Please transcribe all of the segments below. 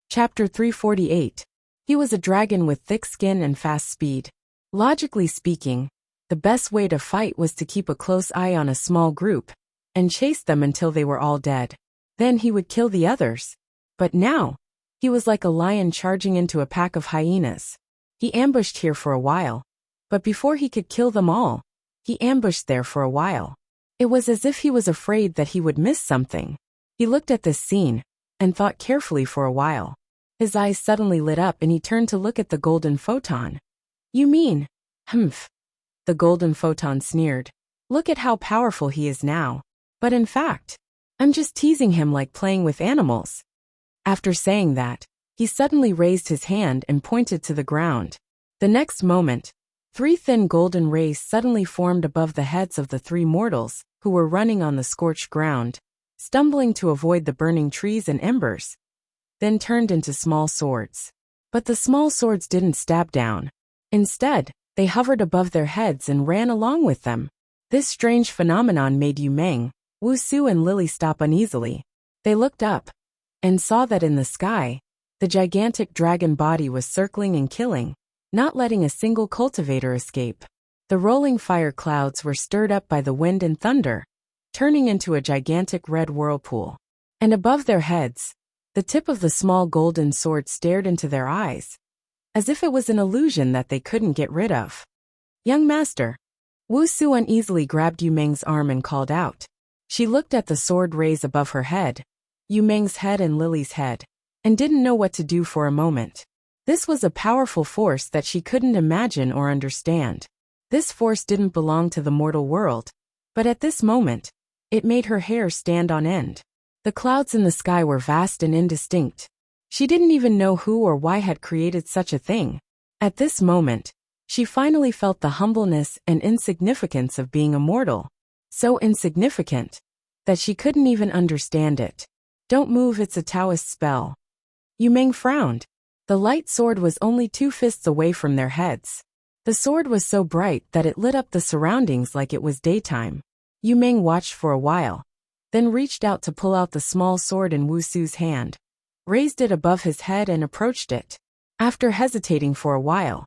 Chapter 348. He was a dragon with thick skin and fast speed. Logically speaking, the best way to fight was to keep a close eye on a small group and chase them until they were all dead. Then he would kill the others. But now, he was like a lion charging into a pack of hyenas. He ambushed here for a while. But before he could kill them all, he ambushed there for a while. It was as if he was afraid that he would miss something. He looked at this scene and thought carefully for a while. His eyes suddenly lit up and he turned to look at the golden photon. You mean? Humph. The golden photon sneered. Look at how powerful he is now. But in fact, I'm just teasing him like playing with animals. After saying that, he suddenly raised his hand and pointed to the ground. The next moment, 3 thin golden rays suddenly formed above the heads of the 3 mortals, who were running on the scorched ground, stumbling to avoid the burning trees and embers, then turned into small swords. But the small swords didn't stab down. Instead, they hovered above their heads and ran along with them. This strange phenomenon made Yu Meng, Wuxia and Lily stop uneasily. They looked up and saw that in the sky, the gigantic dragon body was circling and killing, not letting a single cultivator escape. The rolling fire clouds were stirred up by the wind and thunder, turning into a gigantic red whirlpool. And above their heads, the tip of the small golden sword stared into their eyes, as if it was an illusion that they couldn't get rid of. Young master. Wuxia uneasily grabbed Yu Meng's arm and called out. She looked at the sword rays above her head, Yu Meng's head and Lily's head, and didn't know what to do for a moment. This was a powerful force that she couldn't imagine or understand. This force didn't belong to the mortal world, but at this moment, it made her hair stand on end. The clouds in the sky were vast and indistinct. She didn't even know who or why had created such a thing. At this moment, she finally felt the humbleness and insignificance of being a mortal. So insignificant that she couldn't even understand it. Don't move, it's a Taoist spell. Yu Meng frowned. The light sword was only 2 fists away from their heads. The sword was so bright that it lit up the surroundings like it was daytime. Yu Meng watched for a while, then reached out to pull out the small sword in Wuxia's hand, raised it above his head and approached it. After hesitating for a while,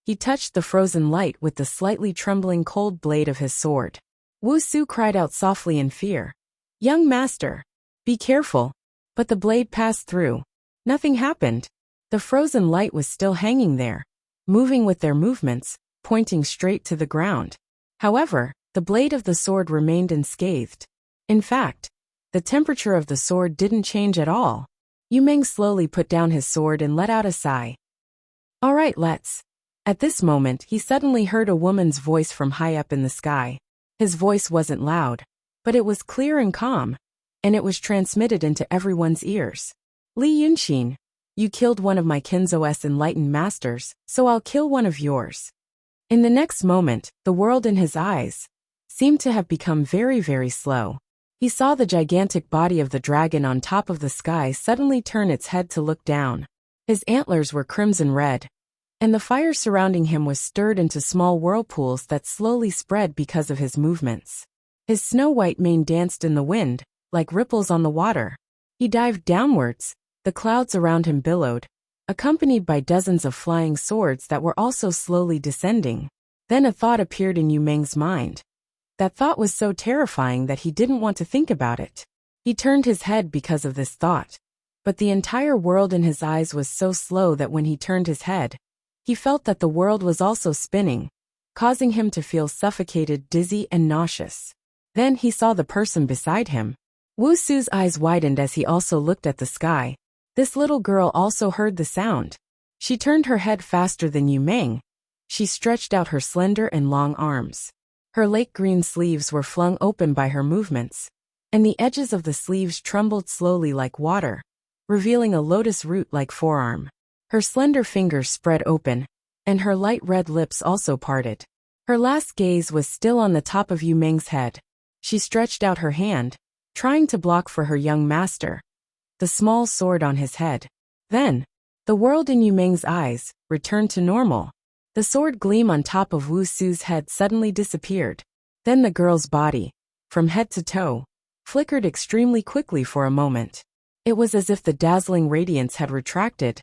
he touched the frozen light with the slightly trembling cold blade of his sword. Wuxia cried out softly in fear. Young master, be careful. But the blade passed through. Nothing happened. The frozen light was still hanging there, moving with their movements, pointing straight to the ground. However, the blade of the sword remained unscathed. In fact, the temperature of the sword didn't change at all. Yu Meng slowly put down his sword and let out a sigh. All right, let's. At this moment, he suddenly heard a woman's voice from high up in the sky. His voice wasn't loud, but it was clear and calm, and it was transmitted into everyone's ears. Li Yunxin, you killed one of my Kinzo's enlightened masters, so I'll kill one of yours. In the next moment, the world in his eyes seemed to have become very, very slow. He saw the gigantic body of the dragon on top of the sky suddenly turn its head to look down. His antlers were crimson red, and the fire surrounding him was stirred into small whirlpools that slowly spread because of his movements. His snow-white mane danced in the wind, like ripples on the water. He dived downwards, the clouds around him billowed, accompanied by dozens of flying swords that were also slowly descending. Then a thought appeared in Yu Meng's mind. That thought was so terrifying that he didn't want to think about it. He turned his head because of this thought, but the entire world in his eyes was so slow that when he turned his head, he felt that the world was also spinning, causing him to feel suffocated, dizzy, and nauseous. Then he saw the person beside him. Wuxia's eyes widened as he also looked at the sky. This little girl also heard the sound. She turned her head faster than Yu Meng. She stretched out her slender and long arms. Her lake green sleeves were flung open by her movements, and the edges of the sleeves trembled slowly like water, revealing a lotus root-like forearm. Her slender fingers spread open, and her light red lips also parted. Her last gaze was still on the top of Yu Meng's head. She stretched out her hand, trying to block for her young master the small sword on his head. Then, the world in Yu Meng's eyes returned to normal. The sword gleam on top of Wuxia's head suddenly disappeared. Then the girl's body, from head to toe, flickered extremely quickly for a moment. It was as if the dazzling radiance had retracted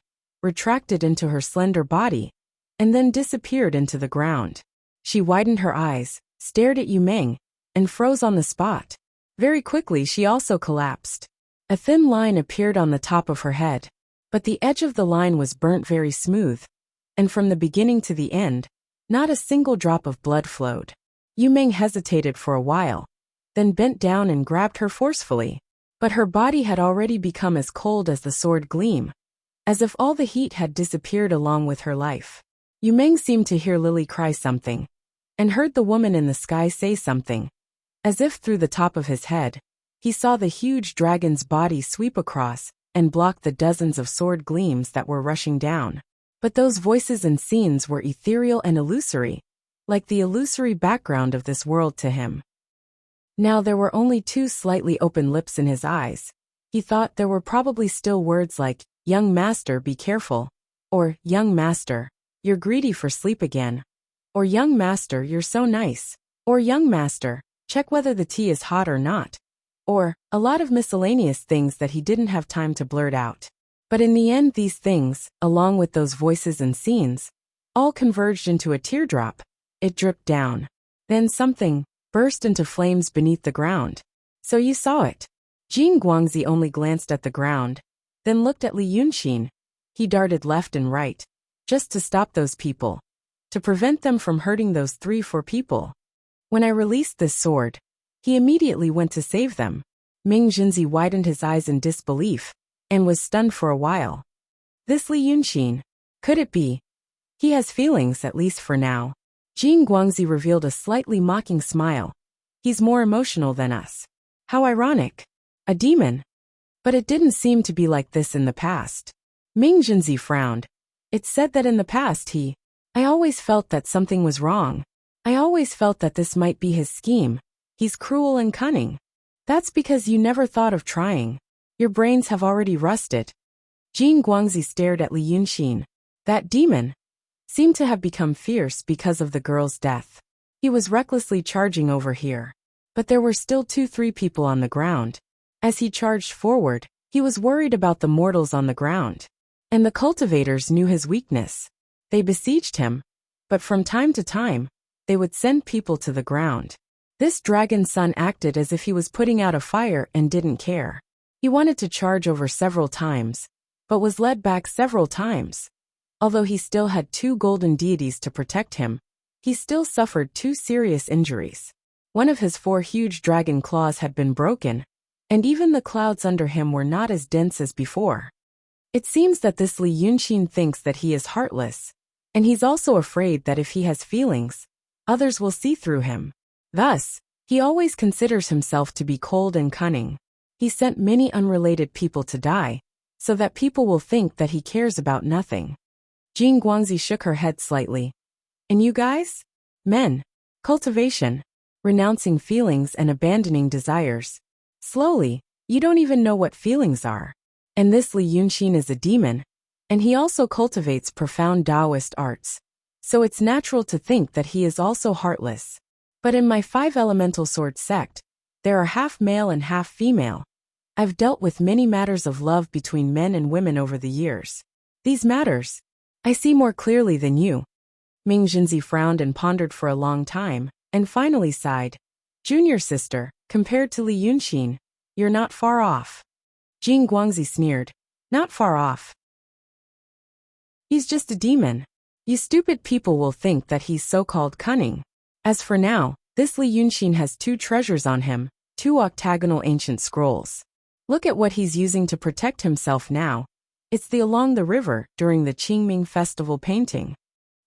into her slender body, and then disappeared into the ground. She widened her eyes, stared at Yu Meng, and froze on the spot. Very quickly she also collapsed. A thin line appeared on the top of her head, but the edge of the line was burnt very smooth, and from the beginning to the end, not a single drop of blood flowed. Yu Meng hesitated for a while, then bent down and grabbed her forcefully. But her body had already become as cold as the sword gleam, as if all the heat had disappeared along with her life. Yu Meng seemed to hear Lily cry something, and heard the woman in the sky say something. As if through the top of his head, he saw the huge dragon's body sweep across and block the dozens of sword gleams that were rushing down. But those voices and scenes were ethereal and illusory, like the illusory background of this world to him. Now there were only two slightly open lips in his eyes. He thought there were probably still words like, "Young master, be careful," or "Young master, you're greedy for sleep again," or "Young master, you're so nice," or "Young master, check whether the tea is hot or not," or a lot of miscellaneous things that he didn't have time to blurt out. But in the end these things, along with those voices and scenes, all converged into a teardrop. It dripped down. Then something burst into flames beneath the ground. So you saw it. Jin Guangzi only glanced at the ground, then looked at Li Yunxin. He darted left and right, just to stop those people, to prevent them from hurting those 3-4 people. When I released this sword, he immediately went to save them. Ming Jinzi widened his eyes in disbelief, and was stunned for a while. This Li Yunxin, could it be? He has feelings, at least for now. Jin Guangzi revealed a slightly mocking smile. He's more emotional than us. How ironic. A demon. But it didn't seem to be like this in the past. Ming Jinzi frowned. It's said that in the past I always felt that something was wrong. I always felt that this might be his scheme. He's cruel and cunning. That's because you never thought of trying. Your brains have already rusted. Jin Guangzi stared at Li Yunxin. That demon seemed to have become fierce because of the girl's death. He was recklessly charging over here. But there were still 2-3 people on the ground. As he charged forward, he was worried about the mortals on the ground. And the cultivators knew his weakness. They besieged him. But from time to time, they would send people to the ground. This dragon's son acted as if he was putting out a fire and didn't care. He wanted to charge over several times, but was led back several times. Although he still had 2 golden deities to protect him, he still suffered 2 serious injuries. One of his 4 huge dragon claws had been broken, and even the clouds under him were not as dense as before. It seems that this Li Yunxin thinks that he is heartless, and he's also afraid that if he has feelings, others will see through him. Thus, he always considers himself to be cold and cunning. He sent many unrelated people to die, so that people will think that he cares about nothing. Jin Guangzi shook her head slightly. And you guys? Men. Cultivation. Renouncing feelings and abandoning desires. Slowly, you don't even know what feelings are. And this Li Yunxin is a demon, and he also cultivates profound Taoist arts. So it's natural to think that he is also heartless. But in my 5 elemental sword sect, there are half male and half female. I've dealt with many matters of love between men and women over the years. These matters, I see more clearly than you. Ming Jinzi frowned and pondered for a long time, and finally sighed. Junior sister, compared to Li Yunxin, you're not far off. Jin Guangzi sneered. Not far off. He's just a demon. You stupid people will think that he's so-called cunning. As for now, this Li Yunxin has 2 treasures on him, 2 octagonal ancient scrolls. Look at what he's using to protect himself now. It's the along the river during the Qingming festival painting.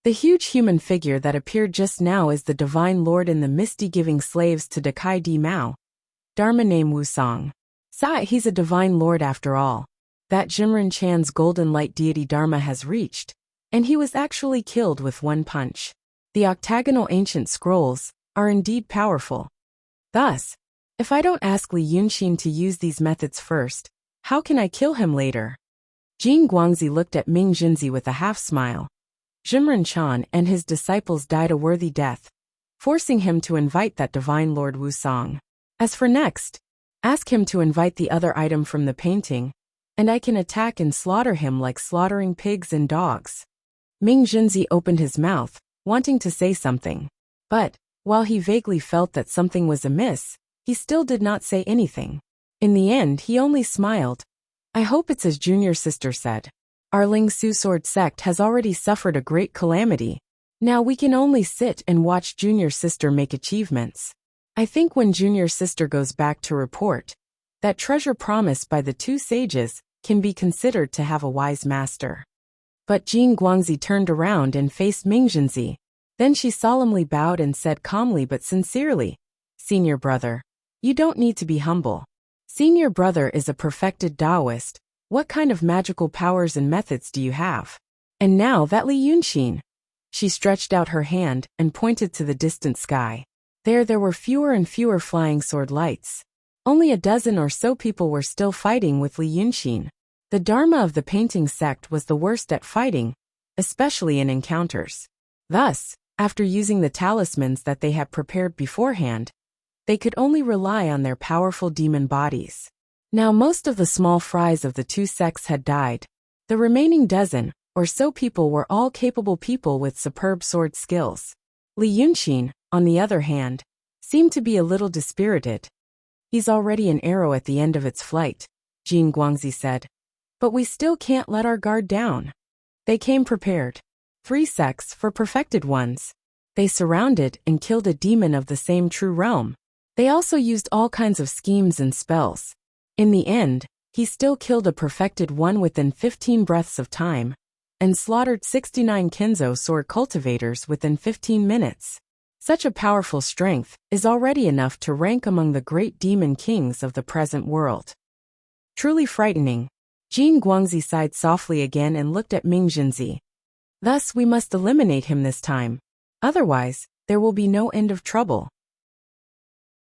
The huge human figure that appeared just now is the divine lord in the misty giving slaves to Dakai Di Mao. Dharma name Wusong. He's a divine lord after all. That Jimren Chan's golden light deity Dharma has reached. And he was actually killed with 1 punch. The octagonal ancient scrolls are indeed powerful. Thus, if I don't ask Li Yunxin to use these methods first, how can I kill him later? Jin Guangzi looked at Ming Jinzi with a half-smile. Jimren Chan and his disciples died a worthy death, forcing him to invite that divine lord Wusong. As for next, ask him to invite the other item from the painting, and I can attack and slaughter him like slaughtering pigs and dogs. Ming Junzi opened his mouth, wanting to say something. But, while he vaguely felt that something was amiss, he still did not say anything. In the end, he only smiled. I hope it's as Junior Sister said. Our Ling Su sword sect has already suffered a great calamity. Now we can only sit and watch Junior Sister make achievements. I think when Junior Sister goes back to report, that treasure promised by the two sages can be considered to have a wise master. But Jin Guangzi turned around and faced Ming Junzi. Then she solemnly bowed and said calmly but sincerely, Senior brother, you don't need to be humble. Senior brother is a perfected Taoist. What kind of magical powers and methods do you have? And now that Li Yunxin. She stretched out her hand and pointed to the distant sky. There were fewer and fewer flying sword lights. Only a dozen or so people were still fighting with Li Yunxin. The Dharma of the painting sect was the worst at fighting, especially in encounters. Thus, after using the talismans that they had prepared beforehand, they could only rely on their powerful demon bodies. Now most of the small fries of the two sects had died. The remaining dozen or so people were all capable people with superb sword skills. Li Yunxin, on the other hand, seemed to be a little dispirited. He's already an arrow at the end of its flight, Jin Guangzi said. But we still can't let our guard down. They came prepared. 3 sects for perfected ones. They surrounded and killed a demon of the same true realm. They also used all kinds of schemes and spells. In the end, he still killed a perfected one within 15 breaths of time, and slaughtered 69 Kenzo sword cultivators within 15 minutes. Such a powerful strength is already enough to rank among the great demon kings of the present world. Truly frightening. Jin Guangzi sighed softly again and looked at Ming Junzi. Thus we must eliminate him this time. Otherwise, there will be no end of trouble.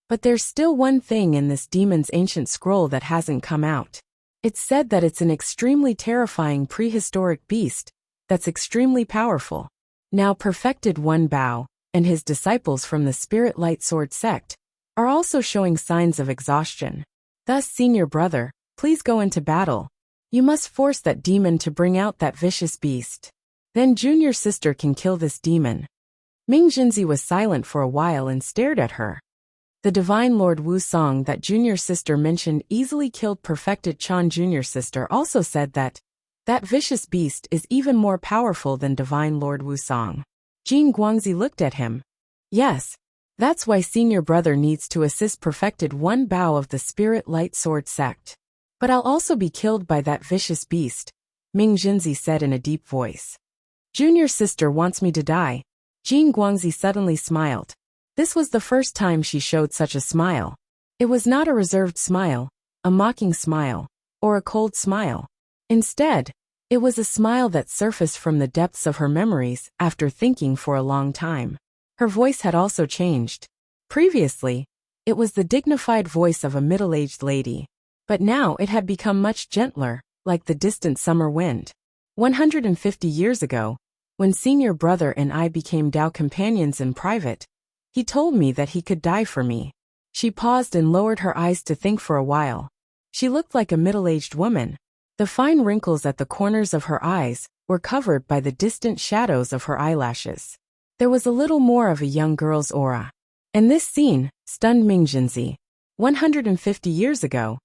But there's still one thing in this demon's ancient scroll that hasn't come out. It's said that it's an extremely terrifying prehistoric beast that's extremely powerful. Now perfected One Bao and his disciples from the Spirit Light Sword sect are also showing signs of exhaustion. Thus, Senior brother, please go into battle. You must force that demon to bring out that vicious beast. Then Junior Sister can kill this demon. Ming Junzi was silent for a while and stared at her. The Divine Lord Wu Song that Junior Sister mentioned easily killed perfected Chan Junior Sister also said that vicious beast is even more powerful than Divine Lord Wu Song. Jin Guangzi looked at him. Yes, that's why Senior brother needs to assist perfected One Bao of the Spirit Light Sword sect. But I'll also be killed by that vicious beast, Ming Junzi said in a deep voice. Junior Sister wants me to die. Jin Guangzi suddenly smiled. This was the first time she showed such a smile. It was not a reserved smile, a mocking smile, or a cold smile. Instead, it was a smile that surfaced from the depths of her memories after thinking for a long time. Her voice had also changed. Previously, it was the dignified voice of a middle-aged lady. But now it had become much gentler, like the distant summer wind. 150 years ago, when Senior brother and I became Tao companions in private, he told me that he could die for me. She paused and lowered her eyes to think for a while. She looked like a middle-aged woman. The fine wrinkles at the corners of her eyes were covered by the distant shadows of her eyelashes. There was a little more of a young girl's aura. And this scene stunned Ming Junzi. 150 years ago.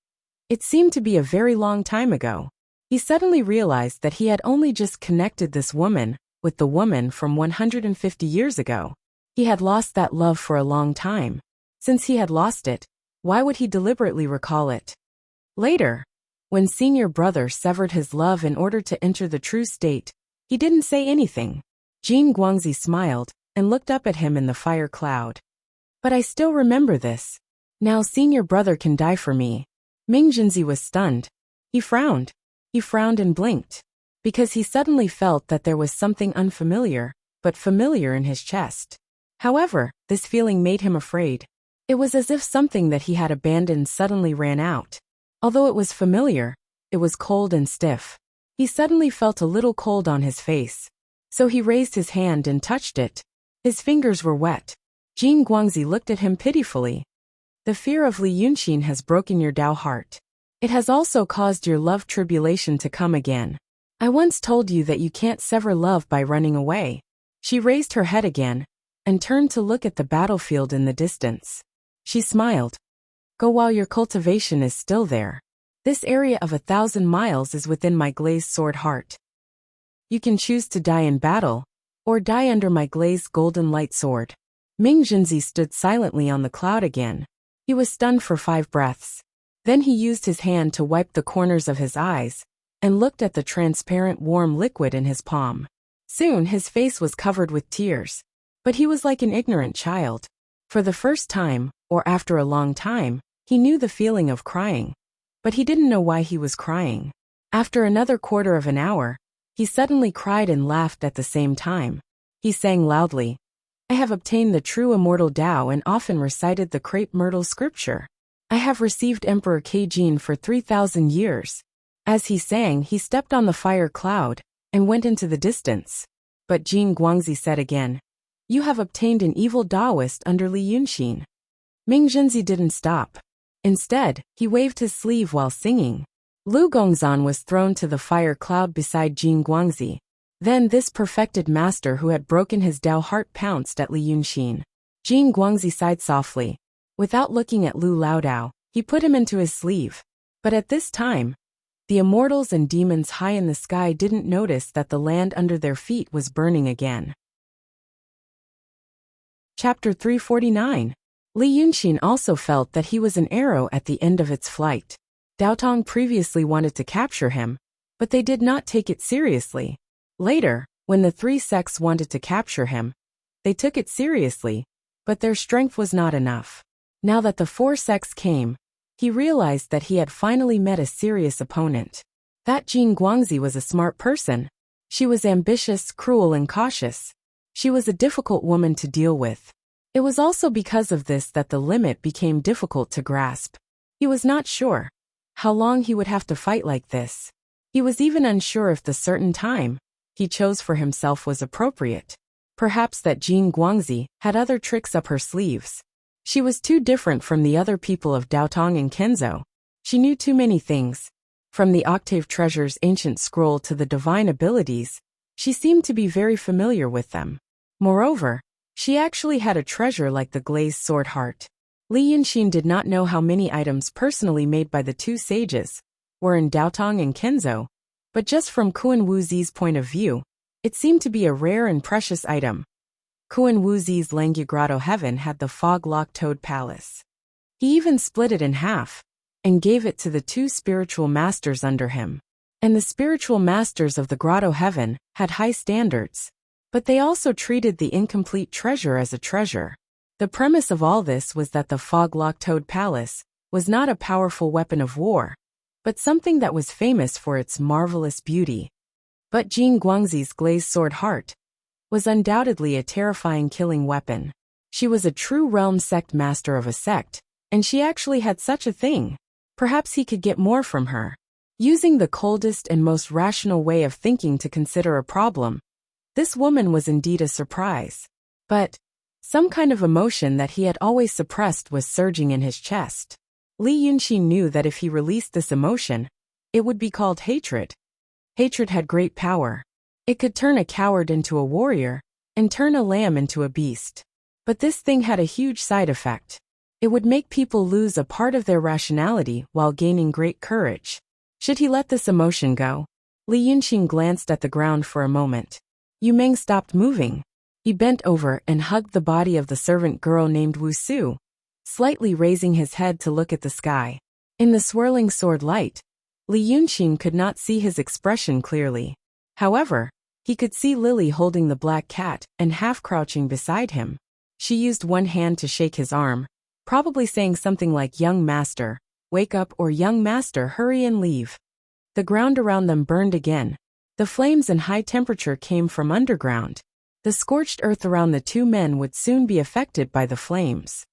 It seemed to be a very long time ago. He suddenly realized that he had only just connected this woman with the woman from 150 years ago. He had lost that love for a long time. Since he had lost it, why would he deliberately recall it? Later, when Senior brother severed his love in order to enter the true state, he didn't say anything. Jin Guangzi smiled and looked up at him in the fire cloud. But I still remember this. Now Senior brother can die for me. Ming Junzi was stunned. He frowned. He frowned and blinked. Because he suddenly felt that there was something unfamiliar, but familiar in his chest. However, this feeling made him afraid. It was as if something that he had abandoned suddenly ran out. Although it was familiar, it was cold and stiff. He suddenly felt a little cold on his face. So he raised his hand and touched it. His fingers were wet. Jin Guangzi looked at him pitifully. The fear of Li Yunxin has broken your Tao heart. It has also caused your love tribulation to come again. I once told you that you can't sever love by running away. She raised her head again and turned to look at the battlefield in the distance. She smiled. Go while your cultivation is still there. This area of 1,000 miles is within my glazed sword heart. You can choose to die in battle, or die under my glazed golden light sword. Ming Junzi stood silently on the cloud again. He was stunned for 5 breaths. Then he used his hand to wipe the corners of his eyes, and looked at the transparent warm liquid in his palm. Soon his face was covered with tears. But he was like an ignorant child. For the first time, or after a long time, he knew the feeling of crying. But he didn't know why he was crying. After another quarter of an hour, he suddenly cried and laughed at the same time. He sang loudly, I have obtained the true immortal Tao and often recited the crepe myrtle scripture. I have received Emperor Keijin for 3,000 years. As he sang, he stepped on the fire cloud and went into the distance. But Jin Guangzi said again, You have obtained an evil Taoist under Li Yunxin. Ming Junzi didn't stop. Instead, he waved his sleeve while singing. Lu Gongzan was thrown to the fire cloud beside Jin Guangzi. Then this perfected master who had broken his Tao heart pounced at Li Yunxin. Jin Guangzi sighed softly. Without looking at Lu Laodao, he put him into his sleeve. But at this time, the immortals and demons high in the sky didn't notice that the land under their feet was burning again. Chapter 349. Li Yunxin also felt that he was an arrow at the end of its flight. Daotong previously wanted to capture him, but they did not take it seriously. Later, when the 3 sects wanted to capture him, they took it seriously, but their strength was not enough. Now that the 4 sects came, he realized that he had finally met a serious opponent. That Jin Guangzi was a smart person. She was ambitious, cruel, and cautious. She was a difficult woman to deal with. It was also because of this that the limit became difficult to grasp. He was not sure how long he would have to fight like this. He was even unsure if the certain time he chose for himself was appropriate. Perhaps that Jin Guangzi had other tricks up her sleeves. She was too different from the other people of Daotong and Kenzo. She knew too many things. From the Octave Treasure's ancient scroll to the divine abilities, she seemed to be very familiar with them. Moreover, she actually had a treasure like the glazed sword heart. Li Yunxin did not know how many items personally made by the 2 sages were in Daotong and Kenzo, but just from Kuan Wuzi's point of view, it seemed to be a rare and precious item. Kuan Wuzi's Langya Grotto Heaven had the fog-locked toad palace. He even split it in half and gave it to the 2 spiritual masters under him. And the spiritual masters of the Grotto Heaven had high standards. But they also treated the incomplete treasure as a treasure. The premise of all this was that the fog-locked toad palace was not a powerful weapon of war, but something that was famous for its marvelous beauty. But Jin Guangzi's glazed sword heart was undoubtedly a terrifying killing weapon. She was a true realm sect master of a sect, and she actually had such a thing. Perhaps he could get more from her. Using the coldest and most rational way of thinking to consider a problem, this woman was indeed a surprise. But some kind of emotion that he had always suppressed was surging in his chest. Li Yunxin knew that if he released this emotion, it would be called hatred. Hatred had great power. It could turn a coward into a warrior, and turn a lamb into a beast. But this thing had a huge side effect. It would make people lose a part of their rationality while gaining great courage. Should he let this emotion go? Li Yunxin glanced at the ground for a moment. Yu Meng stopped moving. He bent over and hugged the body of the servant girl named Wuxia, slightly raising his head to look at the sky. In the swirling sword light, Li Yunxin could not see his expression clearly. However, he could see Lily holding the black cat and half-crouching beside him. She used one hand to shake his arm, probably saying something like, "Young master, wake up," or "Young master, hurry and leave." The ground around them burned again. The flames and high temperature came from underground. The scorched earth around the 2 men would soon be affected by the flames.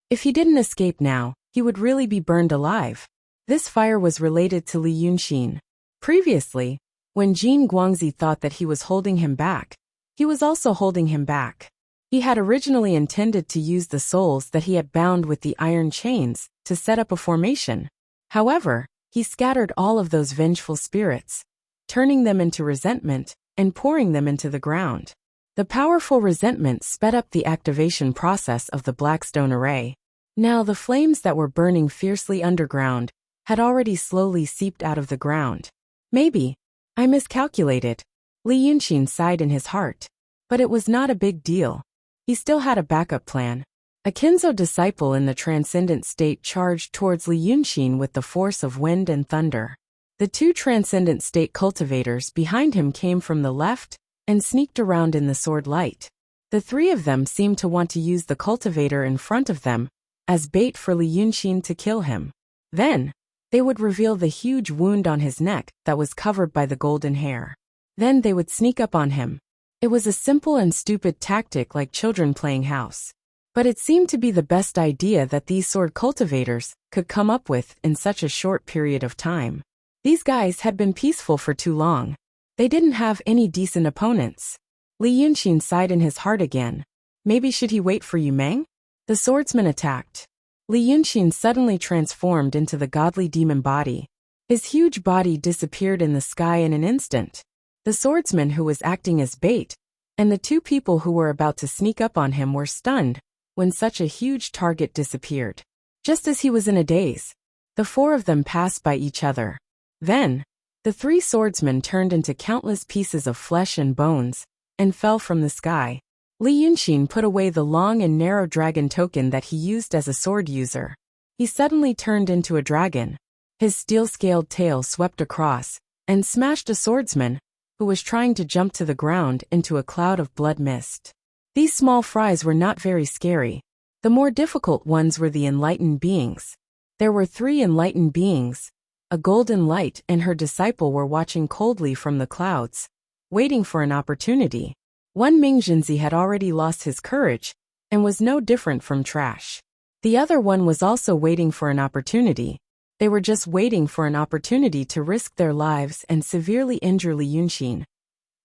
If he didn't escape now, he would really be burned alive. This fire was related to Li Yunxin. Previously, when Jin Guangzi thought that he was holding him back, he was also holding him back. He had originally intended to use the souls that he had bound with the iron chains to set up a formation. However, he scattered all of those vengeful spirits, turning them into resentment and pouring them into the ground. The powerful resentment sped up the activation process of the Blackstone array. Now the flames that were burning fiercely underground had already slowly seeped out of the ground. Maybe I miscalculated. Li Yunxin sighed in his heart. But it was not a big deal. He still had a backup plan. A Kinzo disciple in the transcendent state charged towards Li Yunxin with the force of wind and thunder. The two transcendent state cultivators behind him came from the left and sneaked around in the sword light. The three of them seemed to want to use the cultivator in front of them as bait for Li Yunxin to kill him. Then, they would reveal the huge wound on his neck that was covered by the golden hair. Then they would sneak up on him. It was a simple and stupid tactic like children playing house. But it seemed to be the best idea that these sword cultivators could come up with in such a short period of time. These guys had been peaceful for too long. They didn't have any decent opponents. Li Yunxin sighed in his heart again. Maybe should he wait for Yu Meng? The swordsman attacked. Li Yunxin suddenly transformed into the godly demon body. His huge body disappeared in the sky in an instant. The swordsman who was acting as bait, and the two people who were about to sneak up on him were stunned when such a huge target disappeared. Just as he was in a daze, the four of them passed by each other. Then, the three swordsmen turned into countless pieces of flesh and bones and fell from the sky. Li Yunxin put away the long and narrow dragon token that he used as a sword user. He suddenly turned into a dragon. His steel-scaled tail swept across and smashed a swordsman who was trying to jump to the ground into a cloud of blood mist. These small fries were not very scary. The more difficult ones were the enlightened beings. There were 3 enlightened beings. A golden light and her disciple were watching coldly from the clouds, waiting for an opportunity. One Mingjinzi had already lost his courage and was no different from trash. The other one was also waiting for an opportunity. They were just waiting for an opportunity to risk their lives and severely injure Li Yunxin.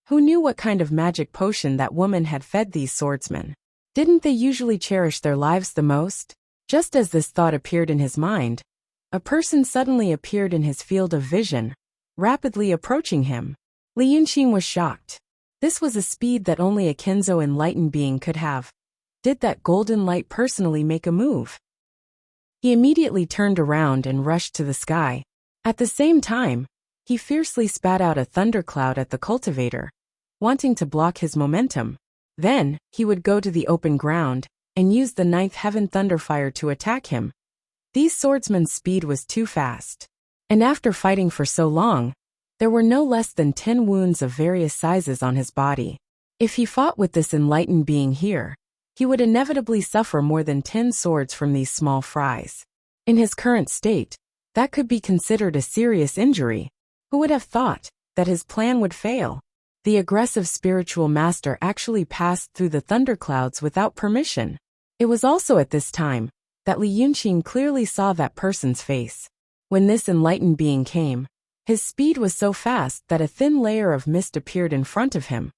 Who knew what kind of magic potion that woman had fed these swordsmen? Didn't they usually cherish their lives the most? Just as this thought appeared in his mind, a person suddenly appeared in his field of vision, rapidly approaching him. Li Yunxin was shocked. This was a speed that only a Kenzo enlightened being could have. Did that golden light personally make a move? He immediately turned around and rushed to the sky. At the same time, he fiercely spat out a thundercloud at the cultivator, wanting to block his momentum. Then, he would go to the open ground and use the 9th heaven thunderfire to attack him. These swordsmen's speed was too fast. And after fighting for so long, there were no less than 10 wounds of various sizes on his body. If he fought with this enlightened being here, he would inevitably suffer more than 10 swords from these small fries. In his current state, that could be considered a serious injury. Who would have thought that his plan would fail? The aggressive spiritual master actually passed through the thunderclouds without permission. It was also at this time that Li Yunxin clearly saw that person's face. When this enlightened being came, his speed was so fast that a thin layer of mist appeared in front of him,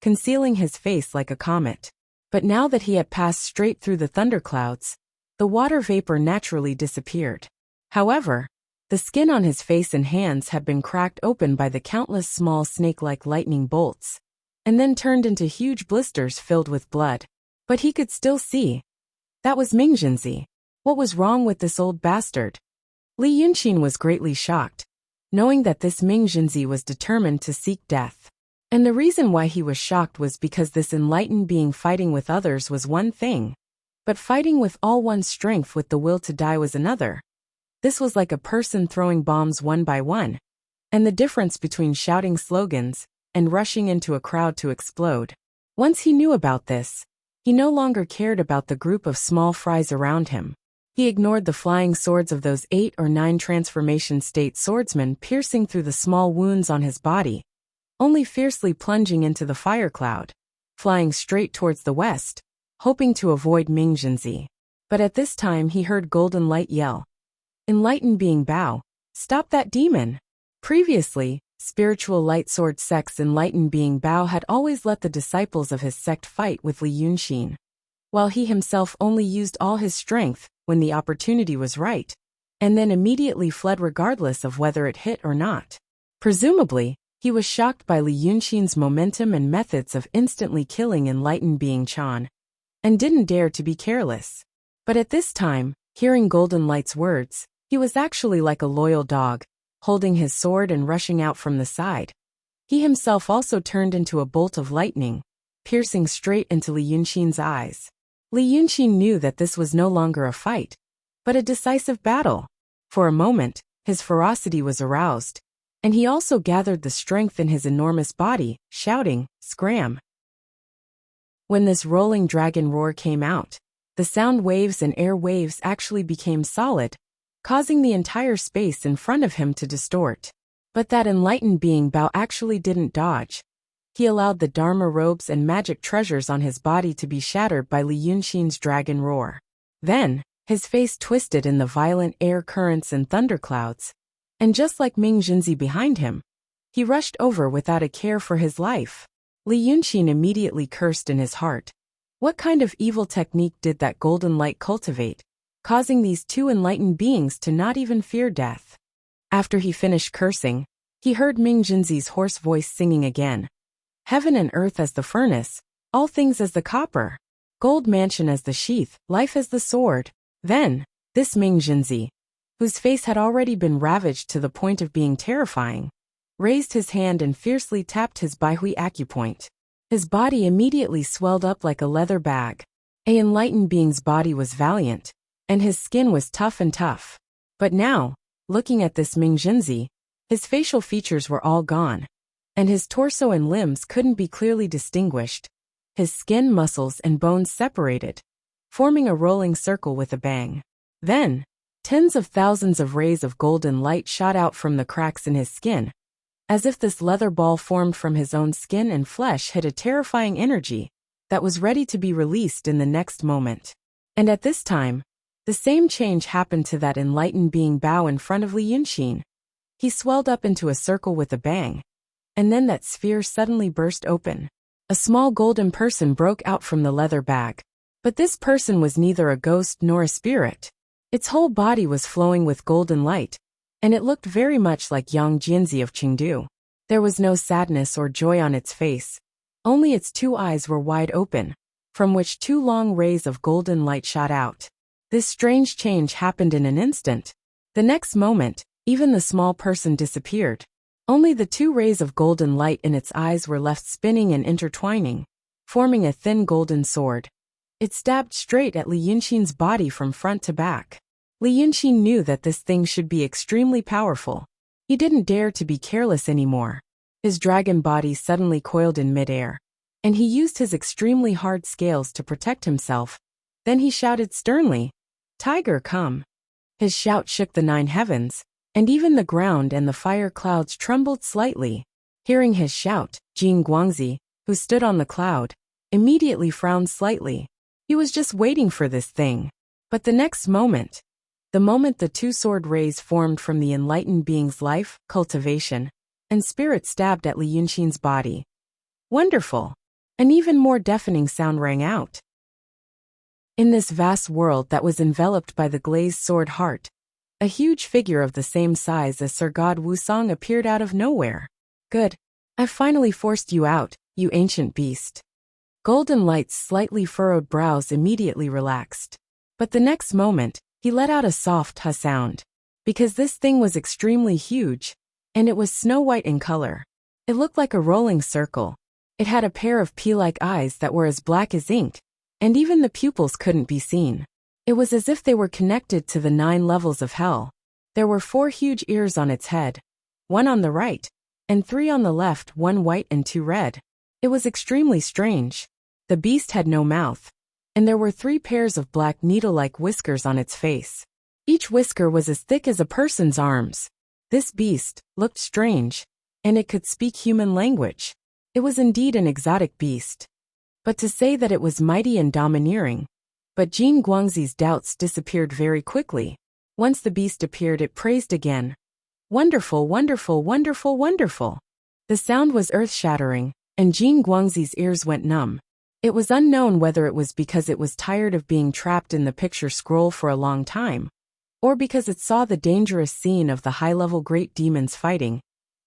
concealing his face like a comet. But now that he had passed straight through the thunderclouds, the water vapor naturally disappeared. However, the skin on his face and hands had been cracked open by the countless small snake-like lightning bolts, and then turned into huge blisters filled with blood. But he could still see. That was Mingjinzi. What was wrong with this old bastard? Li Yunxin was greatly shocked, knowing that this Mingjinzi was determined to seek death. And the reason why he was shocked was because this enlightened being fighting with others was one thing, but fighting with all one's strength with the will to die was another. This was like a person throwing bombs one by one, and the difference between shouting slogans and rushing into a crowd to explode. Once he knew about this, he no longer cared about the group of small fries around him. He ignored the flying swords of those 8 or 9 transformation state swordsmen piercing through the small wounds on his body, only fiercely plunging into the fire cloud, flying straight towards the west, hoping to avoid Mingjinzi. But at this time he heard Golden Light yell, "Enlightened being Bao, stop that demon!" Previously, spiritual light sword sect's enlightened being Bao had always let the disciples of his sect fight with Li Yunxin, while he himself only used all his strength when the opportunity was right. and then immediately fled regardless of whether it hit or not. Presumably, he was shocked by Li Yunxin's momentum and methods of instantly killing enlightened being Chan, and didn't dare to be careless. But at this time, hearing Golden Light's words, he was actually like a loyal dog, holding his sword and rushing out from the side. He himself also turned into a bolt of lightning, piercing straight into Li Yunxin's eyes. Li Yunxin knew that this was no longer a fight, but a decisive battle. For a moment, his ferocity was aroused, and he also gathered the strength in his enormous body, shouting, "Scram!" When this rolling dragon roar came out, the sound waves and air waves actually became solid, causing the entire space in front of him to distort. But that enlightened being Bao actually didn't dodge. He allowed the Dharma robes and magic treasures on his body to be shattered by Li Yunxin's dragon roar. Then, his face twisted in the violent air currents and thunderclouds, and just like Ming Jinzi behind him, he rushed over without a care for his life. Li Yunxin immediately cursed in his heart. What kind of evil technique did that golden light cultivate, causing these two enlightened beings to not even fear death? After he finished cursing, he heard Ming Jinzi's hoarse voice singing again. Heaven and earth as the furnace, all things as the copper, gold mansion as the sheath, life as the sword. Then, this Ming Jinzi, whose face had already been ravaged to the point of being terrifying, raised his hand and fiercely tapped his Baihui acupoint. His body immediately swelled up like a leather bag. An enlightened being's body was valiant, and his skin was tough and tough. But now, looking at this Ming Jinzi, his facial features were all gone, and his torso and limbs couldn't be clearly distinguished. His skin, muscles, and bones separated, forming a rolling circle with a bang. Then, tens of thousands of rays of golden light shot out from the cracks in his skin, as if this leather ball formed from his own skin and flesh hid a terrifying energy that was ready to be released in the next moment. And at this time, the same change happened to that enlightened being Bao in front of Li Yunxin. He swelled up into a circle with a bang, and then that sphere suddenly burst open. A small golden person broke out from the leather bag. But this person was neither a ghost nor a spirit. Its whole body was flowing with golden light, and it looked very much like Yang Jianzi of Chengdu. There was no sadness or joy on its face. Only its two eyes were wide open, from which two long rays of golden light shot out. This strange change happened in an instant. The next moment, even the small person disappeared. Only the two rays of golden light in its eyes were left spinning and intertwining, forming a thin golden sword. It stabbed straight at Li Yunxin's body from front to back. Li Yunxin knew that this thing should be extremely powerful. He didn't dare to be careless anymore. His dragon body suddenly coiled in midair, and he used his extremely hard scales to protect himself. Then he shouted sternly, "Tiger, come!" His shout shook the 9 heavens, and even the ground and the fire clouds trembled slightly. Hearing his shout, Jin Guangzi, who stood on the cloud, immediately frowned slightly. He was just waiting for this thing. But the next moment, the moment the two sword rays formed from the enlightened being's life, cultivation, and spirit stabbed at Li Yunxin's body. Wonderful! An even more deafening sound rang out. In this vast world that was enveloped by the glazed sword heart, a huge figure of the same size as Sir God Wusong appeared out of nowhere. Good. I've finally forced you out, you ancient beast. Golden Light's slightly furrowed brows immediately relaxed. But the next moment, he let out a soft "huh" sound. Because this thing was extremely huge, and it was snow-white in color. It looked like a rolling circle. It had a pair of pea-like eyes that were as black as ink, and even the pupils couldn't be seen. It was as if they were connected to the 9 levels of hell. There were 4 huge ears on its head, 1 on the right, and 3 on the left, 1 white and 2 red. It was extremely strange. The beast had no mouth, and there were 3 pairs of black needle-like whiskers on its face. Each whisker was as thick as a person's arms. This beast looked strange, and it could speak human language. It was indeed an exotic beast. But to say that it was mighty and domineering. But Jin Guangzi's doubts disappeared very quickly. Once the beast appeared, it praised again. Wonderful, wonderful, wonderful, wonderful. The sound was earth-shattering, and Jin Guangzi's ears went numb. It was unknown whether it was because it was tired of being trapped in the picture scroll for a long time, or because it saw the dangerous scene of the high-level great demons fighting,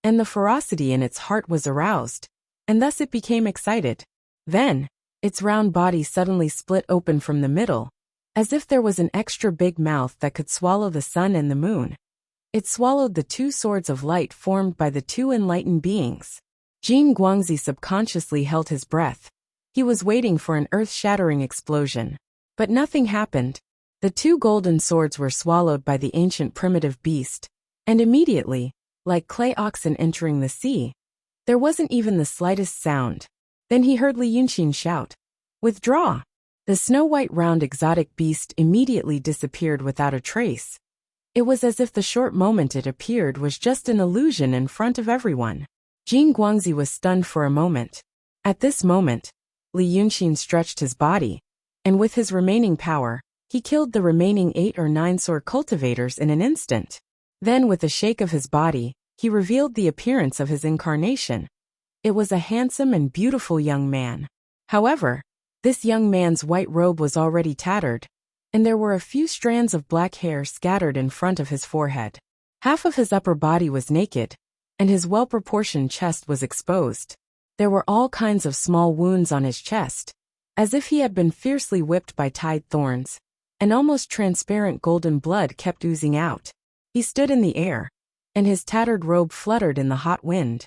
and the ferocity in its heart was aroused, and thus it became excited. Then, its round body suddenly split open from the middle, as if there was an extra big mouth that could swallow the sun and the moon. It swallowed the two swords of light formed by the two enlightened beings. Jin Guangzi subconsciously held his breath. He was waiting for an earth-shattering explosion. But nothing happened. The two golden swords were swallowed by the ancient primitive beast, and immediately, like clay oxen entering the sea, there wasn't even the slightest sound. Then he heard Li Yunqin shout, "Withdraw!" The snow-white round exotic beast immediately disappeared without a trace. It was as if the short moment it appeared was just an illusion in front of everyone. Jin Guangzi was stunned for a moment. At this moment, Li Yunqin stretched his body, and with his remaining power, he killed the remaining 8 or 9 sword cultivators in an instant. Then with a shake of his body, he revealed the appearance of his incarnation. It was a handsome and beautiful young man. However, this young man's white robe was already tattered, and there were a few strands of black hair scattered in front of his forehead. Half of his upper body was naked, and his well-proportioned chest was exposed. There were all kinds of small wounds on his chest, as if he had been fiercely whipped by tied thorns, and almost transparent golden blood kept oozing out. He stood in the air, and his tattered robe fluttered in the hot wind.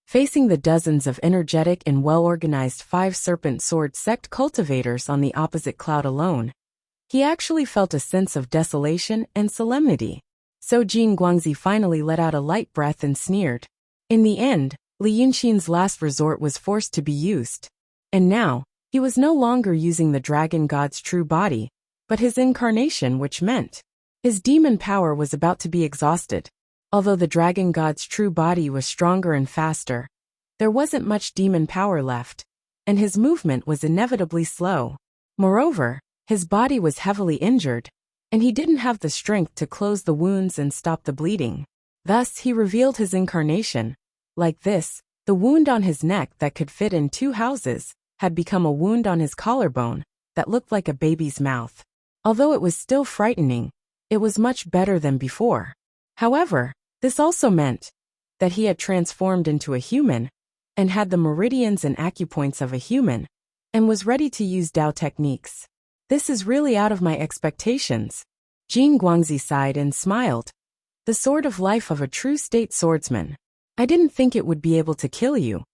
Facing the dozens of energetic and well-organized 5 serpent sword sect cultivators on the opposite cloud alone, he actually felt a sense of desolation and solemnity. So Jin Guangzi finally let out a light breath and sneered. In the end, Li Yunqin's last resort was forced to be used. And now, he was no longer using the dragon god's true body, but his incarnation, which meant his demon power was about to be exhausted. Although the dragon god's true body was stronger and faster, there wasn't much demon power left, and his movement was inevitably slow. Moreover, his body was heavily injured, and he didn't have the strength to close the wounds and stop the bleeding. Thus, he revealed his incarnation. Like this, the wound on his neck that could fit in 2 houses had become a wound on his collarbone that looked like a baby's mouth. Although it was still frightening, it was much better than before. However, this also meant that he had transformed into a human, and had the meridians and acupoints of a human, and was ready to use Dao techniques. This is really out of my expectations. Jin Guangzi sighed and smiled. The sword of life of a true state swordsman. I didn't think it would be able to kill you,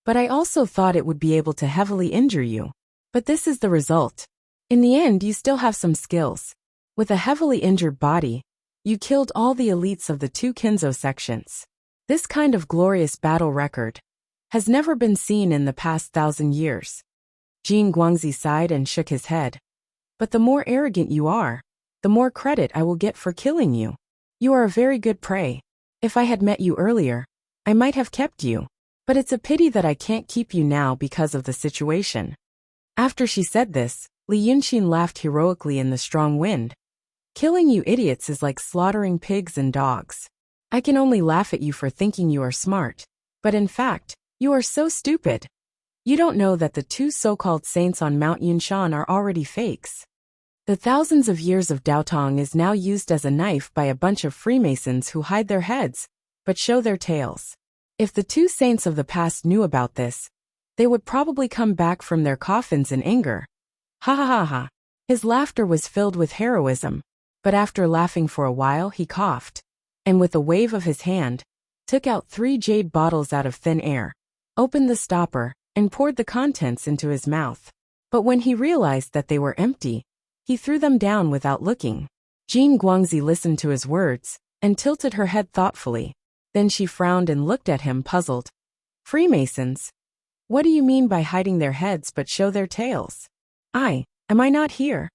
but I also thought it would be able to heavily injure you. But this is the result. In the end, you still have some skills. With a heavily injured body, you killed all the elites of the 2 Kinzo sections. This kind of glorious battle record has never been seen in the past 1,000 years. Jin Guangzi sighed and shook his head. But the more arrogant you are, the more credit I will get for killing you. You are a very good prey. If I had met you earlier, I might have kept you. But it's a pity that I can't keep you now because of the situation. After she said this, Li Yunqin laughed heroically in the strong wind. Killing you idiots is like slaughtering pigs and dogs. I can only laugh at you for thinking you are smart. But in fact, you are so stupid. You don't know that the 2 so-called saints on Mount Yunshan are already fakes. The thousands of years of Daotong is now used as a knife by a bunch of Freemasons who hide their heads, but show their tails. If the 2 saints of the past knew about this, they would probably come back from their coffins in anger. Ha ha ha ha. His laughter was filled with heroism, but after laughing for a while he coughed, and with a wave of his hand, took out 3 jade bottles out of thin air, opened the stopper, and poured the contents into his mouth. But when he realized that they were empty, he threw them down without looking. Jin Guangzi listened to his words, and tilted her head thoughtfully. Then she frowned and looked at him puzzled. Freemasons? What do you mean by hiding their heads but show their tails? Am I not here?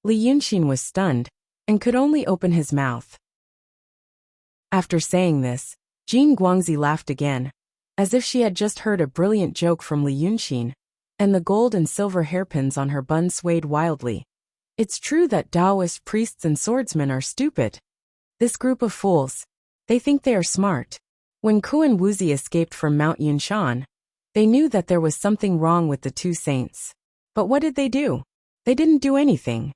Li Yunqin was stunned, and could only open his mouth. After saying this, Jin Guangzi laughed again, as if she had just heard a brilliant joke from Li Yunqin, and the gold and silver hairpins on her bun swayed wildly. It's true that Taoist priests and swordsmen are stupid. This group of fools, they think they are smart. When Kuan Wuxia escaped from Mount Yunshan, they knew that there was something wrong with the 2 saints. But what did they do? They didn't do anything.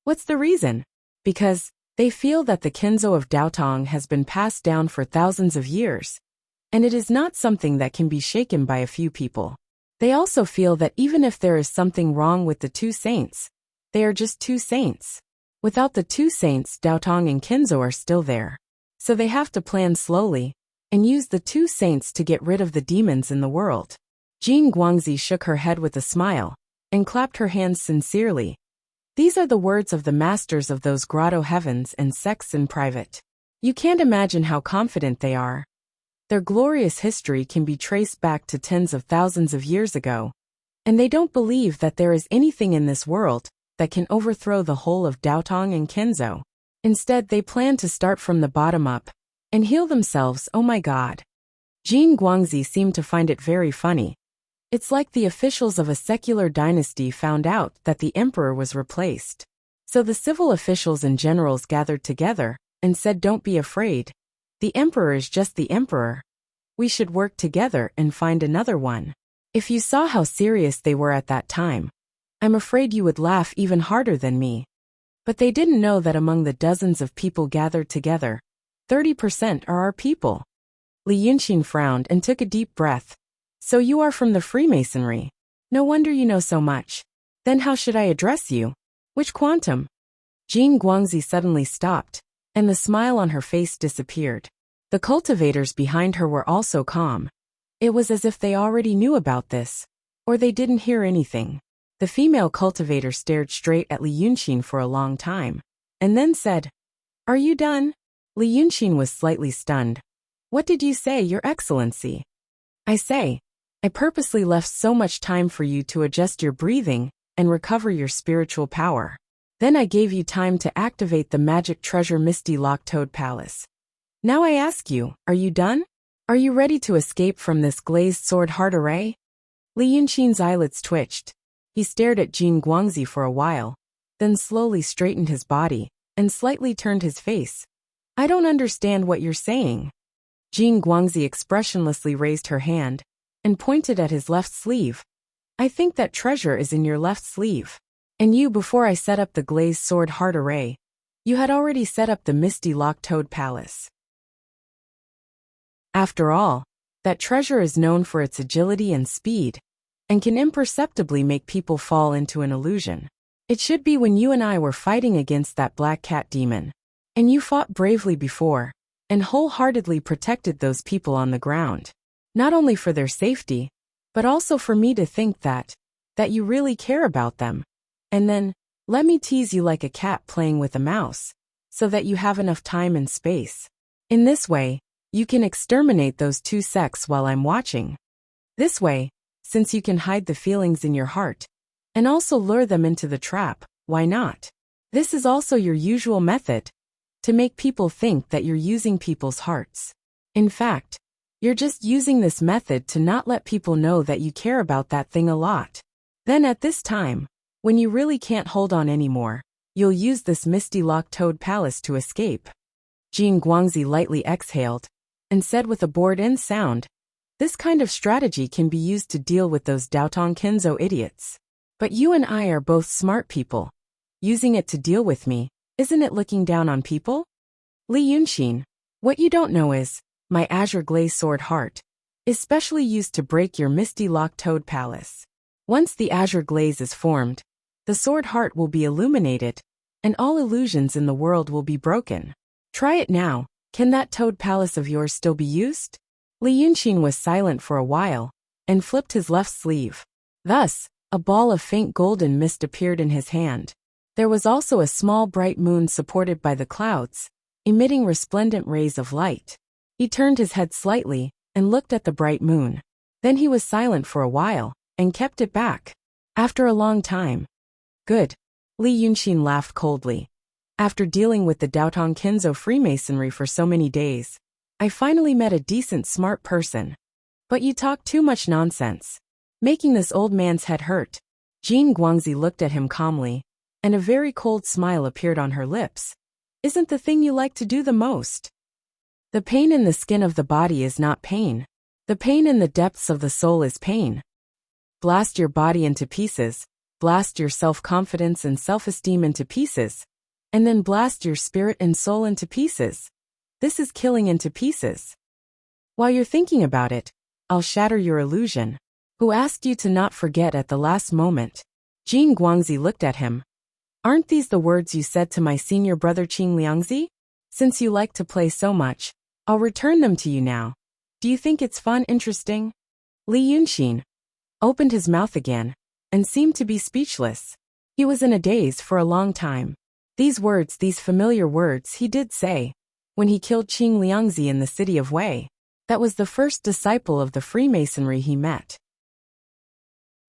What's the reason? because they feel that the Kenzo of Daotong has been passed down for thousands of years, and it is not something that can be shaken by a few people. They also feel that even if there is something wrong with the two saints, they are just two saints. Without the two saints, Daotong and Kenzo are still there. So they have to plan slowly and use the two saints to get rid of the demons in the world. Jin Guangzi shook her head with a smile and clapped her hands sincerely. These are the words of the masters of those grotto heavens and sects in private. You can't imagine how confident they are. Their glorious history can be traced back to tens of thousands of years ago, and they don't believe that there is anything in this world that can overthrow the whole of Daotong and Kenzo. Instead, they plan to start from the bottom up and heal themselves. Oh my God. Jin Guangzi seemed to find it very funny. It's like the officials of a secular dynasty found out that the emperor was replaced. So the civil officials and generals gathered together and said, "Don't be afraid. The emperor is just the emperor. We should work together and find another one." If you saw how serious they were at that time, I'm afraid you would laugh even harder than me. But they didn't know that among the dozens of people gathered together, 30% are our people. Li Yunxin frowned and took a deep breath. "So you are from the Freemasonry. No wonder you know so much. Then how should I address you? Which quantum?" Jin Guangzi suddenly stopped, and the smile on her face disappeared. The cultivators behind her were also calm. It was as if they already knew about this, or they didn't hear anything. The female cultivator stared straight at Li Yunxin for a long time, and then said, "Are you done?" Li Yunxin was slightly stunned. "What did you say, Your Excellency?" I purposely left so much time for you to adjust your breathing and recover your spiritual power. Then I gave you time to activate the magic treasure Misty Lock Toad Palace. Now I ask you, are you done? Are you ready to escape from this glazed sword heart array?" Li Yunxin's eyelids twitched. He stared at Jin Guangzi for a while, then slowly straightened his body and slightly turned his face. "I don't understand what you're saying." Jin Guangzi expressionlessly raised her hand and pointed at his left sleeve. "I think that treasure is in your left sleeve. And you, before I set up the glazed sword heart array, you had already set up the Misty Lock Toad Palace. After all, that treasure is known for its agility and speed, and can imperceptibly make people fall into an illusion. It should be when you and I were fighting against that black cat demon, and you fought bravely before, and wholeheartedly protected those people on the ground. Not only for their safety, but also for me to think that you really care about them. And then, let me tease you like a cat playing with a mouse, so that you have enough time and space. In this way, you can exterminate those two sects while I'm watching. This way, since you can hide the feelings in your heart, and also lure them into the trap, why not? This is also your usual method, to make people think that you're using people's hearts. In fact, you're just using this method to not let people know that you care about that thing a lot. Then at this time, when you really can't hold on anymore, you'll use this Misty Lock Toad Palace to escape." Jin Guangzi lightly exhaled and said with a bored-in sound, "This kind of strategy can be used to deal with those Daotong Kenzo idiots. But you and I are both smart people. Using it to deal with me, isn't it looking down on people? Li Yunxin, what you don't know is, my Azure Glaze Sword Heart is specially used to break your Misty Lock Toad Palace. Once the Azure Glaze is formed, the Sword Heart will be illuminated, and all illusions in the world will be broken. Try it now. Can that Toad Palace of yours still be used?" Li Yunxin was silent for a while, and flipped his left sleeve. Thus, a ball of faint golden mist appeared in his hand. There was also a small bright moon supported by the clouds, emitting resplendent rays of light. He turned his head slightly, and looked at the bright moon. Then he was silent for a while, and kept it back. After a long time. "Good." Li Yunxin laughed coldly. "After dealing with the Daotong Kenzo Freemasonry for so many days, I finally met a decent smart person. But you talk too much nonsense, making this old man's head hurt." Jin Guangzi looked at him calmly, and a very cold smile appeared on her lips. "Isn't the thing you like to do the most? The pain in the skin of the body is not pain. The pain in the depths of the soul is pain. Blast your body into pieces, blast your self-confidence and self-esteem into pieces, and then blast your spirit and soul into pieces. This is killing into pieces. While you're thinking about it, I'll shatter your illusion. Who asked you to not forget at the last moment? Jin Guangzi looked at him. Aren't these the words you said to my senior brother Qing Liangzi? Since you like to play so much, I'll return them to you now. Do you think it's fun, interesting? Li Yunxin opened his mouth again and seemed to be speechless. He was in a daze for a long time. These words, these familiar words, he did say when he killed Qing Liangzi in the city of Wei. That was the first disciple of the Freemasonry he met.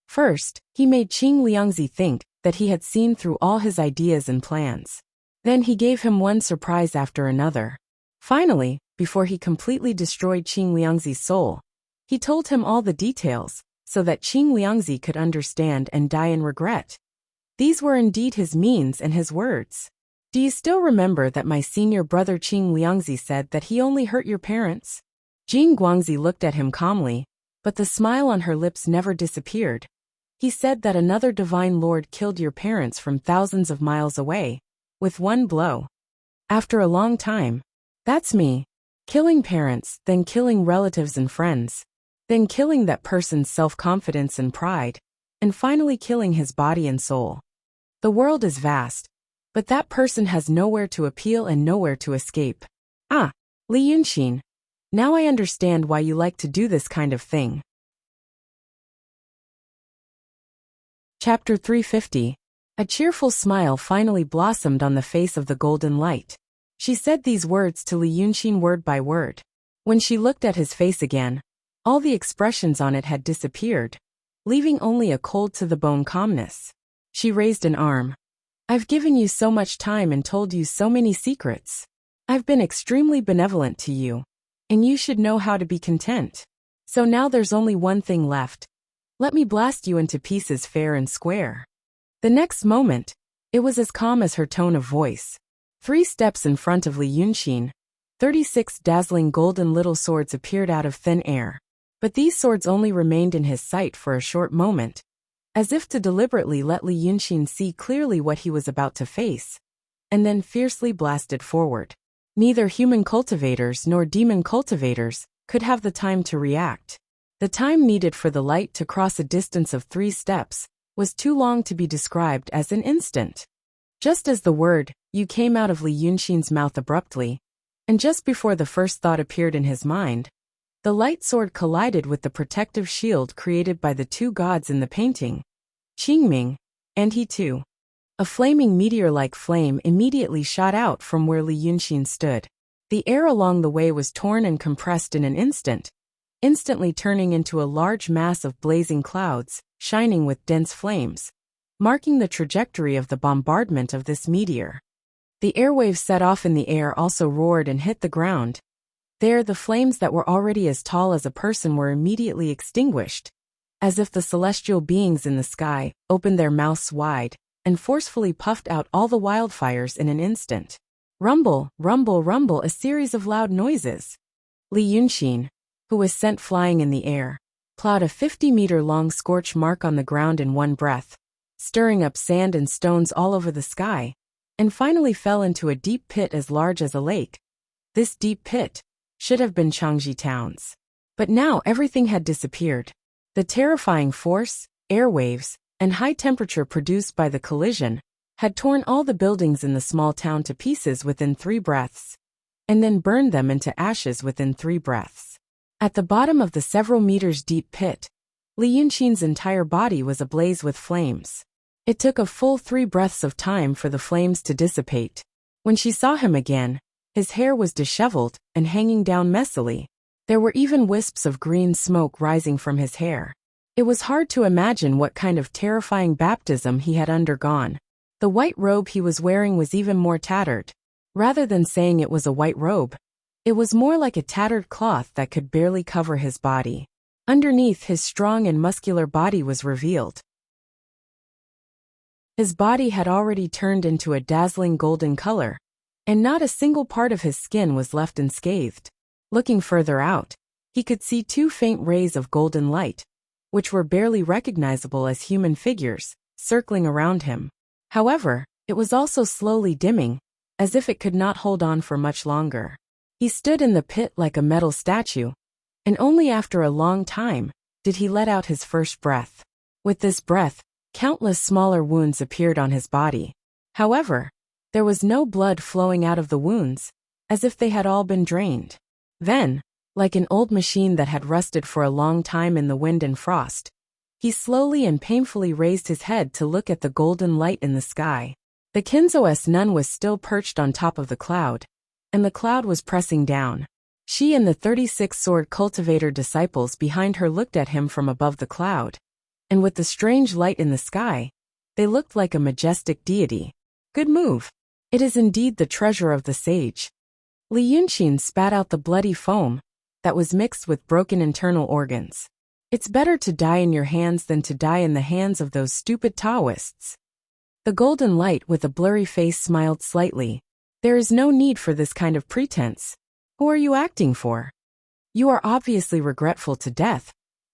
First, he made Qing Liangzi think that he had seen through all his ideas and plans. Then he gave him one surprise after another. Finally, before he completely destroyed Qing Liangzi's soul, he told him all the details, so that Qing Liangzi could understand and die in regret. These were indeed his means and his words. Do you still remember that my senior brother Qing Liangzi said that he only hurt your parents? Jin Guangzi looked at him calmly, but the smile on her lips never disappeared. He said that another divine lord killed your parents from thousands of miles away, with one blow. After a long time. That's me. Killing parents, then killing relatives and friends, then killing that person's self-confidence and pride, and finally killing his body and soul. The world is vast, but that person has nowhere to appeal and nowhere to escape. Ah, Li Yunxin. Now I understand why you like to do this kind of thing. Chapter 350. A cheerful smile finally blossomed on the face of the golden light. She said these words to Li Yunxin word by word. When she looked at his face again, all the expressions on it had disappeared, leaving only a cold-to-the-bone calmness. She raised an arm. I've given you so much time and told you so many secrets. I've been extremely benevolent to you, and you should know how to be content. So now there's only one thing left. Let me blast you into pieces fair and square. The next moment, it was as calm as her tone of voice. 3 steps in front of Li Yunxin, 36 dazzling golden little swords appeared out of thin air. But these swords only remained in his sight for a short moment, as if to deliberately let Li Yunxin see clearly what he was about to face, and then fiercely blasted forward. Neither human cultivators nor demon cultivators could have the time to react. The time needed for the light to cross a distance of 3 steps was too long to be described as an instant. Just as the word, you came out of Li Yunxin's mouth abruptly, and just before the first thought appeared in his mind, the light sword collided with the protective shield created by the 2 gods in the painting, Qingming, and he too. A flaming meteor-like flame immediately shot out from where Li Yunxin stood. The air along the way was torn and compressed in an instant, instantly turning into a large mass of blazing clouds, shining with dense flames, marking the trajectory of the bombardment of this meteor. The airwaves set off in the air also roared and hit the ground. There, the flames that were already as tall as a person were immediately extinguished, as if the celestial beings in the sky opened their mouths wide and forcefully puffed out all the wildfires in an instant. Rumble, rumble, rumble, a series of loud noises. Li Yunxin, who was sent flying in the air, plowed a 50-meter-long scorch mark on the ground in one breath, stirring up sand and stones all over the sky, and finally fell into a deep pit as large as a lake. This deep pit should have been Changji Town's. But now everything had disappeared. The terrifying force, airwaves, and high temperature produced by the collision had torn all the buildings in the small town to pieces within 3 breaths, and then burned them into ashes within 3 breaths. At the bottom of the several meters deep pit, Li Yunxin's entire body was ablaze with flames. It took a full 3 breaths of time for the flames to dissipate. When she saw him again, his hair was disheveled and hanging down messily. There were even wisps of green smoke rising from his hair. It was hard to imagine what kind of terrifying baptism he had undergone. The white robe he was wearing was even more tattered. Rather than saying it was a white robe, it was more like a tattered cloth that could barely cover his body. Underneath, his strong and muscular body was revealed. His body had already turned into a dazzling golden color, and not a single part of his skin was left unscathed. Looking further out, he could see 2 faint rays of golden light, which were barely recognizable as human figures, circling around him. However, It was also slowly dimming, as if it could not hold on for much longer. He stood in the pit like a metal statue, and only after a long time did he let out his first breath. With this breath, countless smaller wounds appeared on his body. However, there was no blood flowing out of the wounds, as if they had all been drained. Then, like an old machine that had rusted for a long time in the wind and frost, he slowly and painfully raised his head to look at the golden light in the sky. The Kinzo's nun was still perched on top of the cloud, and the cloud was pressing down. She and the 36 sword cultivator disciples behind her looked at him from above the cloud, and with the strange light in the sky, they looked like a majestic deity. Good move. It is indeed the treasure of the sage. Li Yunqin spat out the bloody foam that was mixed with broken internal organs. It's better to die in your hands than to die in the hands of those stupid Taoists. The golden light with a blurry face smiled slightly. There is no need for this kind of pretense. Who are you acting for? You are obviously regretful to death,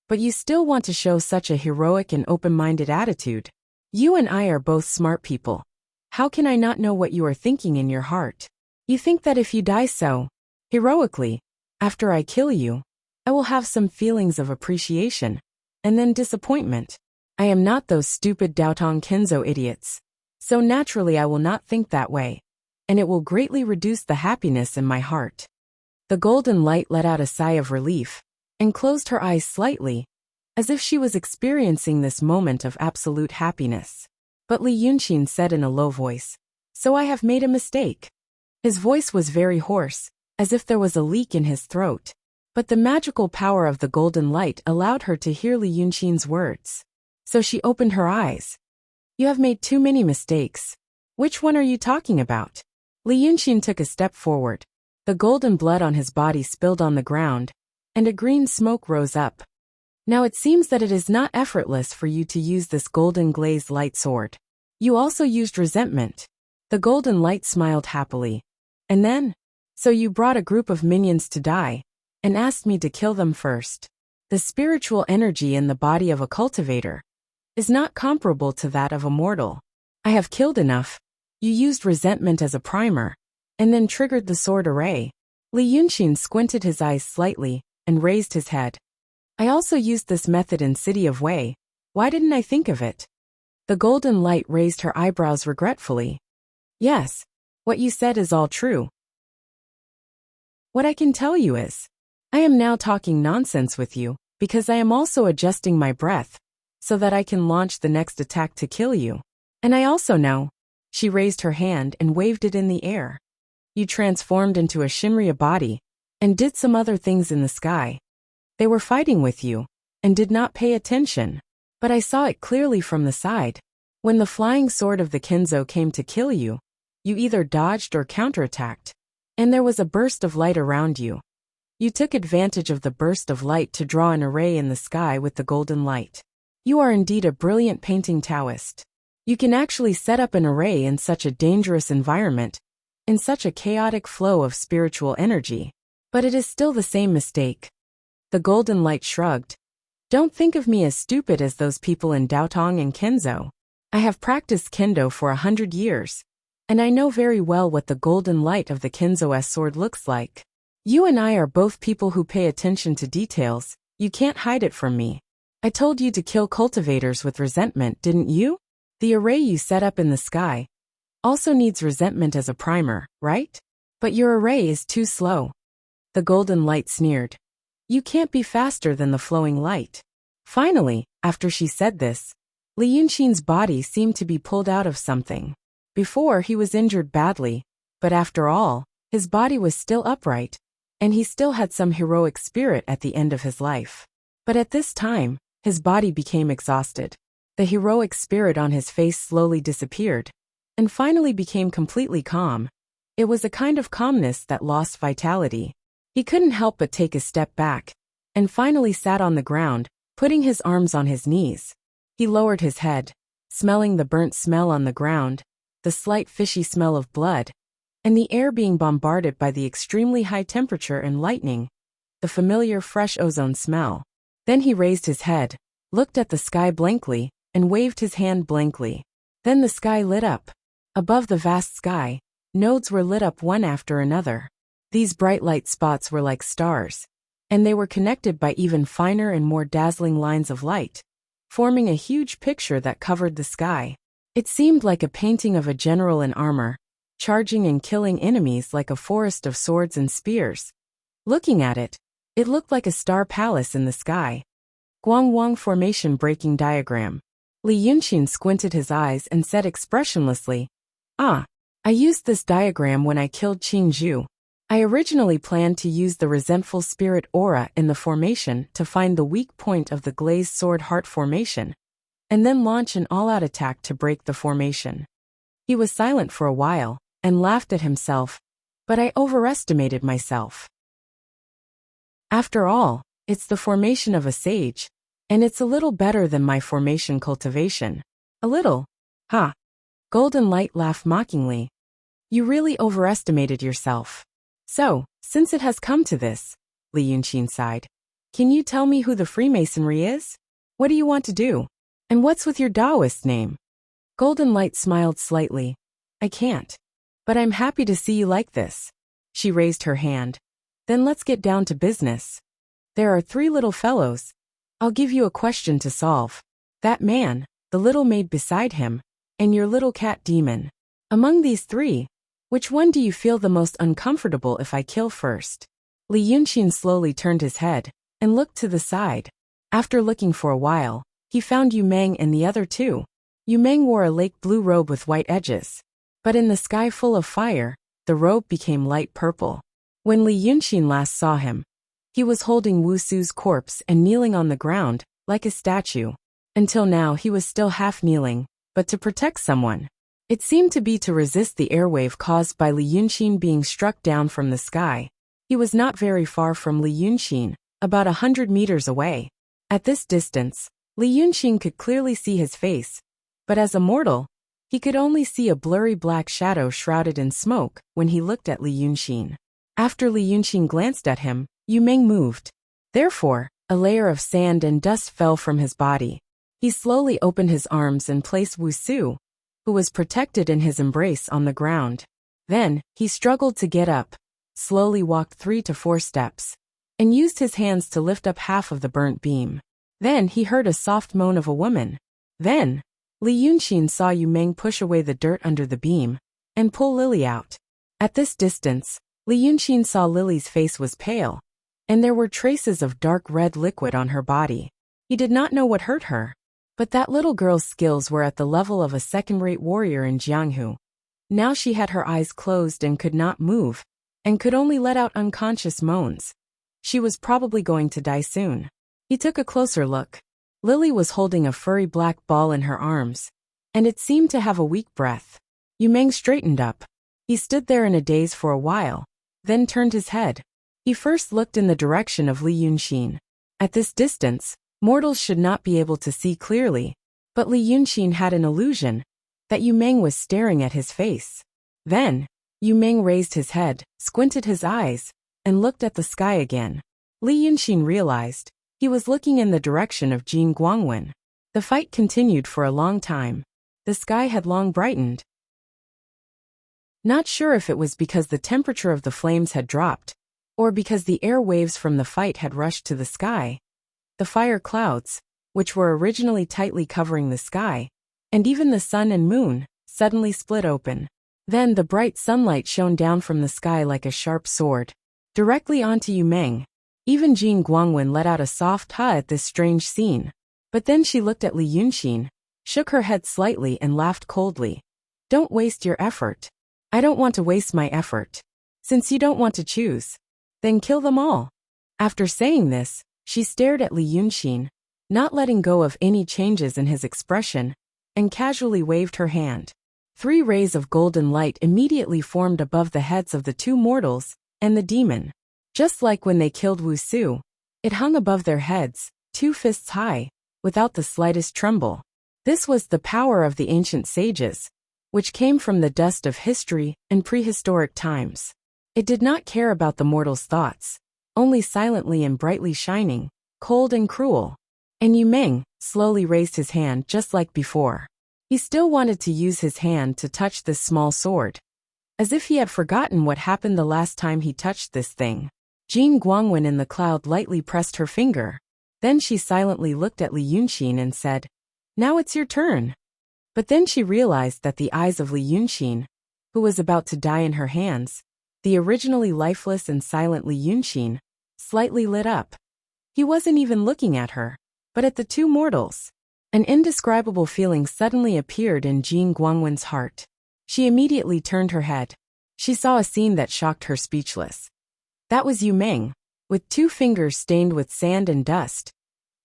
but you still want to show such a heroic and open-minded attitude. You and I are both smart people. How can I not know what you are thinking in your heart? You think that if you die so heroically, after I kill you, I will have some feelings of appreciation, and then disappointment. I am not those stupid Daotong Kinzo idiots, so naturally I will not think that way, and it will greatly reduce the happiness in my heart. The golden light let out a sigh of relief, and closed her eyes slightly, as if she was experiencing this moment of absolute happiness. But Li Yunqin said in a low voice, "So I have made a mistake." His voice was very hoarse, as if there was a leak in his throat, but the magical power of the golden light allowed her to hear Li Yunqin's words. So she opened her eyes. "You have made too many mistakes. Which one are you talking about?" Li Yunqin took a step forward. The golden blood on his body spilled on the ground, and a green smoke rose up. "Now it seems that it is not effortless for you to use this golden glazed light sword. You also used resentment." The golden light smiled happily. "And then? So you brought a group of minions to die, and asked me to kill them first. The spiritual energy in the body of a cultivator is not comparable to that of a mortal. I have killed enough. You used resentment as a primer, and then triggered the sword array." Li Yunqin squinted his eyes slightly, and raised his head. "I also used this method in City of Wei. Why didn't I think of it?" The golden light raised her eyebrows regretfully. "Yes, what you said is all true. What I can tell you is, I am now talking nonsense with you, because I am also adjusting my breath, so that I can launch the next attack to kill you. And I also know." She raised her hand and waved it in the air. "You transformed into a Shinryu body, and did some other things in the sky. They were fighting with you, and did not pay attention. But I saw it clearly from the side. When the flying sword of the Kinzo came to kill you, you either dodged or counterattacked, and there was a burst of light around you. You took advantage of the burst of light to draw an array in the sky with the golden light. You are indeed a brilliant painting Taoist. You can actually set up an array in such a dangerous environment, in such a chaotic flow of spiritual energy. But it is still the same mistake." The golden light shrugged. "Don't think of me as stupid as those people in Daotong and Kinzo. I have practiced Kendo for 100 years, and I know very well what the golden light of the Kinzo's sword looks like. You and I are both people who pay attention to details. You can't hide it from me. I told you to kill cultivators with resentment, didn't you? The array you set up in the sky also needs resentment as a primer, right? But your array is too slow." The golden light sneered. "You can't be faster than the flowing light." Finally, after she said this, Li Yunqin's body seemed to be pulled out of something. Before, he was injured badly, but after all, his body was still upright, and he still had some heroic spirit at the end of his life. But at this time, his body became exhausted. The heroic spirit on his face slowly disappeared, and finally became completely calm. It was a kind of calmness that lost vitality. He couldn't help but take a step back, and finally sat on the ground, putting his arms on his knees. He lowered his head, smelling the burnt smell on the ground, the slight fishy smell of blood, and the air being bombarded by the extremely high temperature and lightning, the familiar fresh ozone smell. Then he raised his head, looked at the sky blankly, and waved his hand blankly. Then the sky lit up. Above the vast sky, nodes were lit up one after another. These bright light spots were like stars, and they were connected by even finer and more dazzling lines of light, forming a huge picture that covered the sky. It seemed like a painting of a general in armor, charging and killing enemies like a forest of swords and spears. Looking at it, it looked like a star palace in the sky. Guangwang Formation Breaking Diagram. Li Yunqin squinted his eyes and said expressionlessly, "Ah, I used this diagram when I killed Qing Zhu. I originally planned to use the resentful spirit aura in the formation to find the weak point of the glazed sword heart formation, and then launch an all-out attack to break the formation." He was silent for a while and laughed at himself, but I overestimated myself. After all, it's the formation of a sage, and it's a little better than my formation cultivation. A little. Ha! Golden Light laughed mockingly. You really overestimated yourself. So, since it has come to this, Li Yunqin sighed, can you tell me who the Freemasonry is? What do you want to do? And what's with your Taoist name? Golden Light smiled slightly. I can't. But I'm happy to see you like this. She raised her hand. Then let's get down to business. There are 3 little fellows. I'll give you a question to solve. That man, the little maid beside him, and your little cat demon. Among these 3, which one do you feel the most uncomfortable if I kill first? Li Yunqin slowly turned his head and looked to the side. After looking for a while, he found Yu Meng and the other 2. Yu Meng wore a lake blue robe with white edges. But in the sky full of fire, the robe became light purple. When Li Yunqin last saw him, he was holding Wuxia's corpse and kneeling on the ground, like a statue. Until now he was still half kneeling, but to protect someone. It seemed to be to resist the airwave caused by Li Yunqin being struck down from the sky. He was not very far from Li Yunqin, about 100 meters away. At this distance, Li Yunqin could clearly see his face, but as a mortal, he could only see a blurry black shadow shrouded in smoke when he looked at Li Yunqin. After Li Yunqin glanced at him, Yu Meng moved. Therefore, a layer of sand and dust fell from his body. He slowly opened his arms and placed Wuxia, who was protected in his embrace, on the ground. Then, he struggled to get up, slowly walked 3 to 4 steps, and used his hands to lift up half of the burnt beam. Then he heard a soft moan of a woman. Then, Li Yunqin saw Yu Meng push away the dirt under the beam and pull Lily out. At this distance, Li Yunqin saw Lily's face was pale, and there were traces of dark red liquid on her body. He did not know what hurt her, but that little girl's skills were at the level of a second-rate warrior in Jianghu. Now she had her eyes closed and could not move, and could only let out unconscious moans. She was probably going to die soon. He took a closer look. Lily was holding a furry black ball in her arms, and it seemed to have a weak breath. Yu Meng straightened up. He stood there in a daze for a while, then turned his head. He first looked in the direction of Li Yunqin. At this distance, mortals should not be able to see clearly, but Li Yunqin had an illusion that Yu Meng was staring at his face. Then, Yu Meng raised his head, squinted his eyes, and looked at the sky again. Li Yunqin realized he was looking in the direction of Jin Guangwen. The fight continued for a long time. The sky had long brightened. Not sure if it was because the temperature of the flames had dropped, or because the air waves from the fight had rushed to the sky. The fire clouds, which were originally tightly covering the sky, and even the sun and moon, suddenly split open. Then the bright sunlight shone down from the sky like a sharp sword, directly onto Yu Meng. Even Jin Guangwen let out a soft ha at this strange scene. But then she looked at Li Yunqin, shook her head slightly and laughed coldly. Don't waste your effort. I don't want to waste my effort. Since you don't want to choose, then kill them all. After saying this, she stared at Li Yunqin, not letting go of any changes in his expression, and casually waved her hand. 3 rays of golden light immediately formed above the heads of the 2 mortals and the demon. Just like when they killed Wuxia, it hung above their heads, 2 fists high, without the slightest tremble. This was the power of the ancient sages, which came from the dust of history and prehistoric times. It did not care about the mortal's thoughts, only silently and brightly shining, cold and cruel. And Yu Meng slowly raised his hand just like before. He still wanted to use his hand to touch this small sword. As if he had forgotten what happened the last time he touched this thing. Jin Guangwen in the cloud lightly pressed her finger. Then she silently looked at Li Yunxin and said, "Now it's your turn." But then she realized that the eyes of Li Yunxin, who was about to die in her hands, the originally lifeless and silent Li Yunxin, slightly lit up. He wasn't even looking at her, but at the two mortals. An indescribable feeling suddenly appeared in Jin Guangwen's heart. She immediately turned her head. She saw a scene that shocked her speechless. That was Yu Meng, with 2 fingers stained with sand and dust.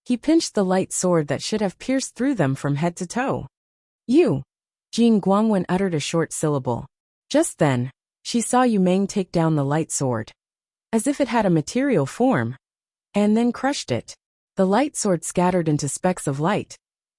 He pinched the light sword that should have pierced through them from head to toe. "You!" Jin Guangwen uttered a short syllable. Just then, she saw Yu Meng take down the light sword, as if it had a material form, and then crushed it. The light sword scattered into specks of light,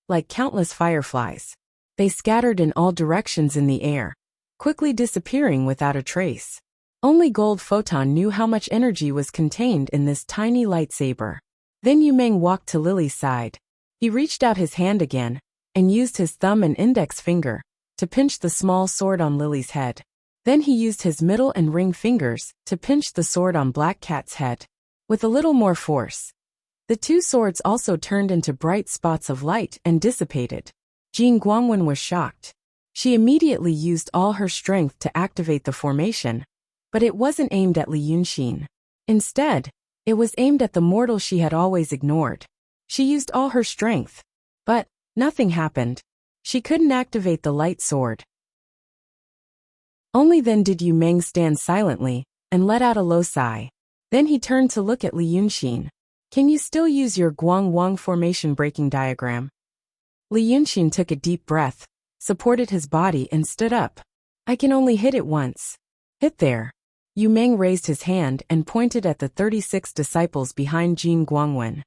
like countless fireflies. They scattered in all directions in the air, quickly disappearing without a trace. Only Gold Photon knew how much energy was contained in this tiny lightsaber. Then Yu Meng walked to Lily's side. He reached out his hand again, and used his thumb and index finger to pinch the small sword on Lily's head. Then he used his middle and ring fingers to pinch the sword on Black Cat's head. With a little more force, the 2 swords also turned into bright spots of light and dissipated. Jin Guangwen was shocked. She immediately used all her strength to activate the formation, but it wasn't aimed at Li Yunxin. Instead, it was aimed at the mortal she had always ignored. She used all her strength, but nothing happened. She couldn't activate the light sword. Only then did Yu Meng stand silently and let out a low sigh. Then he turned to look at Li Yunxin. "Can you still use your Guang Wang formation breaking diagram?" Li Yunxin took a deep breath, supported his body and stood up. "I can only hit it once." "Hit there." Yu Meng raised his hand and pointed at the 36 disciples behind Jin Guangwen.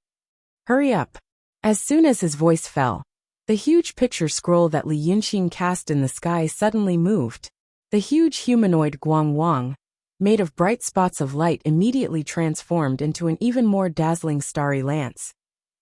"Hurry up." As soon as his voice fell, the huge picture scroll that Li Yunxin cast in the sky suddenly moved. The huge humanoid Guang Wang, made of bright spots of light, immediately transformed into an even more dazzling starry lance,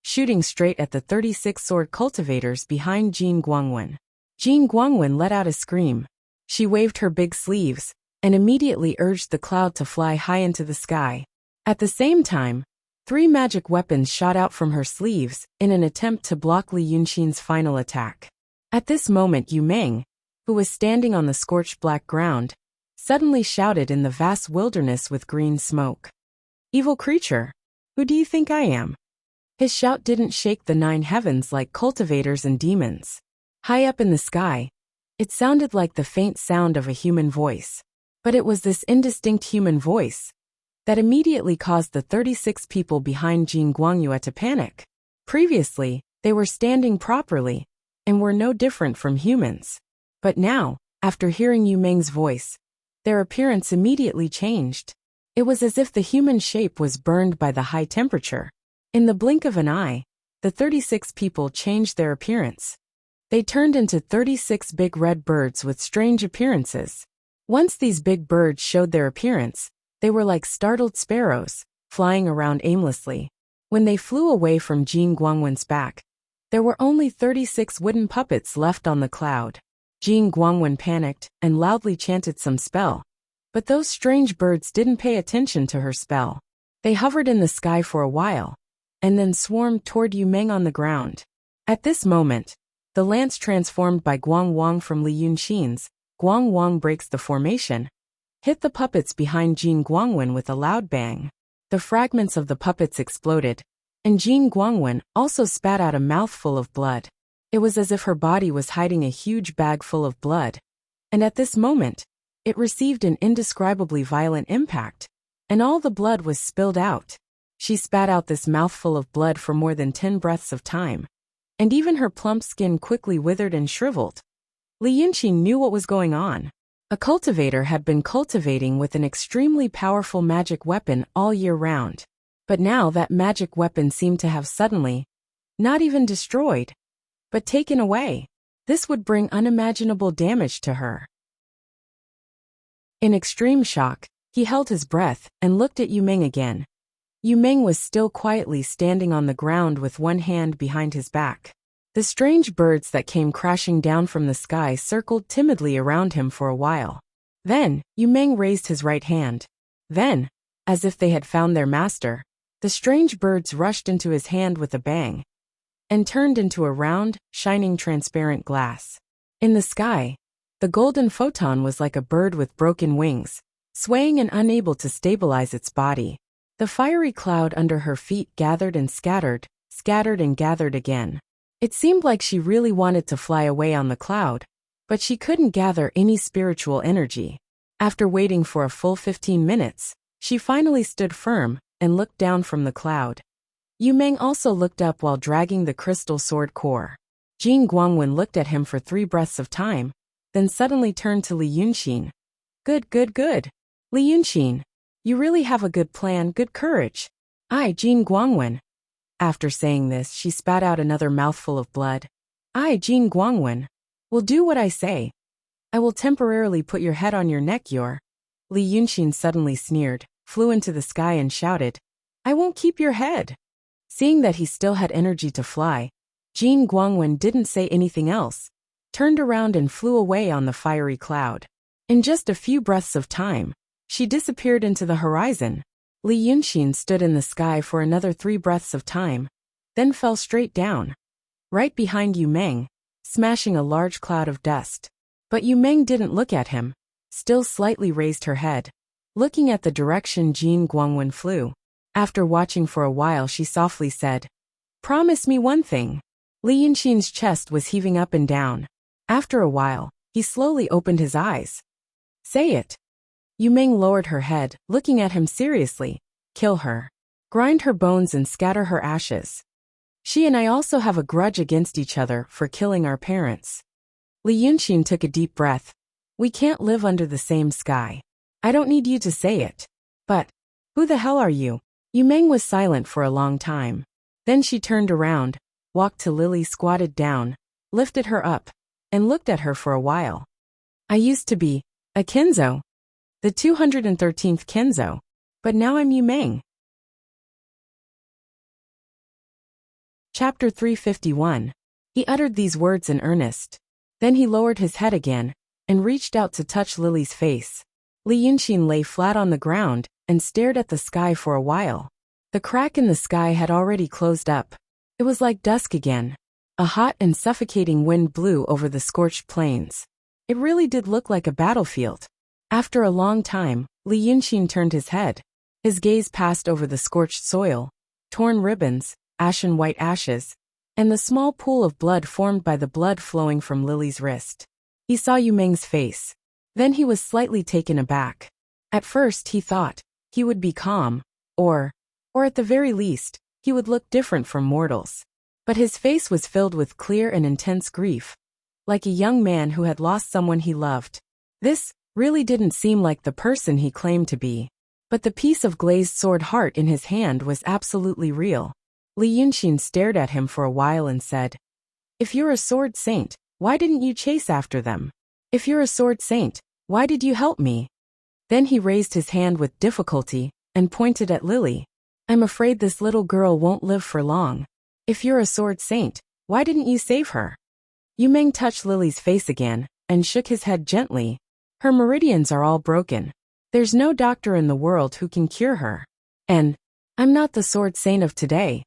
shooting straight at the 36 sword cultivators behind Jin Guangwen. Jin Guangwen let out a scream. She waved her big sleeves, and immediately urged the cloud to fly high into the sky. At the same time, 3 magic weapons shot out from her sleeves in an attempt to block Li Yunxin's final attack. At this moment Yu Meng, who was standing on the scorched black ground, suddenly shouted in the vast wilderness with green smoke. "Evil creature! Who do you think I am?" His shout didn't shake the 9 heavens like cultivators and demons. High up in the sky, it sounded like the faint sound of a human voice. But it was this indistinct human voice that immediately caused the 36 people behind Jin Guangyue to panic. Previously, they were standing properly and were no different from humans. But now, after hearing Yu Meng's voice, their appearance immediately changed. It was as if the human shape was burned by the high temperature. In the blink of an eye, the 36 people changed their appearance. They turned into 36 big red birds with strange appearances. Once these big birds showed their appearance, they were like startled sparrows, flying around aimlessly. When they flew away from Jin Guangwen's back, there were only 36 wooden puppets left on the cloud. Jin Guangwen panicked and loudly chanted some spell. But those strange birds didn't pay attention to her spell. They hovered in the sky for a while, and then swarmed toward Yu Meng on the ground. At this moment, the lance transformed by Guang Wang from Li Yunxin's, Guang Wang breaks the formation, hit the puppets behind Jin Guangwen with a loud bang. The fragments of the puppets exploded, and Jin Guangwen also spat out a mouthful of blood. It was as if her body was hiding a huge bag full of blood. And at this moment, it received an indescribably violent impact, and all the blood was spilled out. She spat out this mouthful of blood for more than 10 breaths of time, and even her plump skin quickly withered and shriveled. Li Yunxin knew what was going on. A cultivator had been cultivating with an extremely powerful magic weapon all year round. But now that magic weapon seemed to have suddenly, not even destroyed, but taken away. This would bring unimaginable damage to her. In extreme shock, he held his breath and looked at Yu Meng again. Yu Meng was still quietly standing on the ground with one hand behind his back. The strange birds that came crashing down from the sky circled timidly around him for a while. Then, Yu Meng raised his right hand. Then, as if they had found their master, the strange birds rushed into his hand with a bang and turned into a round, shining transparent glass. In the sky, the golden photon was like a bird with broken wings, swaying and unable to stabilize its body. The fiery cloud under her feet gathered and scattered, scattered and gathered again. It seemed like she really wanted to fly away on the cloud, but she couldn't gather any spiritual energy. After waiting for a full 15 minutes, she finally stood firm and looked down from the cloud. Yu Meng also looked up while dragging the crystal sword core. Jin Guangwen looked at him for 3 breaths of time, then suddenly turned to Li Yunxin. Good, good, good. Li Yunxin, you really have a good plan, good courage. Jin Guangwen. After saying this, she spat out another mouthful of blood. Jin Guangwen, will do what I say. I will temporarily put your head on your neck. Li Yunxin suddenly sneered, flew into the sky and shouted, I won't keep your head. Seeing that he still had energy to fly, Jin Guangwen didn't say anything else, turned around and flew away on the fiery cloud. In just a few breaths of time, she disappeared into the horizon. Li Yunxin stood in the sky for another 3 breaths of time, then fell straight down, right behind Yu Meng, smashing a large cloud of dust. But Yu Meng didn't look at him, still slightly raised her head, looking at the direction Jin Guangwen flew. After watching for a while, she softly said, Promise me one thing. Li Yunxin's chest was heaving up and down. After a while, he slowly opened his eyes. Say it. Yu Meng lowered her head, looking at him seriously. Kill her. Grind her bones and scatter her ashes. She and I also have a grudge against each other for killing our parents. Li Yunxin took a deep breath. We can't live under the same sky. I don't need you to say it. But, who the hell are you? Yu Meng was silent for a long time. Then she turned around, walked to Lily, squatted down, lifted her up, and looked at her for a while. I used to be a Kenzo, the 213th Kenzo, but now I'm Yu Meng. Chapter 351. He uttered these words in earnest. Then he lowered his head again and reached out to touch Lily's face. Li Yunxin lay flat on the ground and stared at the sky for a while. The crack in the sky had already closed up. It was like dusk again. A hot and suffocating wind blew over the scorched plains. It really did look like a battlefield. After a long time, Li Yunxin turned his head. His gaze passed over the scorched soil, torn ribbons, ashen white ashes, and the small pool of blood formed by the blood flowing from Lily's wrist. He saw Yu Meng's face. Then he was slightly taken aback. At first he thought he would be calm, or at the very least, he would look different from mortals. But his face was filled with clear and intense grief, like a young man who had lost someone he loved. This really didn't seem like the person he claimed to be. But the piece of glazed sword heart in his hand was absolutely real. Li Yunxin stared at him for a while and said, If you're a sword saint, why didn't you chase after them? If you're a sword saint, why did you help me? Then he raised his hand with difficulty and pointed at Lily. I'm afraid this little girl won't live for long. If you're a sword saint, why didn't you save her? Yu Meng touched Lily's face again and shook his head gently. Her meridians are all broken. There's no doctor in the world who can cure her. And I'm not the sword saint of today.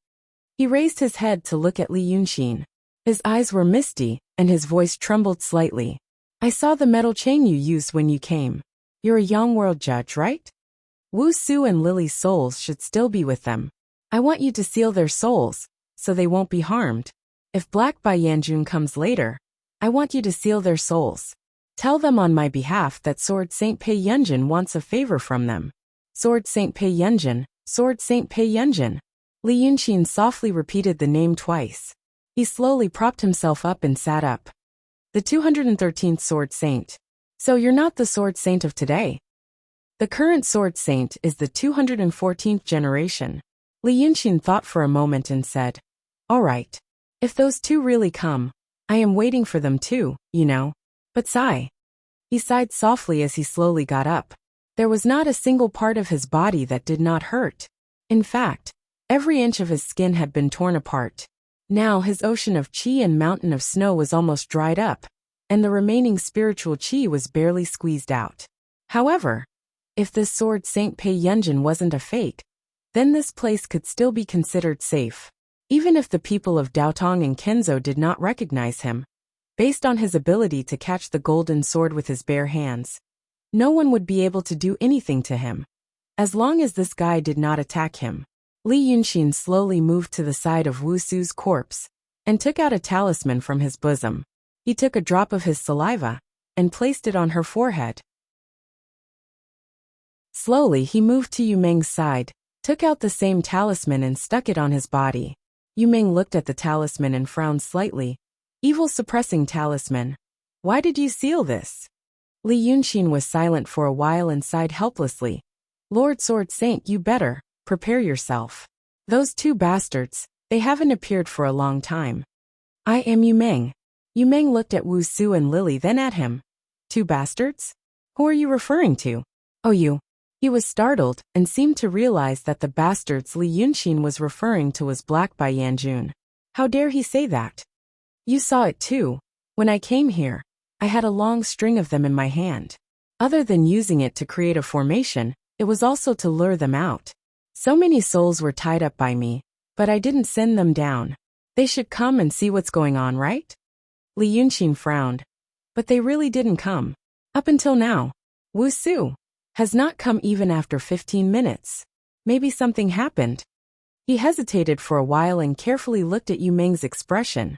He raised his head to look at Li Yunxin. His eyes were misty and his voice trembled slightly. I saw the metal chain you used when you came. You're a young world judge, right? Wu Su and Lily's souls should still be with them. I want you to seal their souls, so they won't be harmed. If Black Bai Yanjun comes later, I want you to seal their souls. Tell them on my behalf that Sword Saint Pei Yunjin wants a favor from them. Sword Saint Pei Yunjin, Sword Saint Pei Yunjin. Li Yunxin softly repeated the name twice. He slowly propped himself up and sat up. The 213th Sword Saint. So you're not the Sword Saint of today. The current Sword Saint is the 214th generation. Li Yunxin thought for a moment and said, All right. If those two really come, I am waiting for them too, you know. But sigh. He sighed softly as he slowly got up. There was not a single part of his body that did not hurt. In fact, every inch of his skin had been torn apart. Now his ocean of qi and mountain of snow was almost dried up, and the remaining spiritual qi was barely squeezed out. However, if this sword Saint Pei Yunjin wasn't a fake, then this place could still be considered safe. Even if the people of Daotong and Kenzo did not recognize him, based on his ability to catch the golden sword with his bare hands, no one would be able to do anything to him, as long as this guy did not attack him. Li Yunxin slowly moved to the side of Wusu's corpse and took out a talisman from his bosom. He took a drop of his saliva and placed it on her forehead. Slowly he moved to Yu Meng's side, took out the same talisman and stuck it on his body. Yu Meng looked at the talisman and frowned slightly. Evil suppressing talisman. Why did you seal this? Li Yunxin was silent for a while and sighed helplessly. Lord Sword Saint, you better prepare yourself. Those two bastards, they haven't appeared for a long time. I am Yu Meng. Yu Meng looked at Wu Su and Lily, then at him. Two bastards? Who are you referring to? Oh, you. He was startled and seemed to realize that the bastards Li Yunxin was referring to was Black Bai Yanjun. How dare he say that? You saw it too. When I came here, I had a long string of them in my hand. Other than using it to create a formation, it was also to lure them out. So many souls were tied up by me, but I didn't send them down. They should come and see what's going on, right? Li Yunxin frowned. But they really didn't come. Up until now, Wu Su has not come even after 15 minutes. Maybe something happened. He hesitated for a while and carefully looked at Yu Meng's expression.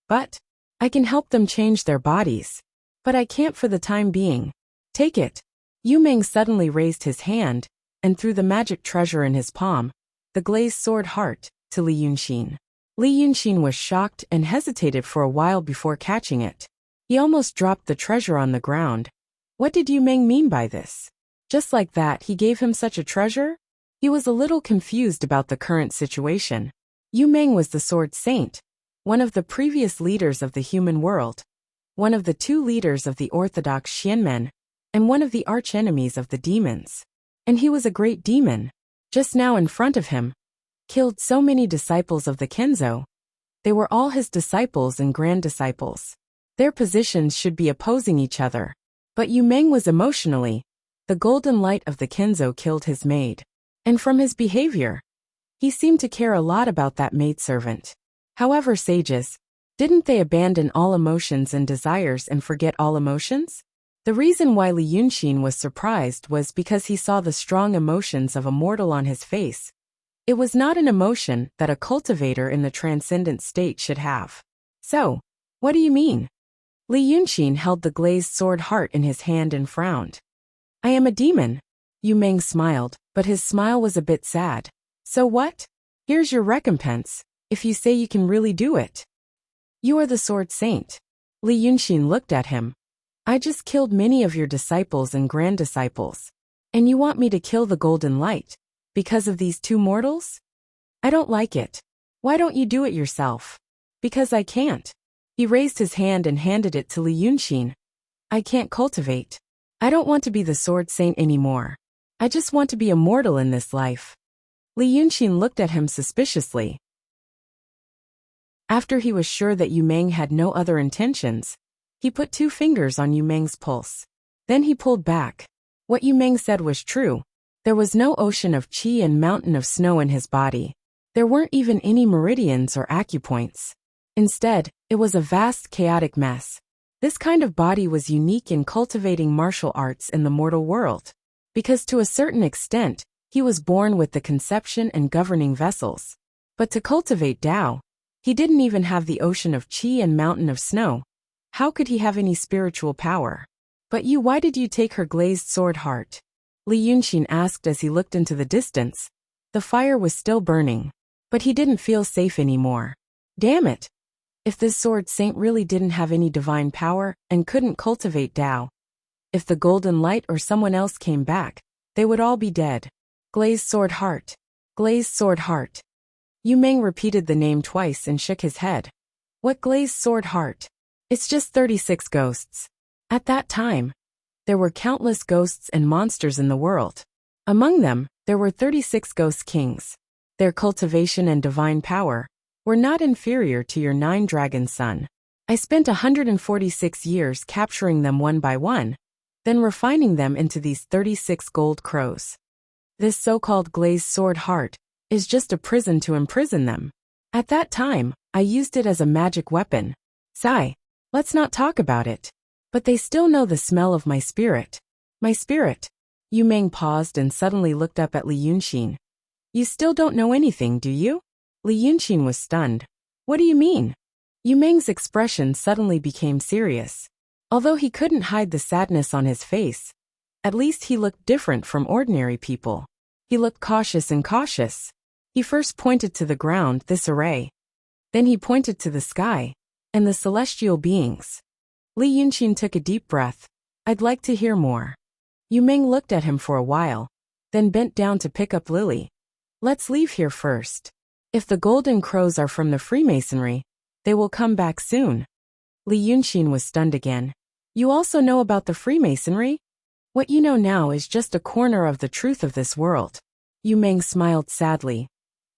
But I can help them change their bodies. But I can't for the time being. Take it. Yu Meng suddenly raised his hand and threw the magic treasure in his palm, the glazed sword heart, to Li Yunxin. Li Yunxin was shocked and hesitated for a while before catching it. He almost dropped the treasure on the ground. What did Yu Meng mean by this? Just like that, he gave him such a treasure? He was a little confused about the current situation. Yu Meng was the Sword Saint, one of the previous leaders of the human world, one of the two leaders of the orthodox Xianmen, and one of the archenemies of the demons. And he was a great demon. Just now in front of him, killed so many disciples of the Kenzo. They were all his disciples and grand disciples. Their positions should be opposing each other. But Yu Meng was emotionally, the golden light of the Kenzo killed his maid. And from his behavior, he seemed to care a lot about that maidservant. However, sages, didn't they abandon all emotions and desires and forget all emotions? The reason why Li Yunxin was surprised was because he saw the strong emotions of a mortal on his face. It was not an emotion that a cultivator in the transcendent state should have. So, what do you mean? Li Yunxin held the glazed sword heart in his hand and frowned. I am a demon. Yu Meng smiled, but his smile was a bit sad. So what? Here's your recompense, if you say you can really do it. You are the Sword Saint. Li Yunxin looked at him. I just killed many of your disciples and grand disciples. And you want me to kill the golden light, because of these two mortals? I don't like it. Why don't you do it yourself? Because I can't. He raised his hand and handed it to Li Yunxin. I can't cultivate. I don't want to be the Sword Saint anymore. I just want to be a mortal in this life. Li Yunxin looked at him suspiciously. After he was sure that Yu Meng had no other intentions, he put 2 fingers on Yu Meng's pulse. Then he pulled back. What Yu Meng said was true. There was no ocean of qi and mountain of snow in his body. There weren't even any meridians or acupoints. Instead, it was a vast chaotic mess. This kind of body was unique in cultivating martial arts in the mortal world, because to a certain extent, he was born with the conception and governing vessels. But to cultivate Tao, he didn't even have the ocean of qi and mountain of snow. How could he have any spiritual power? But why did you take her glazed sword heart? Li Yunxin asked as he looked into the distance. The fire was still burning, but he didn't feel safe anymore. Damn it! If this Sword Saint really didn't have any divine power and couldn't cultivate Tao, if the golden light or someone else came back, they would all be dead. Glazed sword heart. Glazed sword heart. Yu Meng repeated the name twice and shook his head. What glazed sword heart? It's just 36 ghosts. At that time, there were countless ghosts and monsters in the world. Among them, there were 36 ghost kings. Their cultivation and divine power were not inferior to your 9 dragons, son. I spent 146 years capturing them one by one, then refining them into these 36 gold crows. This so-called glazed sword heart is just a prison to imprison them. At that time, I used it as a magic weapon. Sigh. Let's not talk about it. But they still know the smell of my spirit. My spirit. Yu Meng paused and suddenly looked up at Li Yunxin. You still don't know anything, do you? Li Yunxin was stunned. What do you mean? Yu Meng's expression suddenly became serious. Although he couldn't hide the sadness on his face, at least he looked different from ordinary people. He looked cautious and cautious. He first pointed to the ground, this array. Then he pointed to the sky and the celestial beings. Li Yunxin took a deep breath. I'd like to hear more. Yu Meng looked at him for a while, then bent down to pick up Lily. Let's leave here first. If the golden crows are from the Freemasonry, they will come back soon. Li Yunxin was stunned again. You also know about the Freemasonry? What you know now is just a corner of the truth of this world. Yu Meng smiled sadly.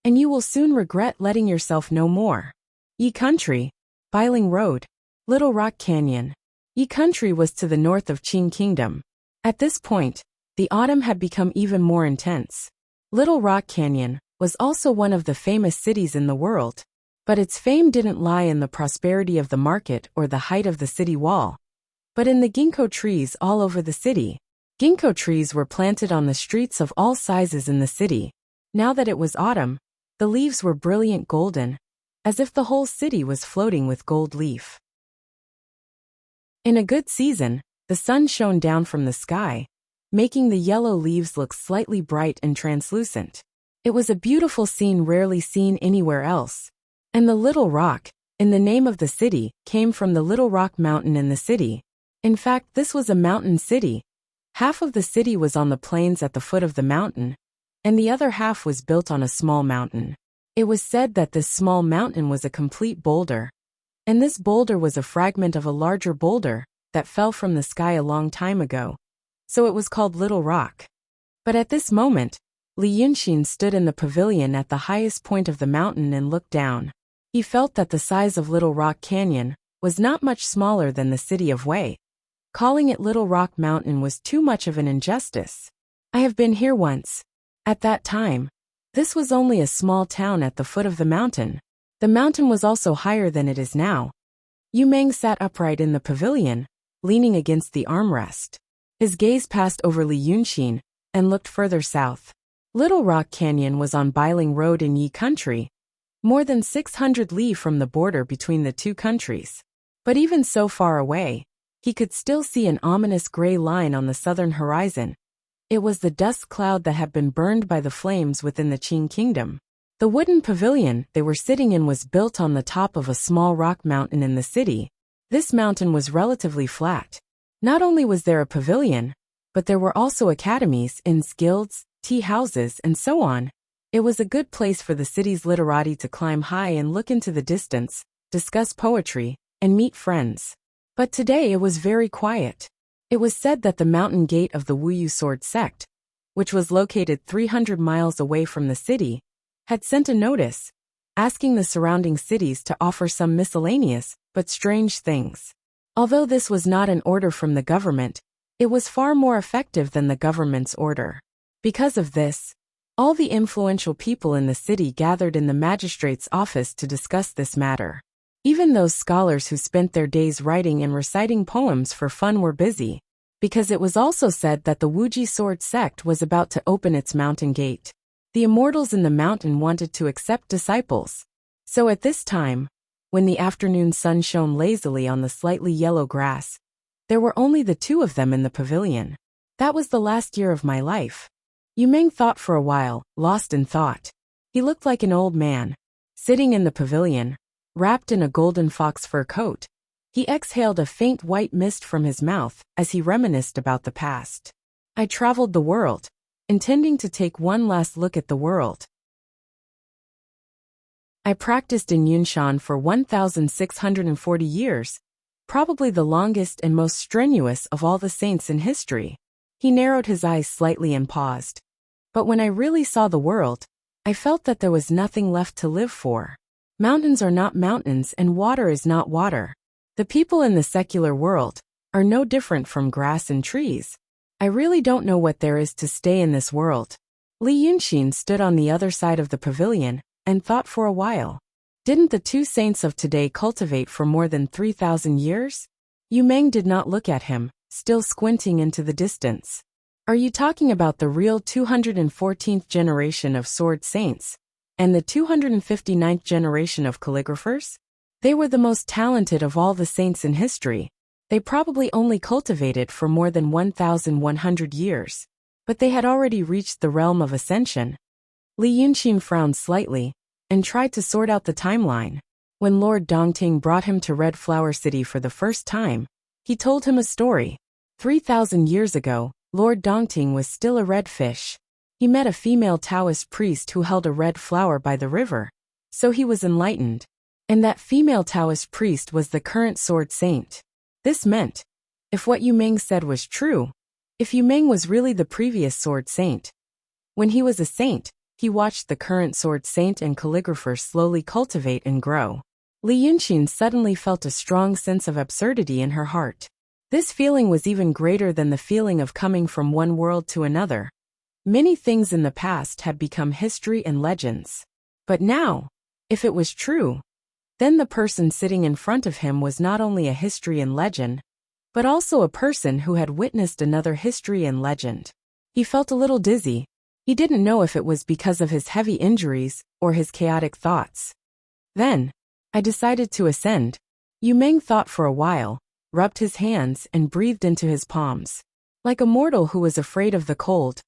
And you will soon regret letting yourself know more. Yi Country, Biling Road, Little Rock Canyon. Yi Country was to the north of Qing Kingdom. At this point, the autumn had become even more intense. Little Rock Canyon was also one of the famous cities in the world. But its fame didn't lie in the prosperity of the market or the height of the city wall, but in the ginkgo trees all over the city. Ginkgo trees were planted on the streets of all sizes in the city. Now that it was autumn, the leaves were brilliant golden, as if the whole city was floating with gold leaf. In a good season, the sun shone down from the sky, making the yellow leaves look slightly bright and translucent. It was a beautiful scene rarely seen anywhere else. And the Little Rock, in the name of the city, came from the Little Rock Mountain in the city. In fact, this was a mountain city. Half of the city was on the plains at the foot of the mountain, and the other half was built on a small mountain. It was said that this small mountain was a complete boulder, and this boulder was a fragment of a larger boulder that fell from the sky a long time ago. So it was called Little Rock. But at this moment, Li Yunxin stood in the pavilion at the highest point of the mountain and looked down. He felt that the size of Little Rock Canyon was not much smaller than the city of Wei. Calling it Little Rock Mountain was too much of an injustice. I have been here once. At that time, this was only a small town at the foot of the mountain. The mountain was also higher than it is now. Yu Meng sat upright in the pavilion, leaning against the armrest. His gaze passed over Li Yunxin and looked further south. Little Rock Canyon was on Biling Road in Yi Country, more than 600 li from the border between the two countries. But even so far away, he could still see an ominous gray line on the southern horizon. It was the dust cloud that had been burned by the flames within the Qing Kingdom. The wooden pavilion they were sitting in was built on the top of a small rock mountain in the city. This mountain was relatively flat. Not only was there a pavilion, but there were also academies, inns, guilds, tea houses, and so on. It was a good place for the city's literati to climb high and look into the distance, discuss poetry, and meet friends. But today it was very quiet. It was said that the mountain gate of the Wuyu sword sect, which was located 300 miles away from the city, had sent a notice, asking the surrounding cities to offer some miscellaneous, but strange things. Although this was not an order from the government, it was far more effective than the government's order. Because of this, all the influential people in the city gathered in the magistrate's office to discuss this matter. Even those scholars who spent their days writing and reciting poems for fun were busy, because it was also said that the Wuji sword sect was about to open its mountain gate. The immortals in the mountain wanted to accept disciples. So at this time, when the afternoon sun shone lazily on the slightly yellow grass, there were only the two of them in the pavilion. That was the last year of my life. Yu Meng thought for a while, lost in thought. He looked like an old man, sitting in the pavilion, wrapped in a golden fox fur coat. He exhaled a faint white mist from his mouth as he reminisced about the past. I traveled the world, intending to take one last look at the world. I practiced in Yunshan for 1,640 years, probably the longest and most strenuous of all the saints in history. He narrowed his eyes slightly and paused. But when I really saw the world, I felt that there was nothing left to live for. Mountains are not mountains and water is not water. The people in the secular world are no different from grass and trees. I really don't know what there is to stay in this world. Li Yunxin stood on the other side of the pavilion and thought for a while. Didn't the two saints of today cultivate for more than 3,000 years? Yu Meng did not look at him, still squinting into the distance. Are you talking about the real 214th generation of sword saints and the 259th generation of calligraphers? They were the most talented of all the saints in history. They probably only cultivated for more than 1,100 years, but they had already reached the realm of ascension. Li Yunxin frowned slightly and tried to sort out the timeline. When Lord Dongting brought him to Red Flower City for the first time, he told him a story. 3,000 years ago, Lord Dongting was still a red fish. He met a female Taoist priest who held a red flower by the river, so he was enlightened. And that female Taoist priest was the current sword saint. This meant, if what Yu Meng said was true, if Yu Meng was really the previous sword saint, when he was a saint, he watched the current sword saint and calligrapher slowly cultivate and grow. Li Yunxin suddenly felt a strong sense of absurdity in her heart. This feeling was even greater than the feeling of coming from one world to another. Many things in the past had become history and legends. But now, if it was true, then the person sitting in front of him was not only a history and legend, but also a person who had witnessed another history and legend. He felt a little dizzy. He didn't know if it was because of his heavy injuries or his chaotic thoughts. Then, I decided to ascend. Yu Meng thought for a while, rubbed his hands and breathed into his palms. Like a mortal who was afraid of the cold.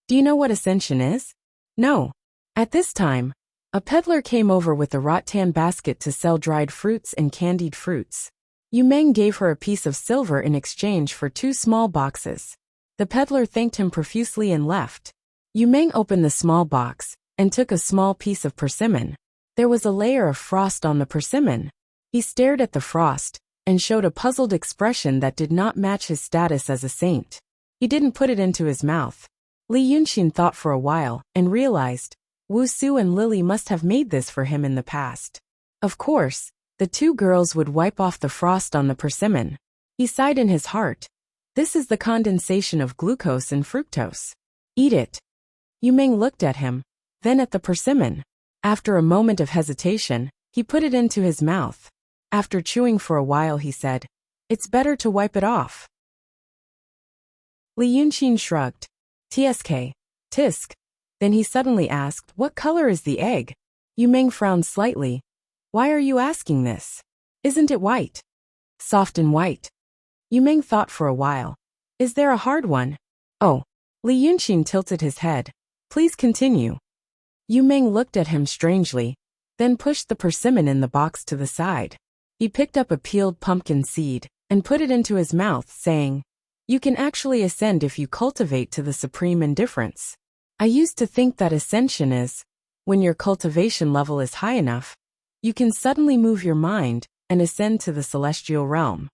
Do you know what ascension is? No. At this time, a peddler came over with a rattan basket to sell dried fruits and candied fruits. Yu Meng gave her a piece of silver in exchange for 2 small boxes. The peddler thanked him profusely and left. Yu Meng opened the small box and took a small piece of persimmon. There was a layer of frost on the persimmon. He stared at the frost and showed a puzzled expression that did not match his status as a saint. He didn't put it into his mouth. Li Yunxin thought for a while and realized Wuxia and Lily must have made this for him in the past. Of course, the 2 girls would wipe off the frost on the persimmon. He sighed in his heart. This is the condensation of glucose and fructose. Eat it. Yu Meng looked at him, then at the persimmon. After a moment of hesitation, he put it into his mouth. After chewing for a while he said, "It's better to wipe it off." Li Yunxin shrugged. "Tsk. Tisk." Then he suddenly asked, "What color is the egg?" Yu Meng frowned slightly. "Why are you asking this? Isn't it white?" "Soft and white." Yu Meng thought for a while. "Is there a hard one?" "Oh." Li Yunxin tilted his head. "Please continue." Yu Meng looked at him strangely, then pushed the persimmon in the box to the side. He picked up a peeled pumpkin seed and put it into his mouth, saying, "You can actually ascend if you cultivate to the supreme indifference. I used to think that ascension is, when your cultivation level is high enough, you can suddenly move your mind and ascend to the celestial realm.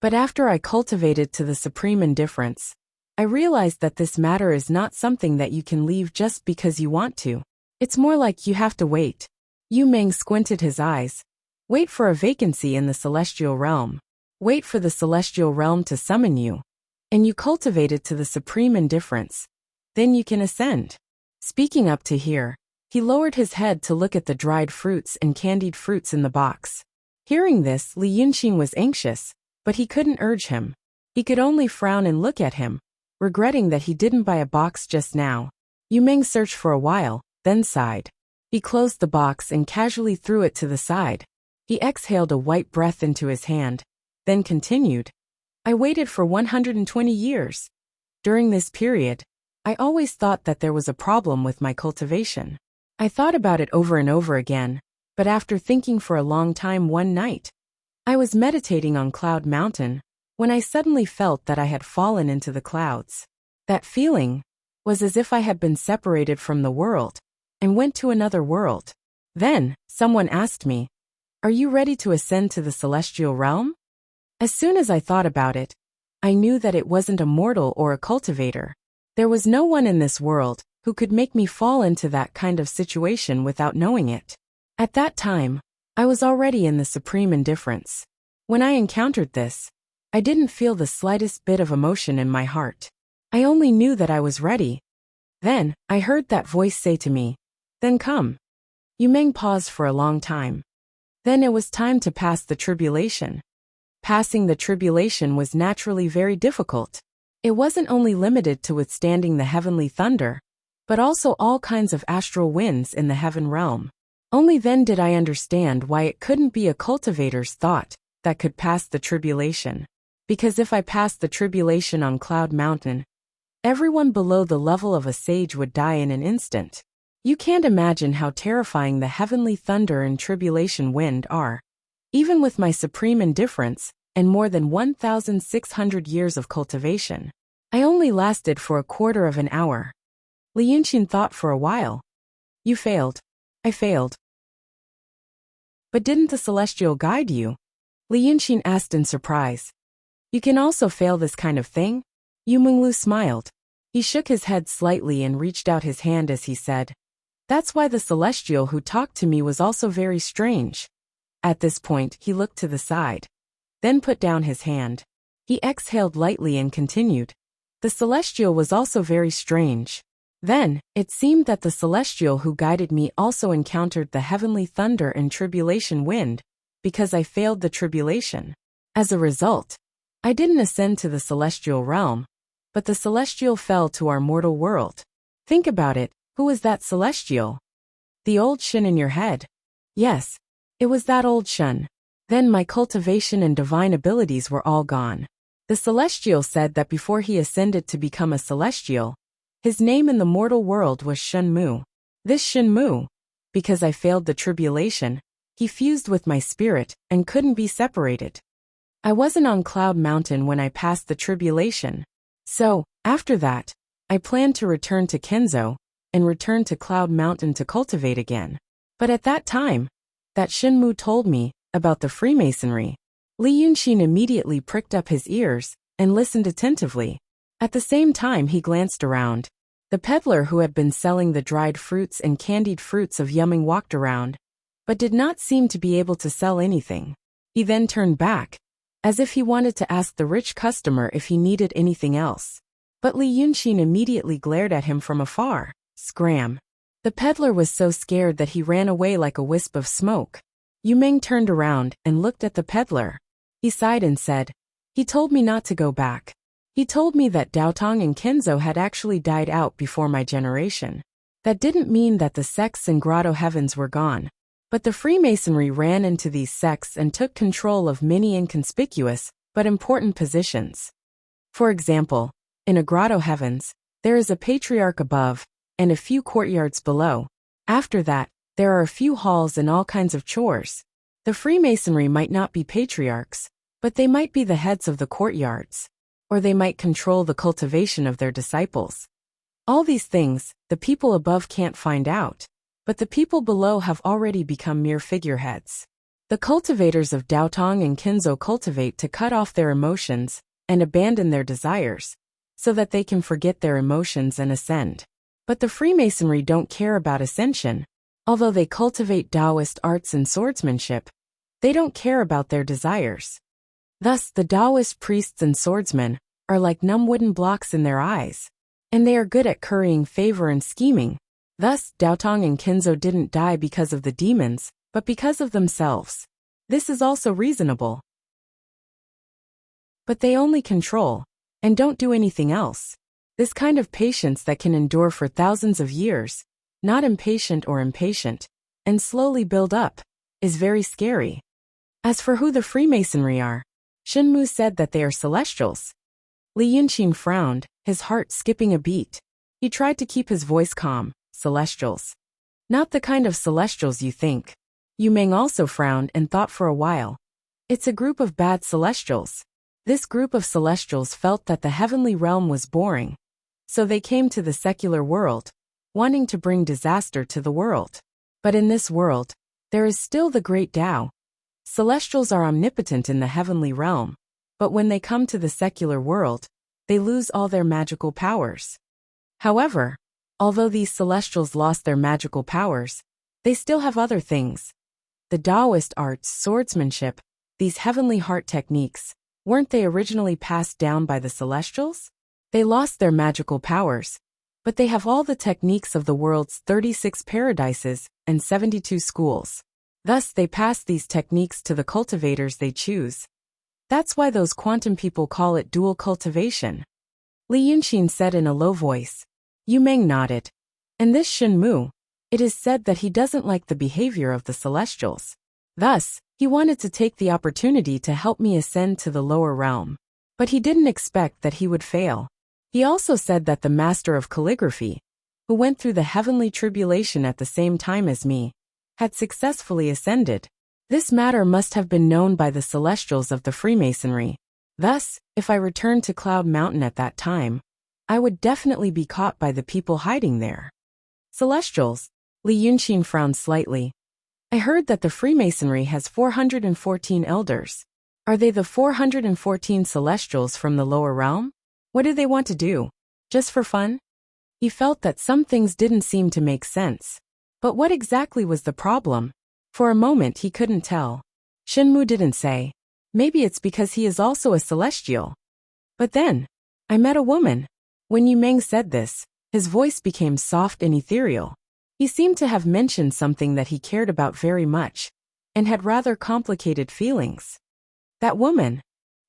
But after I cultivated to the supreme indifference, I realized that this matter is not something that you can leave just because you want to. It's more like you have to wait." Yu Meng squinted his eyes. "Wait for a vacancy in the celestial realm. Wait for the celestial realm to summon you. And you cultivate it to the supreme indifference. Then you can ascend." Speaking up to here, he lowered his head to look at the dried fruits and candied fruits in the box. Hearing this, Li Yunxin was anxious, but he couldn't urge him. He could only frown and look at him, regretting that he didn't buy a box just now. Yu Meng searched for a while, then sighed. He closed the box and casually threw it to the side. He exhaled a white breath into his hand, then continued. "I waited for 120 years. During this period, I always thought that there was a problem with my cultivation. I thought about it over and over again, but after thinking for a long time one night, I was meditating on Cloud Mountain when I suddenly felt that I had fallen into the clouds. That feeling was as if I had been separated from the world and went to another world. Then, someone asked me, 'Are you ready to ascend to the celestial realm?' As soon as I thought about it, I knew that it wasn't a mortal or a cultivator. There was no one in this world who could make me fall into that kind of situation without knowing it. At that time, I was already in the supreme indifference. When I encountered this, I didn't feel the slightest bit of emotion in my heart. I only knew that I was ready. Then, I heard that voice say to me, "Then come." Yu Meng paused for a long time. Then it was time to pass the tribulation. Passing the tribulation was naturally very difficult. It wasn't only limited to withstanding the heavenly thunder, but also all kinds of astral winds in the heaven realm. Only then did I understand why it couldn't be a cultivator's thought that could pass the tribulation. Because if I passed the tribulation on Cloud Mountain, everyone below the level of a sage would die in an instant. You can't imagine how terrifying the heavenly thunder and tribulation wind are. Even with my supreme indifference, and more than 1,600 years of cultivation, I only lasted for a quarter of an hour. Li Yunqin thought for a while. You failed. I failed. But didn't the celestial guide you? Li Yunqin asked in surprise. You can also fail this kind of thing? Yu Menglu smiled. He shook his head slightly and reached out his hand as he said, "That's why the celestial who talked to me was also very strange." At this point, he looked to the side. Then put down his hand. He exhaled lightly and continued. The celestial was also very strange. Then, it seemed that the celestial who guided me also encountered the heavenly thunder and tribulation wind, because I failed the tribulation. As a result, I didn't ascend to the celestial realm, but the celestial fell to our mortal world. Think about it, who was that celestial? The old Shun in your head? Yes, it was that old Shun. Then my cultivation and divine abilities were all gone. The celestial said that before he ascended to become a celestial, his name in the mortal world was Shun Mu. This Shun Mu, because I failed the tribulation, he fused with my spirit and couldn't be separated. I wasn't on Cloud Mountain when I passed the tribulation. So, after that, I planned to return to Kenzo and return to Cloud Mountain to cultivate again. But at that time, that Shun Mu told me about the Freemasonry. Li Yunqin immediately pricked up his ears and listened attentively. At the same time he glanced around. The peddler who had been selling the dried fruits and candied fruits of Yuming walked around, but did not seem to be able to sell anything. He then turned back, as if he wanted to ask the rich customer if he needed anything else. But Li Yunqin immediately glared at him from afar. Scram. The peddler was so scared that he ran away like a wisp of smoke. Yu Meng turned around and looked at the peddler. He sighed and said, "He told me not to go back. He told me that Daotong and Kenzo had actually died out before my generation. That didn't mean that the sects and grotto heavens were gone. But the Freemasonry ran into these sects and took control of many inconspicuous, but important positions. For example, in a grotto heavens, there is a patriarch above, and a few courtyards below. After that, there are a few halls and all kinds of chores. The Freemasonry might not be patriarchs, but they might be the heads of the courtyards. Or they might control the cultivation of their disciples. All these things, the people above can't find out, but the people below have already become mere figureheads. The cultivators of Daotong and Kenzo cultivate to cut off their emotions and abandon their desires, so that they can forget their emotions and ascend. But the Freemasonry don't care about ascension. Although they cultivate Taoist arts and swordsmanship, they don't care about their desires. Thus, the Taoist priests and swordsmen are like numb wooden blocks in their eyes, and they are good at currying favor and scheming. Thus, Daotong and Kenzo didn't die because of the demons, but because of themselves. This is also reasonable. But they only control, and don't do anything else. This kind of patience that can endure for thousands of years, not impatient or impatient, and slowly build up, is very scary. As for who the Freemasonry are, Shun Mu said that they are celestials. Li Yunqin frowned, his heart skipping a beat. He tried to keep his voice calm. Celestials. Not the kind of celestials you think. Yu Meng also frowned and thought for a while. It's a group of bad celestials. This group of celestials felt that the heavenly realm was boring, so they came to the secular world, wanting to bring disaster to the world. But in this world, there is still the great Tao. Celestials are omnipotent in the heavenly realm, but when they come to the secular world, they lose all their magical powers. However, although these celestials lost their magical powers, they still have other things. The Taoist arts, swordsmanship, these heavenly heart techniques, weren't they originally passed down by the celestials? They lost their magical powers, but they have all the techniques of the world's 36 paradises and 72 schools. Thus, they pass these techniques to the cultivators they choose. That's why those quantum people call it dual cultivation. Li Yunxin said in a low voice. Yu Meng nodded. And this Shen Mu, it is said that he doesn't like the behavior of the celestials. Thus, he wanted to take the opportunity to help me ascend to the lower realm. But he didn't expect that he would fail. He also said that the master of calligraphy, who went through the heavenly tribulation at the same time as me, had successfully ascended. This matter must have been known by the celestials of the Freemasonry. Thus, if I returned to Cloud Mountain at that time, I would definitely be caught by the people hiding there. Celestials, Li Yunxin frowned slightly. I heard that the Freemasonry has 414 elders. Are they the 414 celestials from the lower realm? What do they want to do? Just for fun? He felt that some things didn't seem to make sense. But what exactly was the problem? For a moment he couldn't tell. Shenmu didn't say. Maybe it's because he is also a celestial. But then, I met a woman. When Yu Meng said this, his voice became soft and ethereal. He seemed to have mentioned something that he cared about very much, and had rather complicated feelings. That woman.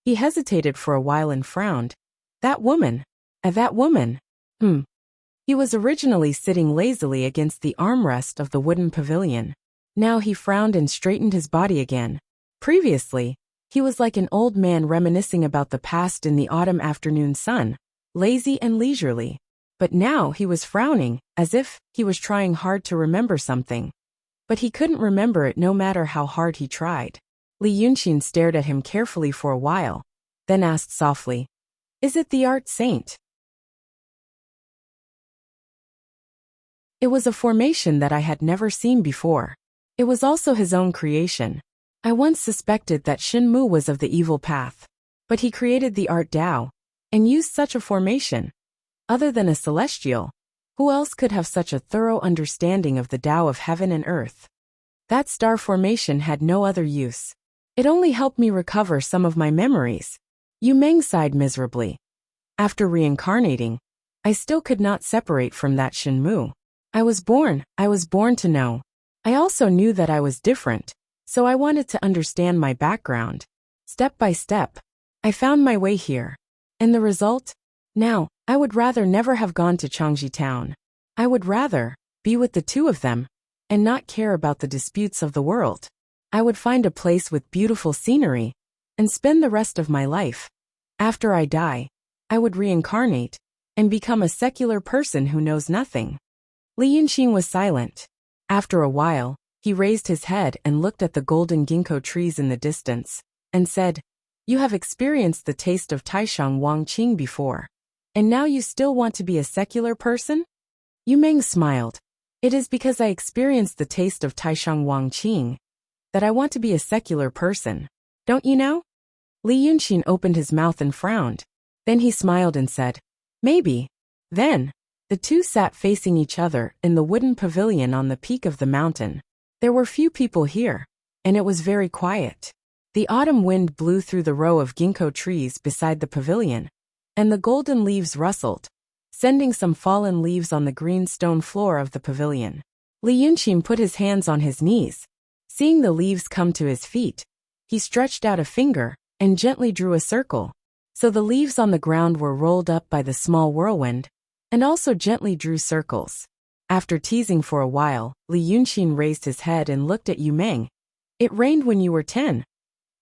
He hesitated for a while and frowned. That woman. That woman. He was originally sitting lazily against the armrest of the wooden pavilion. Now he frowned and straightened his body again. Previously, he was like an old man reminiscing about the past in the autumn afternoon sun, lazy and leisurely. But now he was frowning, as if he was trying hard to remember something. But he couldn't remember it no matter how hard he tried. Li Yunxin stared at him carefully for a while, then asked softly, "Is it the art saint?" It was a formation that I had never seen before. It was also his own creation. I once suspected that Shen Mu was of the evil path. But he created the art Tao, and used such a formation. Other than a celestial, who else could have such a thorough understanding of the Tao of heaven and earth? That star formation had no other use. It only helped me recover some of my memories. Yu Meng sighed miserably. After reincarnating, I still could not separate from that Shen Mu. I was born to know. I also knew that I was different, so I wanted to understand my background. Step by step, I found my way here. And the result? Now, I would rather never have gone to Changji Town. I would rather be with the two of them, and not care about the disputes of the world. I would find a place with beautiful scenery, and spend the rest of my life. After I die, I would reincarnate, and become a secular person who knows nothing. Li Yunxin was silent. After a while, he raised his head and looked at the golden ginkgo trees in the distance, and said, "You have experienced the taste of Taishang Wang Qing before. And now you still want to be a secular person?" Yu Meng smiled. "It is because I experienced the taste of Taishang Wang Qing that I want to be a secular person. Don't you know?" Li Yunxin opened his mouth and frowned. Then he smiled and said, "Maybe." Then, the two sat facing each other in the wooden pavilion on the peak of the mountain. There were few people here, and it was very quiet. The autumn wind blew through the row of ginkgo trees beside the pavilion, and the golden leaves rustled, sending some fallen leaves on the green stone floor of the pavilion. Li Yunxin put his hands on his knees. Seeing the leaves come to his feet, he stretched out a finger and gently drew a circle. So the leaves on the ground were rolled up by the small whirlwind, and also gently drew circles. After teasing for a while, Li Yunxin raised his head and looked at Yu Meng. "It rained when you were 10.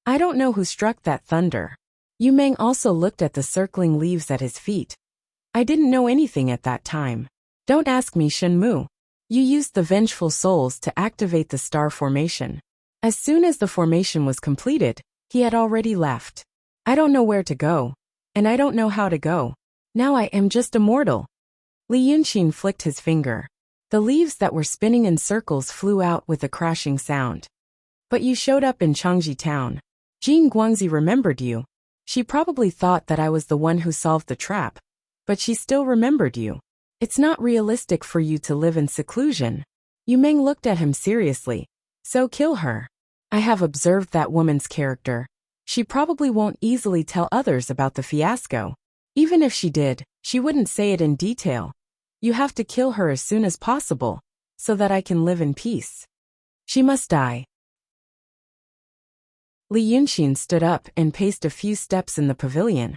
I don't know who struck that thunder." Yu Meng also looked at the circling leaves at his feet. "I didn't know anything at that time. Don't ask me, Shen Mu. You used the vengeful souls to activate the star formation. As soon as the formation was completed, he had already left. I don't know where to go, and I don't know how to go. Now I am just a mortal." Li Yunxin flicked his finger. The leaves that were spinning in circles flew out with a crashing sound. "But you showed up in Changji Town. Jing Guangzi remembered you. She probably thought that I was the one who solved the trap, but she still remembered you. It's not realistic for you to live in seclusion." Yu Meng looked at him seriously. So kill her. I have observed that woman's character. She probably won't easily tell others about the fiasco. Even if she did, she wouldn't say it in detail. You have to kill her as soon as possible, so that I can live in peace. She must die. Li Yunxin stood up and paced a few steps in the pavilion.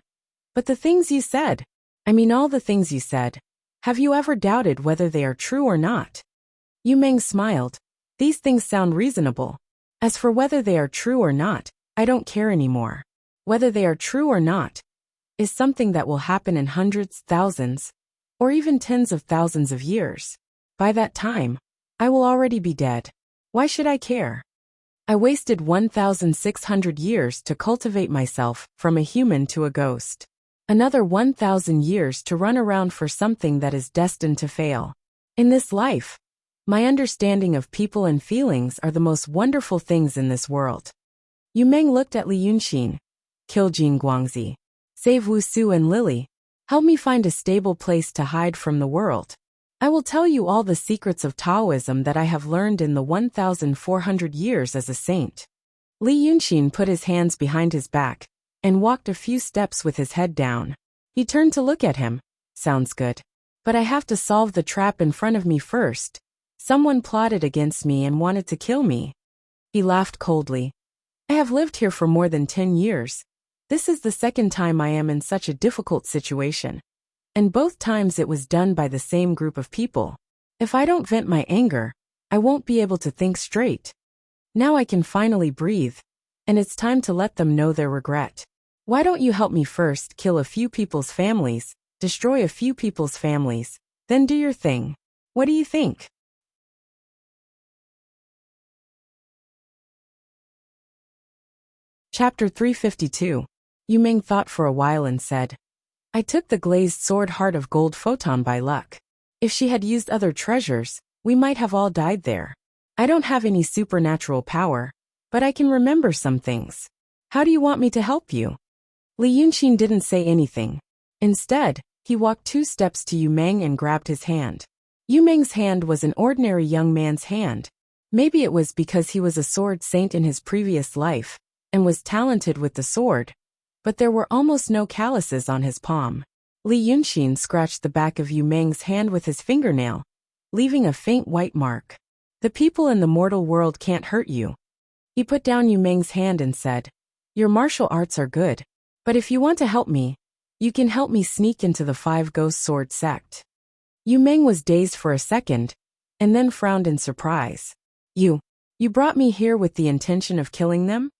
But the things you said, all the things you said, have you ever doubted whether they are true or not? Yu Meng smiled. These things sound reasonable. As for whether they are true or not, I don't care anymore. Whether they are true or not is something that will happen in hundreds, thousands, or even tens of thousands of years. By that time, I will already be dead. Why should I care? I wasted 1,600 years to cultivate myself from a human to a ghost. Another 1,000 years to run around for something that is destined to fail. In this life, my understanding of people and feelings are the most wonderful things in this world. Yu Meng looked at Li Yunxin. Kill Jin Guangzi. Save Wuxia and Lily. Help me find a stable place to hide from the world. I will tell you all the secrets of Taoism that I have learned in the 1,400 years as a saint. Li Yunxin put his hands behind his back and walked a few steps with his head down. He turned to look at him. Sounds good. But I have to solve the trap in front of me first. Someone plotted against me and wanted to kill me. He laughed coldly. I have lived here for more than 10 years. This is the second time I am in such a difficult situation. And both times it was done by the same group of people. If I don't vent my anger, I won't be able to think straight. Now I can finally breathe, and it's time to let them know their regret. Why don't you help me first kill a few people's families, destroy a few people's families, then do your thing? What do you think? Chapter 352. Yu Meng thought for a while and said, I took the glazed sword Heart of Gold photon by luck. If she had used other treasures, we might have all died there. I don't have any supernatural power, but I can remember some things. How do you want me to help you? Li Yunxin didn't say anything. Instead, he walked 2 steps to Yu Meng and grabbed his hand. Yu Meng's hand was an ordinary young man's hand. Maybe it was because he was a sword saint in his previous life and was talented with the sword, but there were almost no calluses on his palm. Li Yunxin scratched the back of Yu Meng's hand with his fingernail, leaving a faint white mark. The people in the mortal world can't hurt you. He put down Yu Meng's hand and said, Your martial arts are good, but if you want to help me, you can help me sneak into the 5 Ghost Sword sect. Yu Meng was dazed for a second, and then frowned in surprise. You brought me here with the intention of killing them?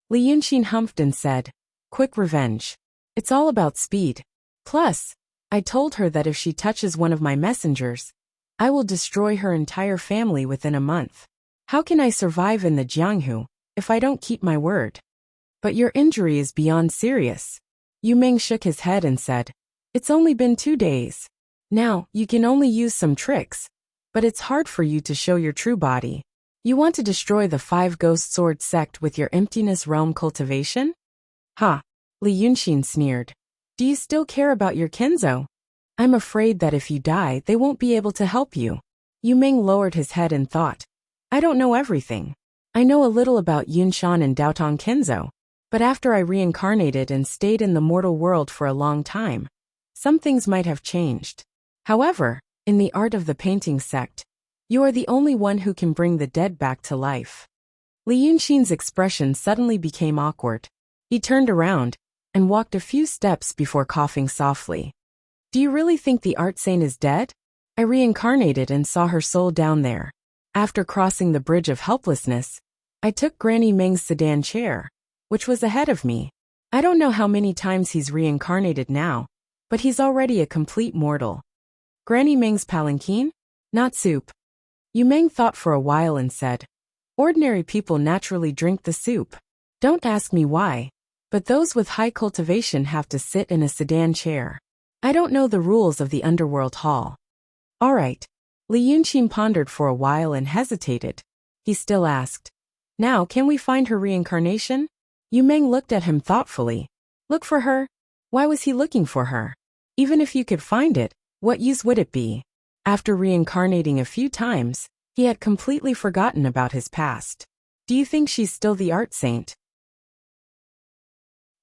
Li Yunxin humphed and said, Quick revenge. It's all about speed. Plus, I told her that if she touches one of my messengers, I will destroy her entire family within a month. How can I survive in the Jianghu if I don't keep my word? But your injury is beyond serious. Yu Meng shook his head and said, It's only been 2 days. Now, you can only use some tricks, but it's hard for you to show your true body. You want to destroy the 5 Ghost Sword sect with your emptiness realm cultivation? Ha! Li Yunxin sneered. Do you still care about your Kenzo? I'm afraid that if you die, they won't be able to help you. Yu Meng lowered his head and thought, I don't know everything. I know a little about Yunshan and Daotong Kenzo, but after I reincarnated and stayed in the mortal world for a long time, some things might have changed. However, in the art of the painting sect, you are the only one who can bring the dead back to life. Li Yunxin's expression suddenly became awkward. He turned around and walked a few steps before coughing softly. Do you really think the art saint is dead? I reincarnated and saw her soul down there. After crossing the bridge of helplessness, I took Granny Meng's sedan chair, which was ahead of me. I don't know how many times he's reincarnated now, but he's already a complete mortal. Granny Meng's palanquin? Not soup. Yu Meng thought for a while and said, Ordinary people naturally drink the soup. Don't ask me why, but those with high cultivation have to sit in a sedan chair. I don't know the rules of the underworld hall. All right. Li Yunxin pondered for a while and hesitated. He still asked, Now can we find her reincarnation? Yu Meng looked at him thoughtfully. Look for her? Why was he looking for her? Even if you could find it, what use would it be? After reincarnating a few times, He had completely forgotten about his past. Do you think she's still the art saint?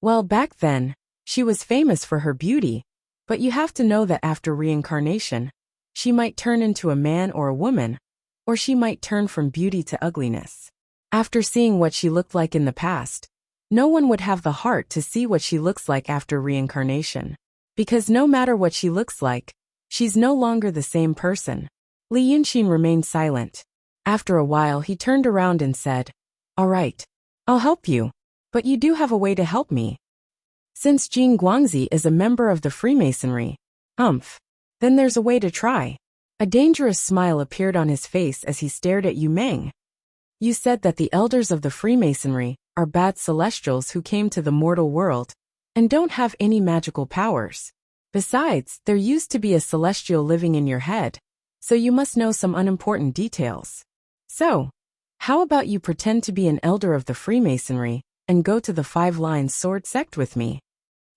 Well, back then, she was famous for her beauty, but you have to know that after reincarnation, she might turn into a man or a woman, or she might turn from beauty to ugliness. After seeing what she looked like in the past, no one would have the heart to see what she looks like after reincarnation. Because no matter what she looks like, she's no longer the same person. Li Yunxin remained silent. After a while he turned around and said, "All right, I'll help you, but you do have a way to help me. Since Jing Guangzi is a member of the Freemasonry, then there's a way to try." A dangerous smile appeared on his face as he stared at Yu Meng. "You said that the elders of the Freemasonry are bad celestials who came to the mortal world and don't have any magical powers. Besides, there used to be a celestial living in your head, so you must know some unimportant details. So, how about you pretend to be an elder of the Freemasonry and go to the Five-Line Sword sect with me?"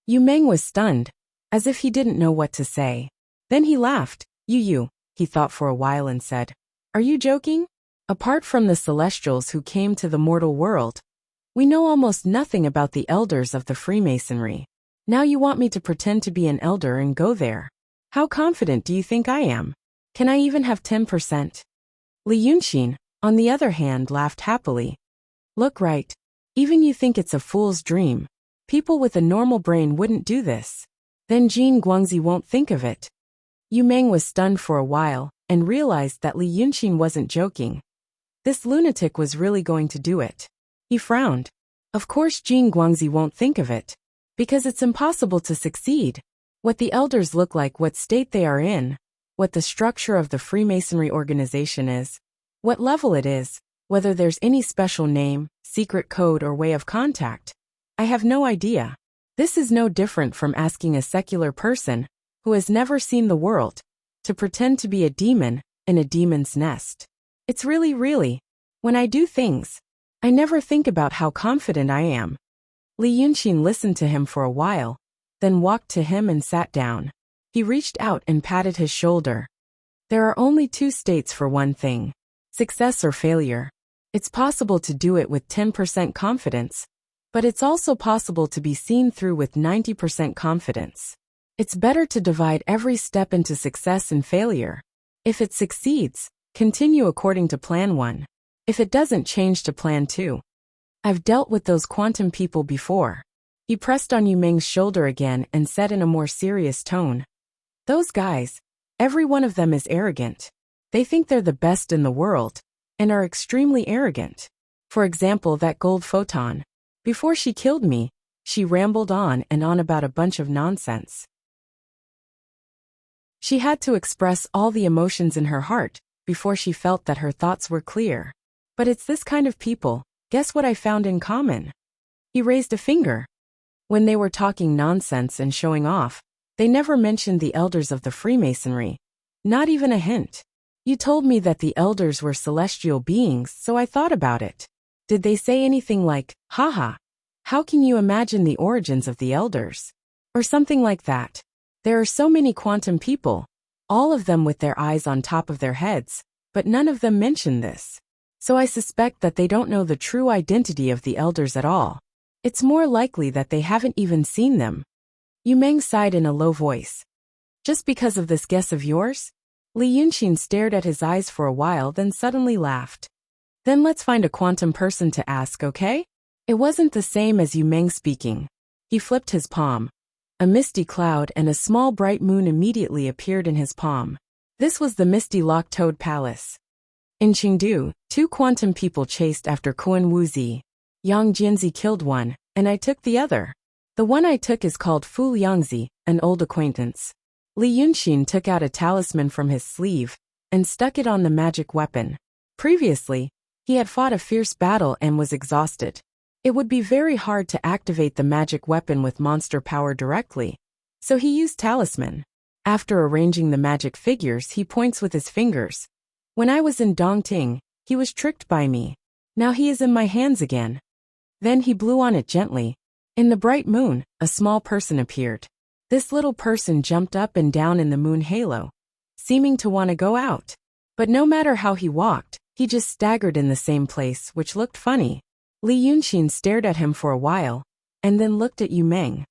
Yu Meng was stunned, as if he didn't know what to say. Then he laughed. You, he thought for a while and said, "Are you joking? Apart from the celestials who came to the mortal world, we know almost nothing about the elders of the Freemasonry. Now you want me to pretend to be an elder and go there? How confident do you think I am? Can I even have 10%? Li Yunxin, on the other hand, laughed happily. "Look, right. Even you think it's a fool's dream. People with a normal brain wouldn't do this. Then Jing Guangzi won't think of it." Yu Meng was stunned for a while and realized that Li Yunxin wasn't joking. This lunatic was really going to do it. He frowned. Of course Jing Guangzi won't think of it, because it's impossible to succeed. What the elders look like, what state they are in, what the structure of the Freemasonry organization is, what level it is, whether there's any special name, secret code or way of contact. I have no idea. This is no different from asking a secular person who has never seen the world to pretend to be a demon in a demon's nest. It's really, when I do things, I never think about how confident I am. Li Yunxin listened to him for a while, then walked to him and sat down. He reached out and patted his shoulder. There are only two states for one thing: success or failure. It's possible to do it with 10% confidence, but it's also possible to be seen through with 90% confidence. It's better to divide every step into success and failure. If it succeeds, continue according to plan 1. If it doesn't, change to plan 2. I've dealt with those quantum people before. He pressed on Yu Meng's shoulder again and said in a more serious tone, "Those guys, every one of them is arrogant. They think they're the best in the world, and are extremely arrogant. For example, that gold photon. Before she killed me, she rambled on and on about a bunch of nonsense. She had to express all the emotions in her heart before she felt that her thoughts were clear. But it's this kind of people. Guess what I found in common?" He raised a finger. When they were talking nonsense and showing off, they never mentioned the elders of the Freemasonry. Not even a hint. You told me that the elders were celestial beings, so I thought about it. Did they say anything like, "Haha, how can you imagine the origins of the elders?" Or something like that? There are so many quantum people, all of them with their eyes on top of their heads, but none of them mention this. So I suspect that they don't know the true identity of the elders at all. It's more likely that they haven't even seen them. Yu Meng sighed in a low voice. "Just because of this guess of yours?" Li Yunxin stared at his eyes for a while, then suddenly laughed. "Then let's find a quantum person to ask, okay?" It wasn't the same as Yu Meng speaking. He flipped his palm. A misty cloud and a small bright moon immediately appeared in his palm. This was the misty Lock-Toad Palace. In Chengdu, 2 quantum people chased after Kuan Wuzi. Yang Jinzi killed one, and I took the other. The one I took is called Fu Yangzi, an old acquaintance. Li Yunxin took out a talisman from his sleeve and stuck it on the magic weapon. Previously, he had fought a fierce battle and was exhausted. It would be very hard to activate the magic weapon with monster power directly, so he used talisman. After arranging the magic figures, he points with his fingers. When I was in Dongting, he was tricked by me. Now he is in my hands again. Then he blew on it gently. In the bright moon, a small person appeared. This little person jumped up and down in the moon halo, seeming to want to go out. But no matter how he walked, he just staggered in the same place, which looked funny. Li Yunxin stared at him for a while, and then looked at Yu Meng.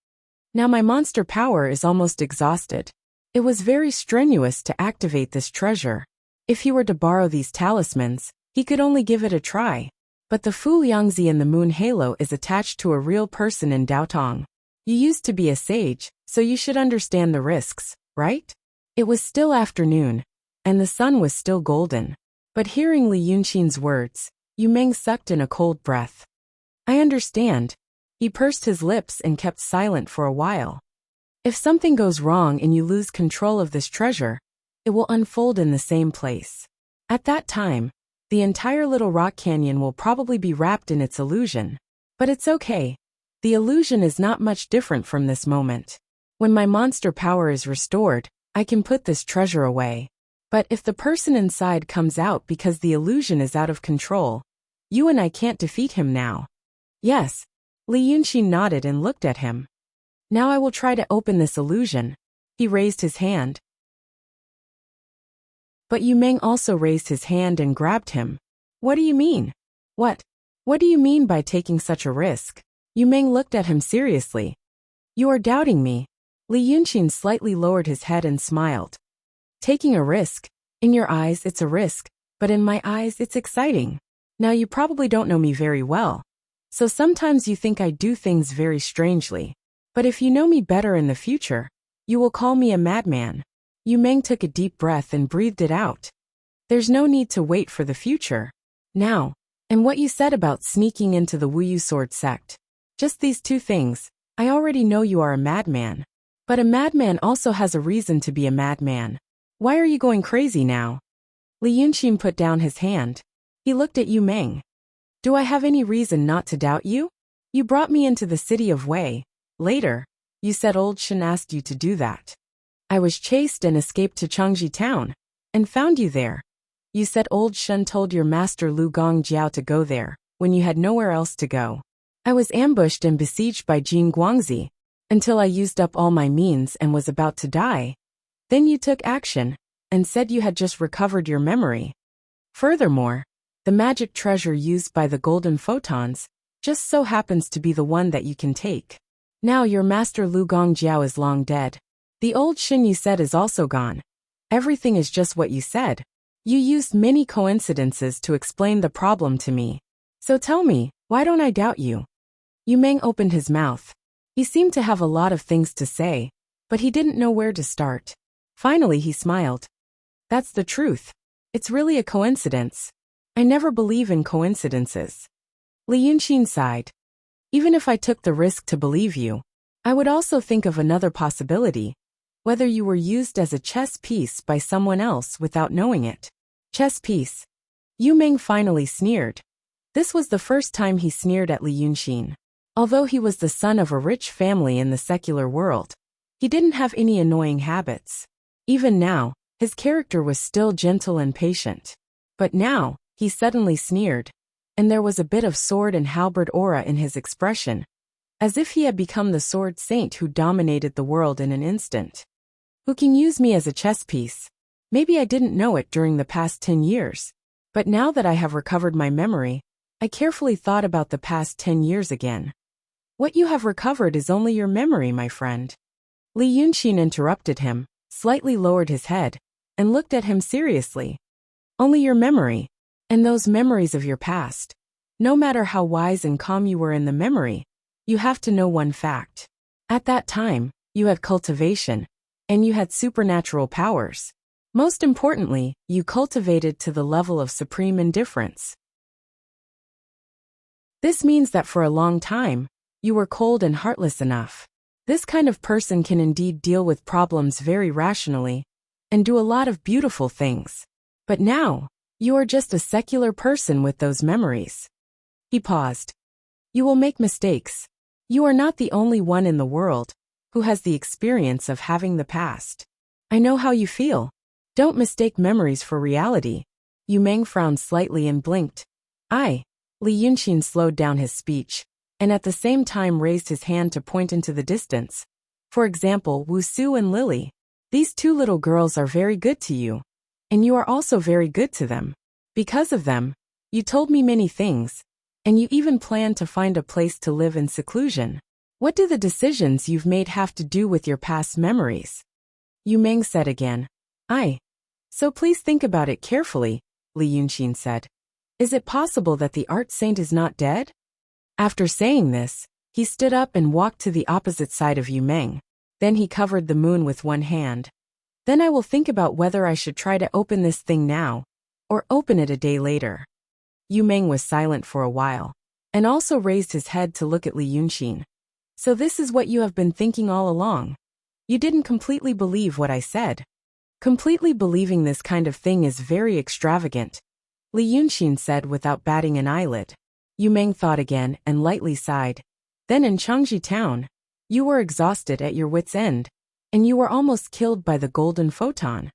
Now my monster power is almost exhausted. It was very strenuous to activate this treasure. If he were to borrow these talismans, he could only give it a try. But the Fu Liangzi in the moon halo is attached to a real person in Daotong. You used to be a sage, so you should understand the risks, right? It was still afternoon, and the sun was still golden. But hearing Li Yunxin's words, Yu Meng sucked in a cold breath. I understand. He pursed his lips and kept silent for a while. If something goes wrong and you lose control of this treasure, it will unfold in the same place. At that time, the entire little rock canyon will probably be wrapped in its illusion. But it's okay. The illusion is not much different from this moment. When my monster power is restored, I can put this treasure away. But if the person inside comes out because the illusion is out of control, you and I can't defeat him now. Yes. Li Yunxin nodded and looked at him. Now I will try to open this illusion. He raised his hand. But Yu Meng also raised his hand and grabbed him. What do you mean? What do you mean by taking such a risk? Yu Meng looked at him seriously. You are doubting me. Li Yunxin slightly lowered his head and smiled. Taking a risk. In your eyes it's a risk, but in my eyes it's exciting. Now you probably don't know me very well. So sometimes you think I do things very strangely. But if you know me better in the future, you will call me a madman. Yu Meng took a deep breath and breathed it out. There's no need to wait for the future. Now, and what you said about sneaking into the Wuyu sword sect. Just these two things, I already know you are a madman. But a madman also has a reason to be a madman. Why are you going crazy now? Li Yunxin put down his hand. He looked at Yu Meng. Do I have any reason not to doubt you? You brought me into the city of Wei. Later, you said old Shen asked you to do that. I was chased and escaped to Changji town, and found you there. You said old Shen told your master Lu Gongjiao to go there, when you had nowhere else to go. I was ambushed and besieged by Jin Guangzi, until I used up all my means and was about to die. Then you took action, and said you had just recovered your memory. Furthermore, the magic treasure used by the golden photons just so happens to be the one that you can take. Now your master Lu Gongjiao is long dead. The old Shin you said is also gone. Everything is just what you said. You used many coincidences to explain the problem to me. So tell me, why don't I doubt you? Yu Meng opened his mouth. He seemed to have a lot of things to say, but he didn't know where to start. Finally he smiled. That's the truth. It's really a coincidence. I never believe in coincidences. Li Yunxin sighed. Even if I took the risk to believe you, I would also think of another possibility, whether you were used as a chess piece by someone else without knowing it. Chess piece. Yu Meng finally sneered. This was the first time he sneered at Li Yunxin. Although he was the son of a rich family in the secular world, he didn't have any annoying habits. Even now, his character was still gentle and patient. But now, he suddenly sneered, and there was a bit of sword and halberd aura in his expression, as if he had become the sword saint who dominated the world in an instant. Who can use me as a chess piece? Maybe I didn't know it during the past 10 years. But now that I have recovered my memory, I carefully thought about the past 10 years again. What you have recovered is only your memory, my friend. Li Yunxin interrupted him, slightly lowered his head, and looked at him seriously. Only your memory, and those memories of your past. No matter how wise and calm you were in the memory, you have to know one fact. At that time, you had cultivation, and you had supernatural powers. Most importantly, you cultivated to the level of supreme indifference. This means that for a long time, you were cold and heartless enough. This kind of person can indeed deal with problems very rationally, and do a lot of beautiful things. But now, you are just a secular person with those memories. He paused. You will make mistakes. You are not the only one in the world who has the experience of having the past. I know how you feel. Don't mistake memories for reality. Yu Meng frowned slightly and blinked. Li Yunxin slowed down his speech, and at the same time raised his hand to point into the distance. For example, Wuxia and Lily. These two little girls are very good to you. and you are also very good to them. Because of them, you told me many things, and you even planned to find a place to live in seclusion. What do the decisions you've made have to do with your past memories? Yu Meng said again. So please think about it carefully, Li Yunxin said. Is it possible that the art saint is not dead? After saying this, he stood up and walked to the opposite side of Yu Meng. Then he covered the moon with one hand. Then I will think about whether I should try to open this thing now, or open it a day later. Yu Meng was silent for a while, and also raised his head to look at Li Yunxin. So this is what you have been thinking all along. You didn't completely believe what I said. Completely believing this kind of thing is very extravagant, Li Yunxin said without batting an eyelid. Yu Meng thought again and lightly sighed. Then in Changji town, you were exhausted at your wits' end, and you were almost killed by the golden photon.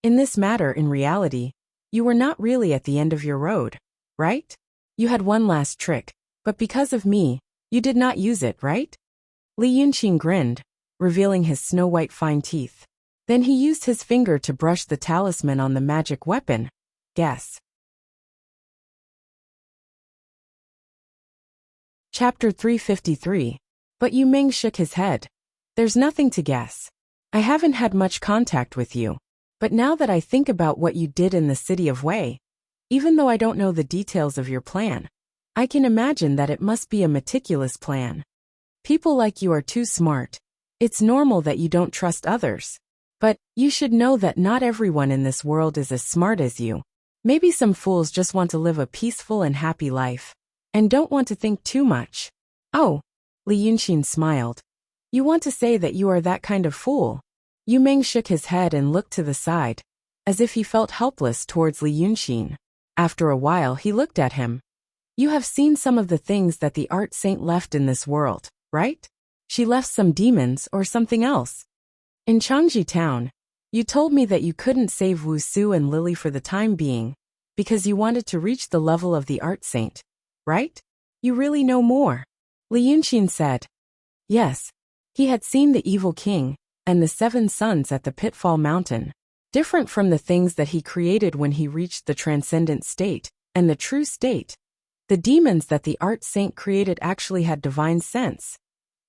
In this matter, in reality, you were not really at the end of your road, right? You had one last trick, but because of me, you did not use it, right? Li Yunxin grinned, revealing his snow-white fine teeth. Then he used his finger to brush the talisman on the magic weapon. Guess. Chapter 353. But Yu Meng shook his head. There's nothing to guess. I haven't had much contact with you. But now that I think about what you did in the city of Wei, even though I don't know the details of your plan, I can imagine that it must be a meticulous plan. People like you are too smart. It's normal that you don't trust others. But you should know that not everyone in this world is as smart as you. Maybe some fools just want to live a peaceful and happy life, and don't want to think too much. Oh, Li Yunxin smiled. You want to say that you are that kind of fool? Yu Meng shook his head and looked to the side, as if he felt helpless towards Li Yunxin. After a while he looked at him. You have seen some of the things that the art saint left in this world, right? She left some demons or something else. In Changji town, you told me that you couldn't save Wuxia and Lily for the time being, because you wanted to reach the level of the art saint, right? You really know more. Li Yunxin said. Yes. He had seen the evil king and the 7 sons at the Pitfall Mountain, different from the things that he created when he reached the transcendent state and the true state. The demons that the art saint created actually had divine sense,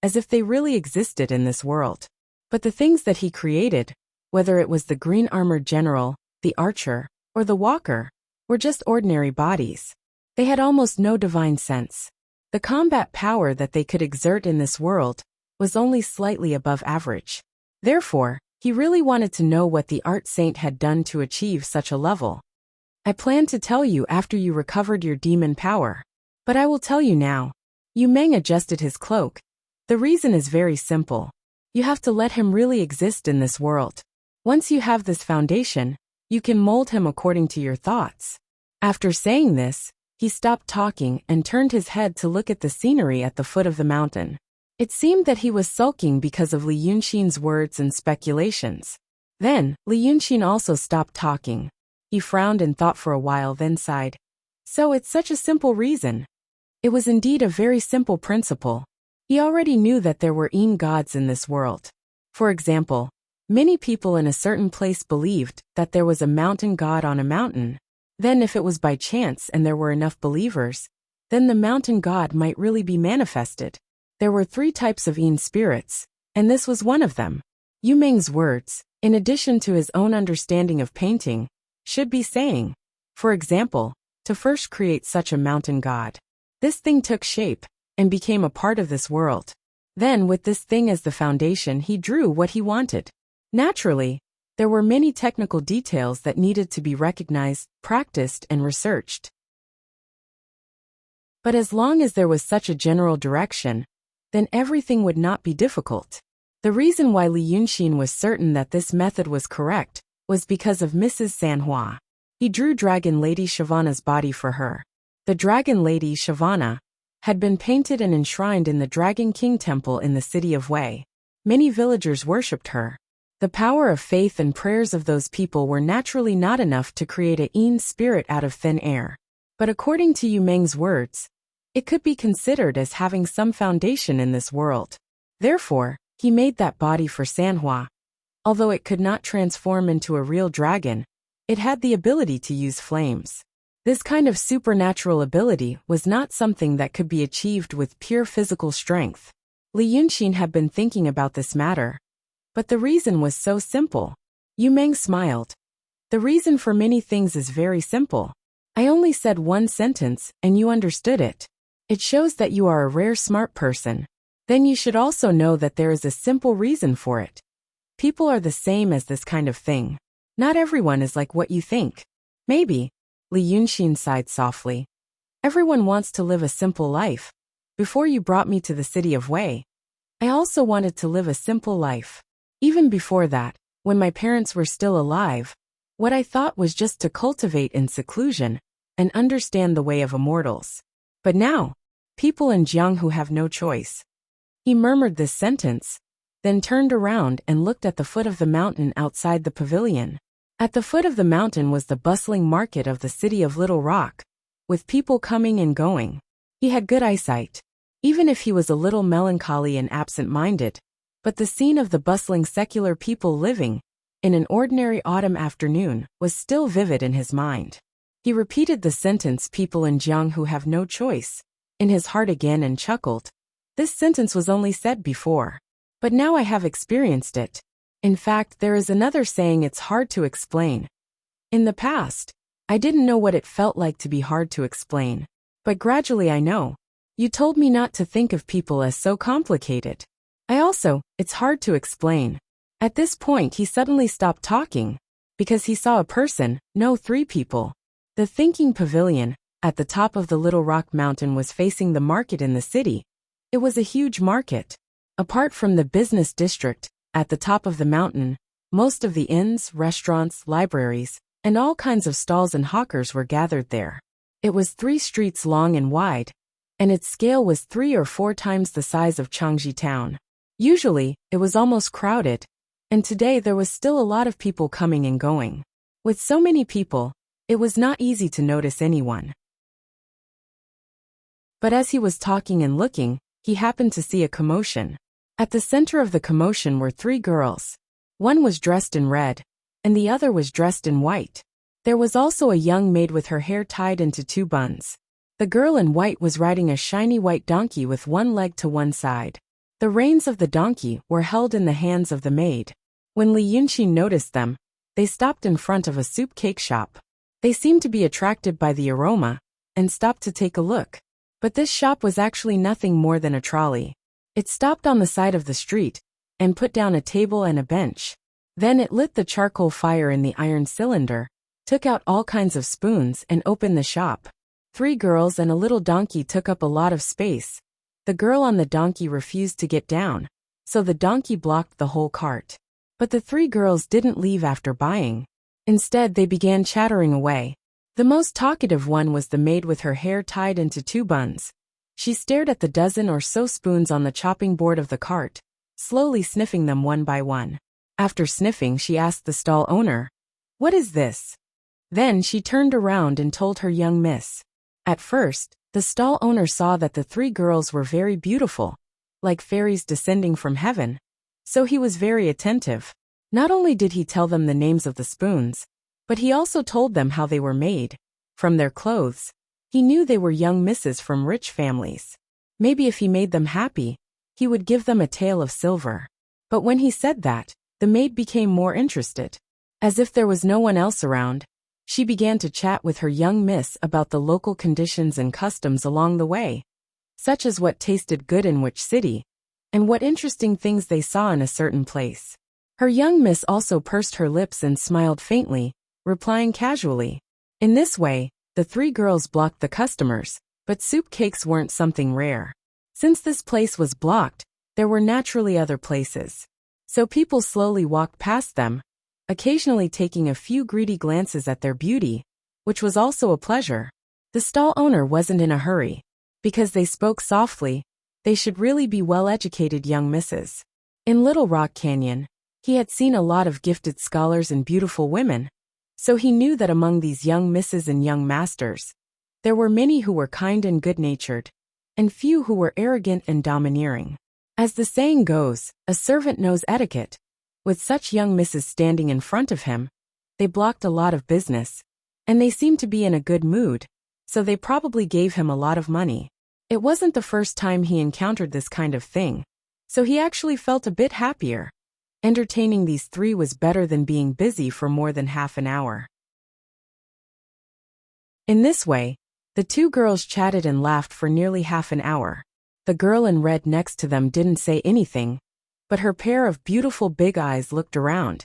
as if they really existed in this world. But the things that he created, whether it was the green-armored general, the archer, or the walker, were just ordinary bodies. They had almost no divine sense. The combat power that they could exert in this world was only slightly above average. Therefore, he really wanted to know what the art saint had done to achieve such a level. I planned to tell you after you recovered your demon power, but I will tell you now. Yu Meng adjusted his cloak. The reason is very simple. You have to let him really exist in this world. Once you have this foundation, you can mold him according to your thoughts. After saying this, he stopped talking and turned his head to look at the scenery at the foot of the mountain. It seemed that he was sulking because of Li Yunxin's words and speculations. Then, Li Yunxin also stopped talking. He frowned and thought for a while, then sighed. So it's such a simple reason. It was indeed a very simple principle. He already knew that there were gods in this world. For example, many people in a certain place believed that there was a mountain god on a mountain. Then if it was by chance and there were enough believers, then the mountain god might really be manifested. There were 3 types of spirits, and this was one of them. Yu Meng's words, in addition to his own understanding of painting, should be saying, for example, to first create such a mountain god. This thing took shape and became a part of this world. Then with this thing as the foundation he drew what he wanted. Naturally, there were many technical details that needed to be recognized, practiced, and researched. But as long as there was such a general direction, then everything would not be difficult. The reason why Li Yunxin was certain that this method was correct was because of Mrs. Sanhua. He drew Dragon Lady Shavana's body for her. The Dragon Lady Shavana had been painted and enshrined in the Dragon King Temple in the city of Wei. Many villagers worshipped her. The power of faith and prayers of those people were naturally not enough to create a spirit out of thin air. But according to Yu Meng's words, it could be considered as having some foundation in this world. Therefore, he made that body for Sanhua. Although it could not transform into a real dragon, It had the ability to use flames. This kind of supernatural ability was not something that could be achieved with pure physical strength. Li Yunxin had been thinking about this matter. But the reason was so simple. Yu Meng smiled. The reason for many things is very simple. I only said one sentence, and you understood it. It shows that you are a rare smart person. Then you should also know that there is a simple reason for it. People are the same as this kind of thing. Not everyone is like what you think. Maybe. Li Yunxin sighed softly. Everyone wants to live a simple life. Before you brought me to the city of Wei, I also wanted to live a simple life. Even before that, when my parents were still alive, what I thought was just to cultivate in seclusion and understand the way of immortals. But now, people in Jianghu have no choice. He murmured this sentence, then turned around and looked at the foot of the mountain outside the pavilion. At the foot of the mountain was the bustling market of the city of Little Rock, with people coming and going. He had good eyesight, even if he was a little melancholy and absent-minded, but the scene of the bustling secular people living in an ordinary autumn afternoon was still vivid in his mind. He repeated the sentence "people in Jianghu have no choice" in his heart again and chuckled. This sentence was only said before, but now I have experienced it. In fact, there is another saying it's hard to explain. In the past, I didn't know what it felt like to be hard to explain. But gradually I know. You told me not to think of people as so complicated. It's hard to explain. At this point he suddenly stopped talking, because he saw a person, no, 3 people. The thinking pavilion, at the top of the Little Rock Mountain, was facing the market in the city. It was a huge market. Apart from the business district, at the top of the mountain, most of the inns, restaurants, libraries, and all kinds of stalls and hawkers were gathered there. It was 3 streets long and wide, and its scale was 3 or 4 times the size of Changji town. Usually, it was almost crowded, and today there was still a lot of people coming and going. With so many people, it was not easy to notice anyone. But as he was talking and looking, he happened to see a commotion. At the center of the commotion were 3 girls. One was dressed in red, and the other was dressed in white. There was also a young maid with her hair tied into 2 buns. The girl in white was riding a shiny white donkey with one leg to one side. The reins of the donkey were held in the hands of the maid. When Li Yunxin noticed them, they stopped in front of a soup cake shop. They seemed to be attracted by the aroma, and stopped to take a look. But this shop was actually nothing more than a trolley. It stopped on the side of the street, and put down a table and a bench. Then it lit the charcoal fire in the iron cylinder, took out all kinds of spoons and opened the shop. 3 girls and a little donkey took up a lot of space. The girl on the donkey refused to get down, so the donkey blocked the whole cart. But the 3 girls didn't leave after buying. Instead, they began chattering away. The most talkative one was the maid with her hair tied into 2 buns. She stared at the dozen or so spoons on the chopping board of the cart, slowly sniffing them one by one. After sniffing, she asked the stall owner, "What is this?" Then she turned around and told her young miss. At first, the stall owner saw that the 3 girls were very beautiful, like fairies descending from heaven. So he was very attentive. Not only did he tell them the names of the spoons, but he also told them how they were made. From their clothes, he knew they were young misses from rich families. Maybe if he made them happy, he would give them a tael of silver. But when he said that, the maid became more interested. As if there was no one else around, she began to chat with her young miss about the local conditions and customs along the way, such as what tasted good in which city, and what interesting things they saw in a certain place. Her young miss also pursed her lips and smiled faintly, replying casually. In this way, the 3 girls blocked the customers, but soup cakes weren't something rare. Since this place was blocked, there were naturally other places. So people slowly walked past them, occasionally taking a few greedy glances at their beauty, which was also a pleasure. The stall owner wasn't in a hurry. Because they spoke softly, they should really be well-educated young misses. In Little Rock Canyon, he had seen a lot of gifted scholars and beautiful women, so he knew that among these young misses and young masters, there were many who were kind and good-natured, and few who were arrogant and domineering. As the saying goes, a servant knows etiquette. With such young misses standing in front of him, They blocked a lot of business. And they seemed to be in a good mood, so they probably gave him a lot of money. It wasn't the first time he encountered this kind of thing, so he actually felt a bit happier. Entertaining these three was better than being busy for more than half an hour. In this way, the two girls chatted and laughed for nearly half an hour. The girl in red next to them didn't say anything, but her pair of beautiful big eyes looked around,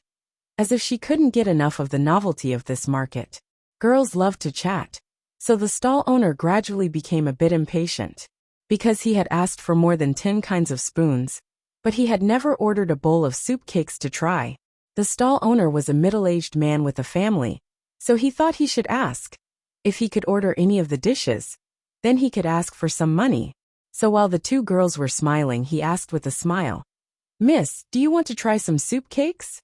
as if she couldn't get enough of the novelty of this market. Girls love to chat, so the stall owner gradually became a bit impatient, because he had asked for more than 10 kinds of spoons, but he had never ordered a bowl of soup cakes to try. The stall owner was a middle-aged man with a family, so he thought he should ask if he could order any of the dishes. Then he could ask for some money. So while the two girls were smiling, he asked with a smile, "Miss, do you want to try some soup cakes?"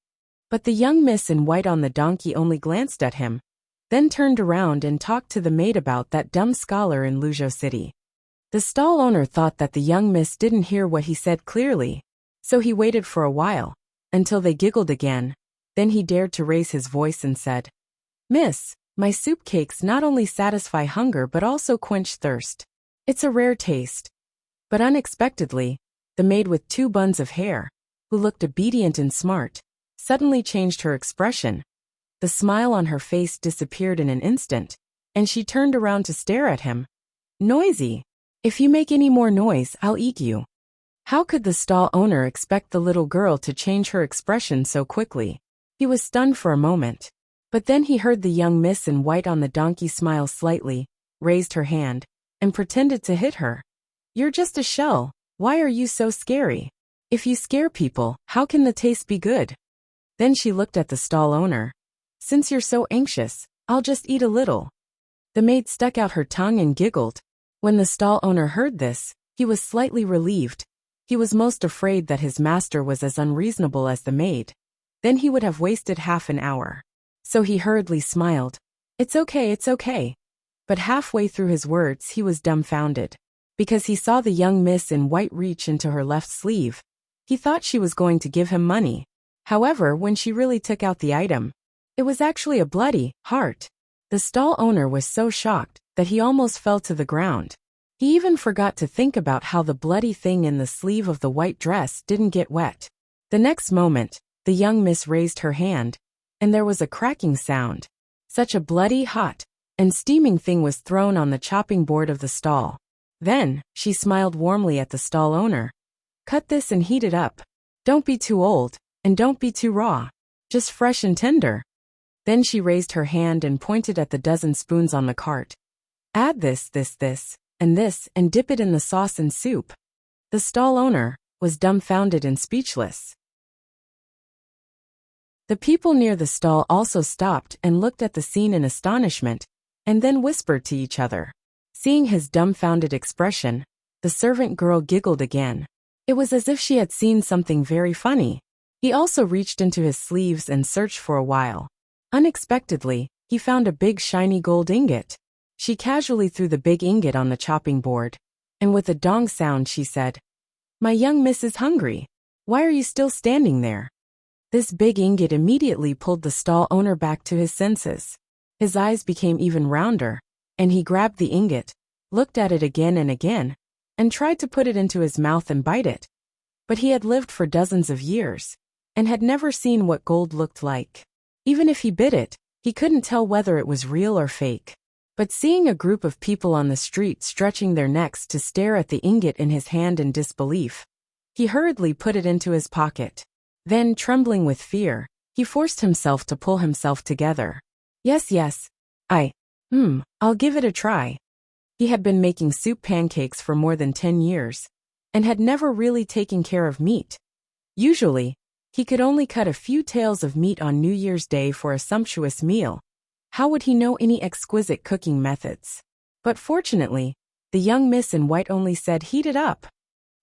But the young miss in white on the donkey only glanced at him, then turned around and talked to the maid about that dumb scholar in Luzhou City. The stall owner thought that the young miss didn't hear what he said clearly, so he waited for a while, until they giggled again. Then he dared to raise his voice and said, "Miss, my soup cakes not only satisfy hunger but also quench thirst. It's a rare taste." But unexpectedly, the maid with 2 buns of hair, who looked obedient and smart, suddenly changed her expression. The smile on her face disappeared in an instant, and she turned around to stare at him. "Noisy! If you make any more noise, I'll eat you." How could the stall owner expect the little girl to change her expression so quickly? He was stunned for a moment. But then he heard the young miss in white on the donkey smile slightly, raised her hand, and pretended to hit her. "You're just a shell. Why are you so scary? If you scare people, how can the taste be good?" Then she looked at the stall owner. "Since you're so anxious, I'll just eat a little." The maid stuck out her tongue and giggled. When the stall owner heard this, he was slightly relieved. He was most afraid that his master was as unreasonable as the maid. Then he would have wasted half an hour. So he hurriedly smiled. It's okay. But halfway through his words he was dumbfounded, because he saw the young miss in white reach into her left sleeve. He thought she was going to give him money. However, when she really took out the item, it was actually a bloody heart. The stall owner was so shocked that he almost fell to the ground. He even forgot to think about how the bloody thing in the sleeve of the white dress didn't get wet. The next moment, the young miss raised her hand, and there was a cracking sound. Such a bloody, hot, and steaming thing was thrown on the chopping board of the stall. Then, she smiled warmly at the stall owner. "Cut this and heat it up. Don't be too old, and don't be too raw. Just fresh and tender." Then she raised her hand and pointed at the dozen spoons on the cart. "Add this, and this, and dip it in the sauce and soup." The stall owner was dumbfounded and speechless. The people near the stall also stopped and looked at the scene in astonishment, and then whispered to each other. Seeing his dumbfounded expression, the servant girl giggled again. It was as if she had seen something very funny. He also reached into his sleeves and searched for a while. Unexpectedly, he found a big shiny gold ingot. She casually threw the big ingot on the chopping board, and with a dong sound she said, "My young miss is hungry. Why are you still standing there?" This big ingot immediately pulled the stall owner back to his senses. His eyes became even rounder, and he grabbed the ingot, looked at it again and again, and tried to put it into his mouth and bite it. But he had lived for dozens of years, and had never seen what gold looked like. Even if he bit it, he couldn't tell whether it was real or fake. But seeing a group of people on the street stretching their necks to stare at the ingot in his hand in disbelief, he hurriedly put it into his pocket. Then, trembling with fear, he forced himself to pull himself together. Yes, I'll give it a try." He had been making soup pancakes for more than 10 years, and had never really taken care of meat. Usually, he could only cut a few tails of meat on New Year's Day for a sumptuous meal. How would he know any exquisite cooking methods? But fortunately, the young miss in white only said heat it up.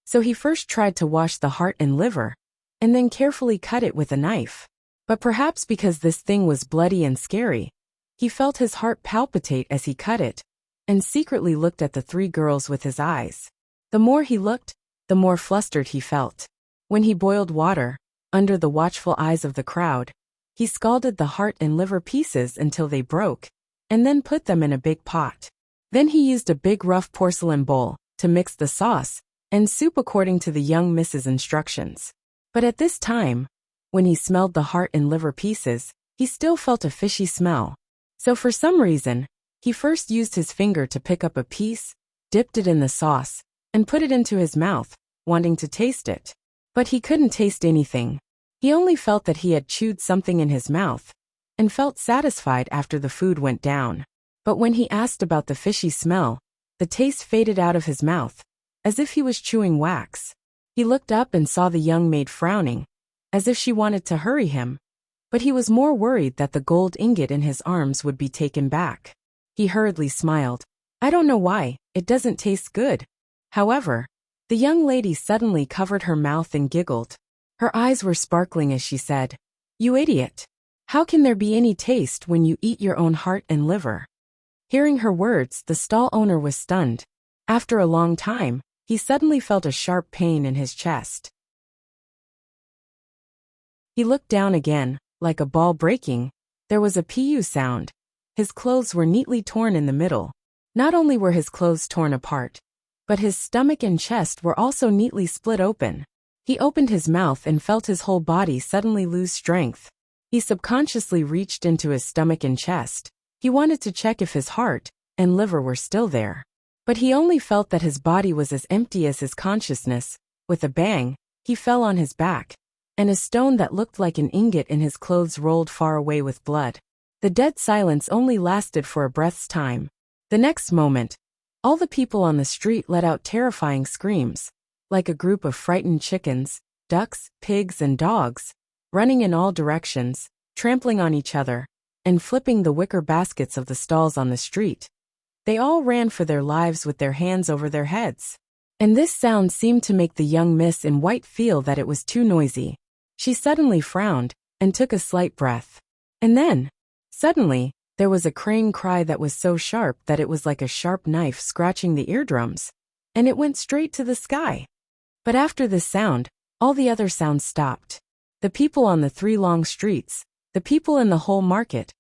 So he first tried to wash the heart and liver, and then carefully cut it with a knife. But perhaps because this thing was bloody and scary, he felt his heart palpitate as he cut it, and secretly looked at the 3 girls with his eyes. The more he looked, the more flustered he felt. When he boiled water, under the watchful eyes of the crowd, He scalded the heart and liver pieces until they broke, and then put them in a big pot. Then he used a big rough porcelain bowl to mix the sauce and soup according to the young Mrs. instructions. But at this time, when he smelled the heart and liver pieces, he still felt a fishy smell. So for some reason, he first used his finger to pick up a piece, dipped it in the sauce, and put it into his mouth, wanting to taste it. But he couldn't taste anything. He only felt that he had chewed something in his mouth, and felt satisfied after the food went down. But when he asked about the fishy smell, the taste faded out of his mouth, as if he was chewing wax. He looked up and saw the young maid frowning, as if she wanted to hurry him, but he was more worried that the gold ingot in his arms would be taken back. He hurriedly smiled. I don't know why, it doesn't taste good. However, the young lady suddenly covered her mouth and giggled. Her eyes were sparkling as she said, You idiot! How can there be any taste when you eat your own heart and liver? Hearing her words, the stall owner was stunned. After a long time, he suddenly felt a sharp pain in his chest. He looked down again, like a ball breaking. There was a pu sound. His clothes were neatly torn in the middle. Not only were his clothes torn apart, but his stomach and chest were also neatly split open. He opened his mouth and felt his whole body suddenly lose strength. He subconsciously reached into his stomach and chest. He wanted to check if his heart and liver were still there. But he only felt that his body was as empty as his consciousness. With a bang, he fell on his back, and a stone that looked like an ingot in his clothes rolled far away with blood. The dead silence only lasted for a breath's time. The next moment, all the people on the street let out terrifying screams, like a group of frightened chickens, ducks, pigs, and dogs, running in all directions, trampling on each other, and flipping the wicker baskets of the stalls on the street. They all ran for their lives with their hands over their heads. And this sound seemed to make the young miss in white feel that it was too noisy. She suddenly frowned, and took a slight breath. And then, suddenly, there was a crane cry that was so sharp that it was like a sharp knife scratching the eardrums, and it went straight to the sky. But after this sound, all the other sounds stopped. The people on the 3 long streets, the people in the whole market,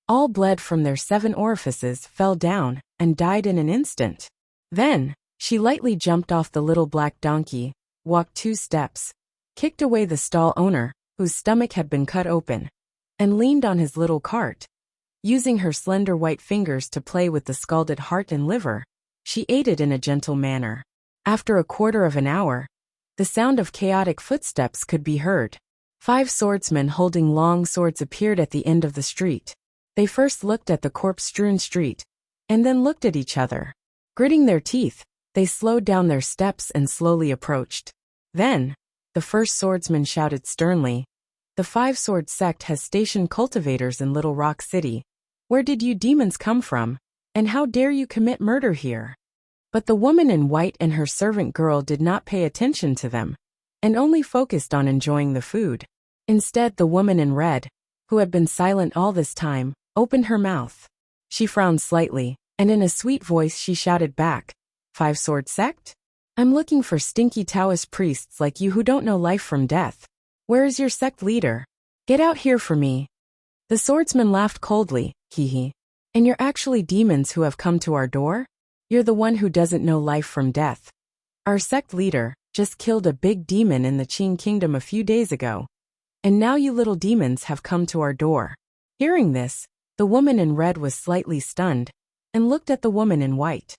all bled from their 7 orifices, fell down, and died in an instant. Then, she lightly jumped off the little black donkey, walked 2 steps, kicked away the stall owner, whose stomach had been cut open, and leaned on his little cart. Using her slender white fingers to play with the scalded heart and liver, she ate it in a gentle manner. After a quarter of an hour, the sound of chaotic footsteps could be heard. 5 swordsmen holding long swords appeared at the end of the street. They first looked at the corpse-strewn street, and then looked at each other. Gritting their teeth, they slowed down their steps and slowly approached. Then, the first swordsman shouted sternly, The 5-sword sect has stationed cultivators in Little Rock City. Where did you demons come from, and how dare you commit murder here? But the woman in white and her servant girl did not pay attention to them, and only focused on enjoying the food. Instead, the woman in red, who had been silent all this time, opened her mouth. She frowned slightly, and in a sweet voice she shouted back, 5-sword sect? I'm looking for stinky Taoist priests like you who don't know life from death. Where is your sect leader? Get out here for me. The swordsman laughed coldly, hee. And you're actually demons who have come to our door? You're the one who doesn't know life from death. Our sect leader just killed a big demon in the Qing kingdom a few days ago. And now you little demons have come to our door. Hearing this, the woman in red was slightly stunned, and looked at the woman in white.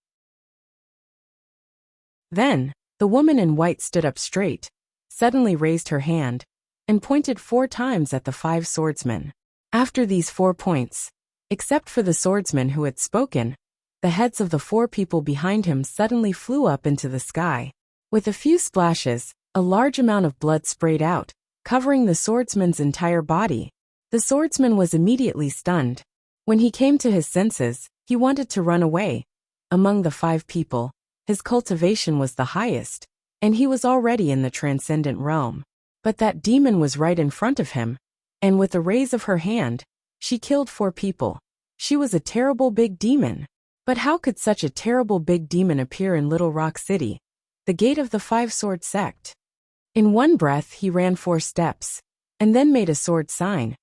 Then, the woman in white stood up straight, suddenly raised her hand, and pointed 4 times at the 5 swordsmen. After these 4 points, except for the swordsman who had spoken, the heads of the 4 people behind him suddenly flew up into the sky. With a few splashes, a large amount of blood sprayed out, covering the swordsman's entire body. The swordsman was immediately stunned. When he came to his senses, he wanted to run away. Among the 5 people, his cultivation was the highest, and he was already in the transcendent realm. But that demon was right in front of him, and with a raise of her hand, she killed 4 people. She was a terrible big demon. But how could such a terrible big demon appear in Little Rock City, the gate of the 5-sword sect? In one breath he ran 4 steps, and then made a sword sign,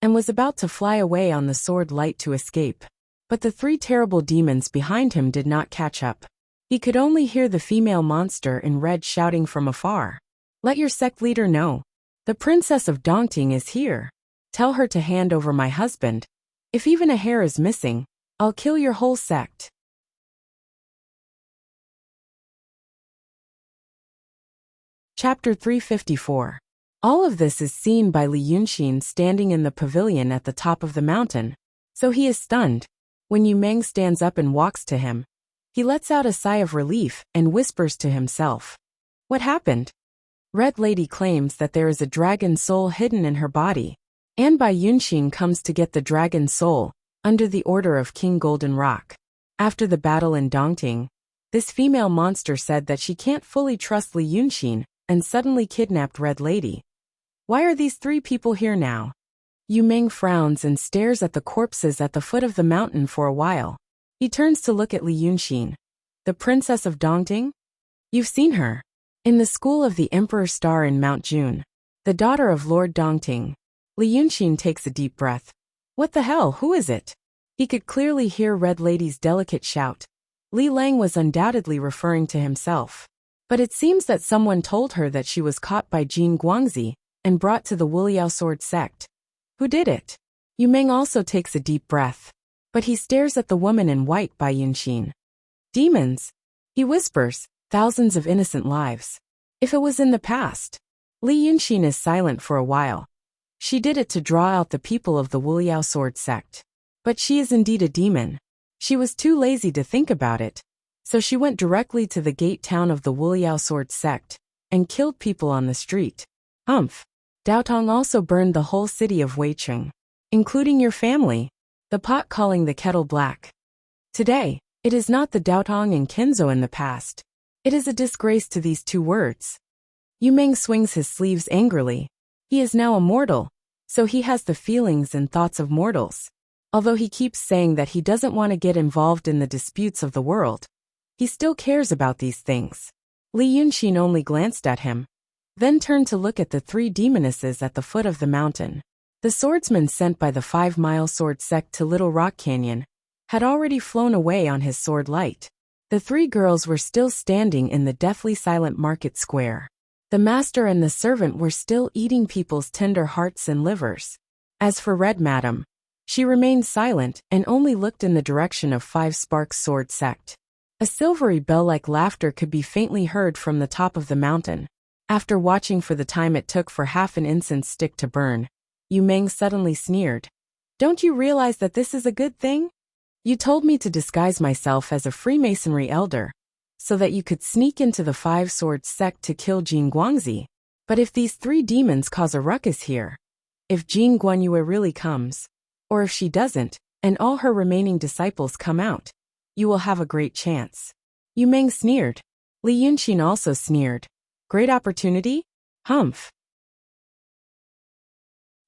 and was about to fly away on the sword light to escape. But the three terrible demons behind him did not catch up. He could only hear the female monster in red shouting from afar. "Let your sect leader know. The Princess of Dongting is here. Tell her to hand over my husband. If even a hair is missing, I'll kill your whole sect." Chapter 354. All of this is seen by Li Yunxin standing in the pavilion at the top of the mountain. So he is stunned. When Yu Meng stands up and walks to him, he lets out a sigh of relief and whispers to himself. "What happened?" Red Lady claims that there is a dragon soul hidden in her body. And Bai Yunxin comes to get the dragon soul, under the order of King Golden Rock. After the battle in Dongting, this female monster said that she can't fully trust Li Yunxin and suddenly kidnapped Red Lady. Why are these three people here now? Yu Meng frowns and stares at the corpses at the foot of the mountain for a while. He turns to look at Li Yunxin. "The Princess of Dongting? You've seen her. In the school of the Emperor Star in Mount June. The daughter of Lord Dongting." Li Yunxin takes a deep breath. "What the hell, who is it?" He could clearly hear Red Lady's delicate shout. Li Lang was undoubtedly referring to himself. But it seems that someone told her that she was caught by Jin Guangzi and brought to the Wuliao sword sect. Who did it? Yu Meng also takes a deep breath. But he stares at the woman in white by Yunxin. "Demons," he whispers, "thousands of innocent lives. If it was in the past." Li Yunxin is silent for a while. She did it to draw out the people of the Wuliao sword sect. But she is indeed a demon. She was too lazy to think about it. So she went directly to the gate town of the Wuliao sword sect and killed people on the street. Humph. Daotong also burned the whole city of Weicheng, including your family. The pot calling the kettle black. Today, it is not the Daotong and Kenzo in the past. It is a disgrace to these two words. Yu Meng swings his sleeves angrily. He is now a mortal, so he has the feelings and thoughts of mortals. Although he keeps saying that he doesn't want to get involved in the disputes of the world, he still cares about these things. Li Yunxin only glanced at him, then turned to look at the three demonesses at the foot of the mountain. The swordsman sent by the 5-mile sword sect to Little Rock Canyon had already flown away on his sword light. The three girls were still standing in the deathly silent market square. The master and the servant were still eating people's tender hearts and livers. As for Red Madam, she remained silent and only looked in the direction of 5 Sparks sword sect. A silvery bell-like laughter could be faintly heard from the top of the mountain. After watching for the time it took for half an incense stick to burn, Yu Meng suddenly sneered. "Don't you realize that this is a good thing? You told me to disguise myself as a Freemasonry elder, so that you could sneak into the 5 Swords sect to kill Jin Guangzi. But if these 3 demons cause a ruckus here, if Jin Guanyue really comes, or if she doesn't, and all her remaining disciples come out, you will have a great chance." Yu Meng sneered. Li Yunxin also sneered. "Great opportunity? Humph."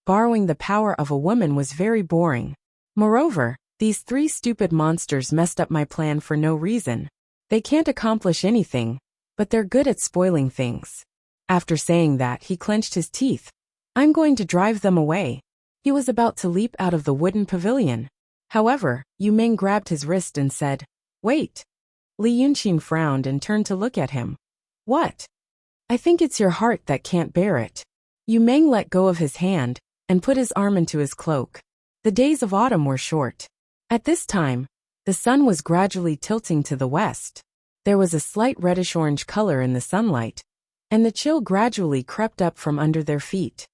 Borrowing the power of a woman was very boring. Moreover, these 3 stupid monsters messed up my plan for no reason. They can't accomplish anything, but they're good at spoiling things. After saying that, he clenched his teeth. "I'm going to drive them away." He was about to leap out of the wooden pavilion. However, Yu Meng grabbed his wrist and said, "Wait." Li Yunxin frowned and turned to look at him. "What?" "I think it's your heart that can't bear it." Yu Meng let go of his hand and put his arm into his cloak. The days of autumn were short. At this time, the sun was gradually tilting to the west. There was a slight reddish-orange color in the sunlight, and the chill gradually crept up from under their feet.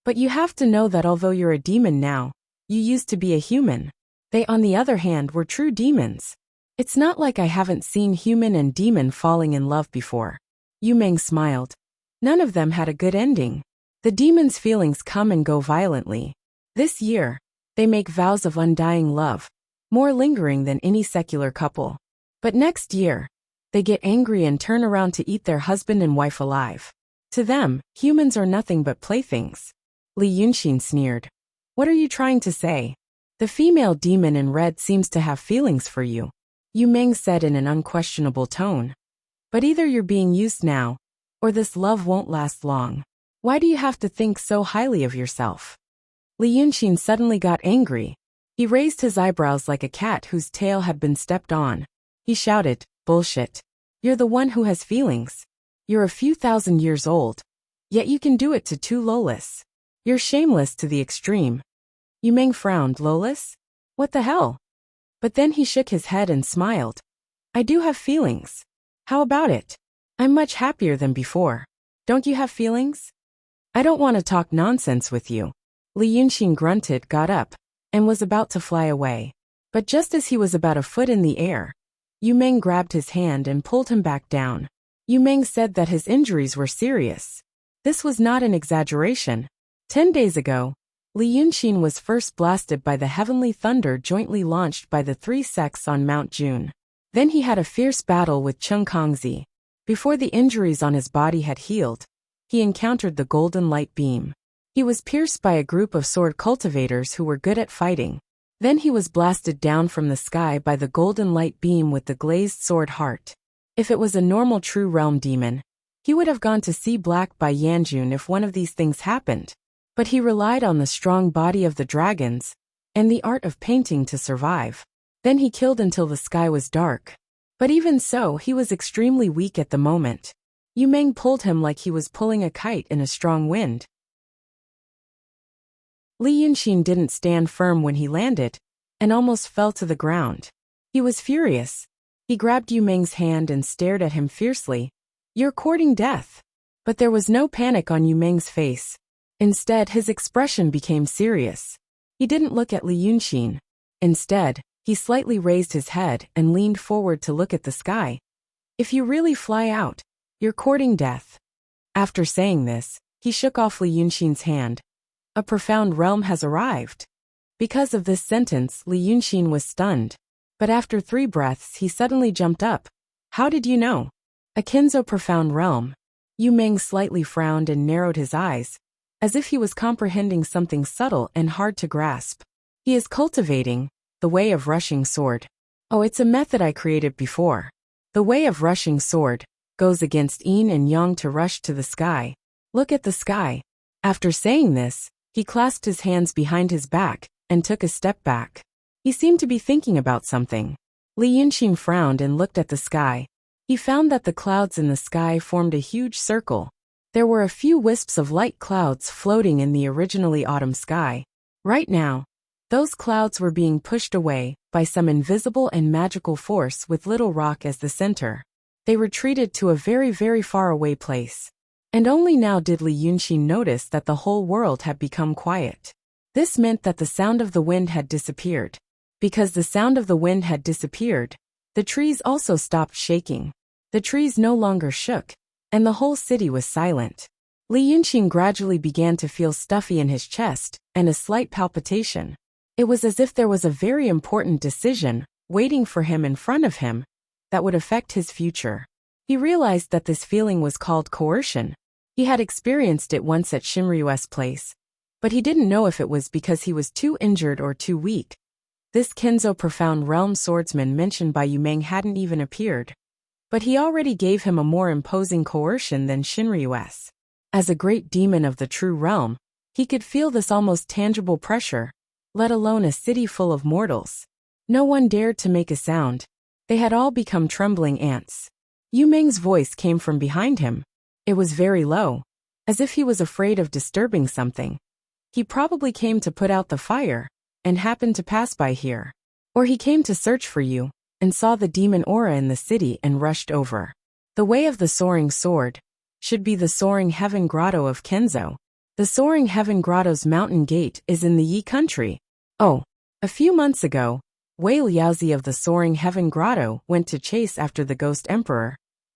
But you have to know that although you're a demon now, you used to be a human. They, on the other hand, were true demons. It's not like I haven't seen human and demon falling in love before. Yu Meng smiled. None of them had a good ending. The demons' feelings come and go violently. This year, they make vows of undying love, more lingering than any secular couple. But next year, they get angry and turn around to eat their husband and wife alive. To them, humans are nothing but playthings. Li Yunxin sneered. "What are you trying to say? The female demon in red seems to have feelings for you," Yu Meng said in an unquestionable tone. "But either you're being used now, or this love won't last long. Why do you have to think so highly of yourself?" Li Yunxin suddenly got angry. He raised his eyebrows like a cat whose tail had been stepped on. He shouted, "Bullshit. You're the one who has feelings. You're a few thousand years old. Yet you can do it to two Lolis. You're shameless to the extreme." Yu Meng frowned. "Lolis? What the hell?" But then he shook his head and smiled. "I do have feelings. How about it? I'm much happier than before. Don't you have feelings?" "I don't want to talk nonsense with you." Li Yunxin grunted, got up, and was about to fly away. But just as he was about a foot in the air, Yu Meng grabbed his hand and pulled him back down. Yu Meng said that his injuries were serious. This was not an exaggeration. 10 days ago, Li Yunxin was first blasted by the heavenly thunder jointly launched by the three sects on Mount June. Then he had a fierce battle with Cheng Kongzi. Before the injuries on his body had healed, he encountered the golden light beam. He was pierced by a group of sword cultivators who were good at fighting. Then he was blasted down from the sky by the golden light beam with the glazed sword heart. If it was a normal true realm demon, he would have gone to see black by Yanjun if one of these things happened. But he relied on the strong body of the dragons and the art of painting to survive. Then he killed until the sky was dark. But even so, he was extremely weak at the moment. Yu Meng pulled him like he was pulling a kite in a strong wind. Li Yunxin didn't stand firm when he landed, and almost fell to the ground. He was furious. He grabbed Yu Meng's hand and stared at him fiercely. "You're courting death." But there was no panic on Yu Meng's face. Instead, his expression became serious. He didn't look at Li Yunxin. Instead, he slightly raised his head and leaned forward to look at the sky. "If you really fly out, you're courting death." After saying this, he shook off Li Yunxin's hand. "A profound realm has arrived." Because of this sentence, Li Yunxin was stunned. But after 3 breaths, he suddenly jumped up. "How did you know?" "A Kenzo profound realm." Yu Meng slightly frowned and narrowed his eyes, as if he was comprehending something subtle and hard to grasp. "He is cultivating the way of rushing sword." "Oh, it's a method I created before. The way of rushing sword goes against yin and yang to rush to the sky. Look at the sky." After saying this, he clasped his hands behind his back and took a step back. He seemed to be thinking about something. Li Yunxin frowned and looked at the sky. He found that the clouds in the sky formed a huge circle. There were a few wisps of light clouds floating in the originally autumn sky. Right now, those clouds were being pushed away by some invisible and magical force with Little Rock as the center. They retreated to a very, very far away place. And only now did Li Yunxin notice that the whole world had become quiet. This meant that the sound of the wind had disappeared. Because the sound of the wind had disappeared, the trees also stopped shaking. The trees no longer shook, and the whole city was silent. Li Yunxin gradually began to feel stuffy in his chest and a slight palpitation. It was as if there was a very important decision waiting for him in front of him that would affect his future. He realized that this feeling was called coercion. He had experienced it once at Shinryu's place, but he didn't know if it was because he was too injured or too weak. This Kenzo profound realm swordsman mentioned by Yu Meng hadn't even appeared. But he already gave him a more imposing coercion than Shinryu's. As a great demon of the true realm, he could feel this almost tangible pressure, let alone a city full of mortals. No one dared to make a sound. They had all become trembling ants. Yu Meng's voice came from behind him. It was very low, as if he was afraid of disturbing something. He probably came to put out the fire, and happened to pass by here. Or he came to search for you, and saw the demon aura in the city and rushed over. The way of the soaring sword should be the soaring heaven grotto of Kenzo. The soaring heaven grotto's mountain gate is in the Yi country. Oh, a few months ago, Wei Liaozi of the soaring heaven grotto went to chase after the ghost emperor.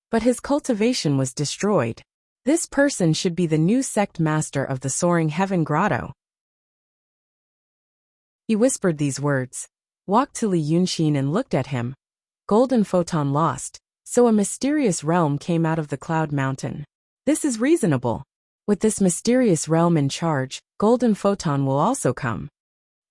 But his cultivation was destroyed. This person should be the new sect master of the soaring heaven grotto. He whispered these words, walked to Li Yunxin and looked at him. Golden photon lost, so a mysterious realm came out of the cloud mountain. This is reasonable. With this mysterious realm in charge, golden photon will also come.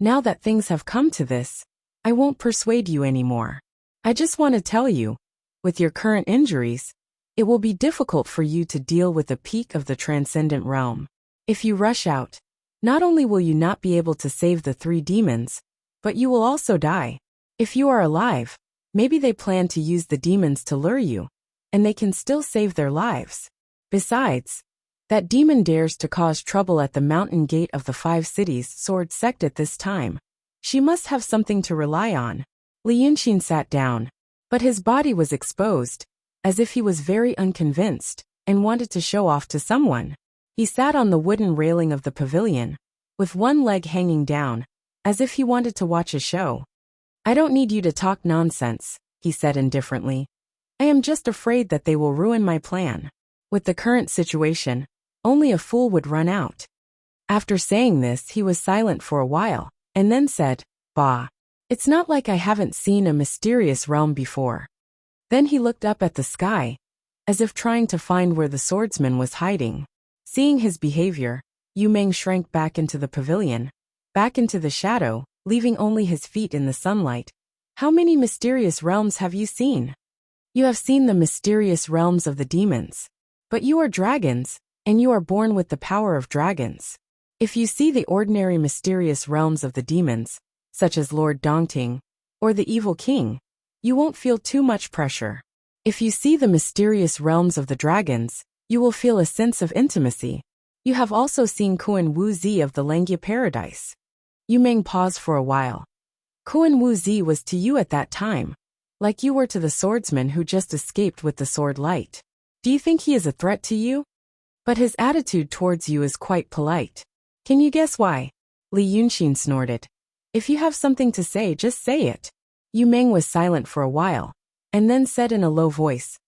Now that things have come to this, I won't persuade you anymore. I just want to tell you, with your current injuries, it will be difficult for you to deal with the peak of the transcendent realm. If you rush out, Not only will you not be able to save the 3 demons, but you will also die. If you are alive, maybe they plan to use the demons to lure you, and they can still save their lives. Besides, that demon dares to cause trouble at the mountain gate of the 5 cities sword sect at this time. She must have something to rely on. Li Yunxin sat down, but his body was exposed, as if he was very unconvinced, and wanted to show off to someone. He sat on the wooden railing of the pavilion, with one leg hanging down, as if he wanted to watch a show. I don't need you to talk nonsense, he said indifferently. I am just afraid that they will ruin my plan. With the current situation, only a fool would run out. After saying this, he was silent for a while, and then said, Bah. It's not like I haven't seen a mysterious realm before. Then he looked up at the sky, as if trying to find where the swordsman was hiding. Seeing his behavior, Yu Meng shrank back into the pavilion, back into the shadow, leaving only his feet in the sunlight. How many mysterious realms have you seen? You have seen the mysterious realms of the demons. But you are dragons, and you are born with the power of dragons. If you see the ordinary mysterious realms of the demons, such as Lord Dongting, or the evil king, you won't feel too much pressure. If you see the mysterious realms of the dragons, you will feel a sense of intimacy. You have also seen Kuan Wu Zi of the Langya Paradise. Yu Meng paused for a while. Kuan Wu Zi was to you at that time, like you were to the swordsman who just escaped with the sword light. Do you think he is a threat to you? But his attitude towards you is quite polite. Can you guess why? Li Yunxin snorted. If you have something to say, just say it. Yu Meng was silent for a while, and then said in a low voice,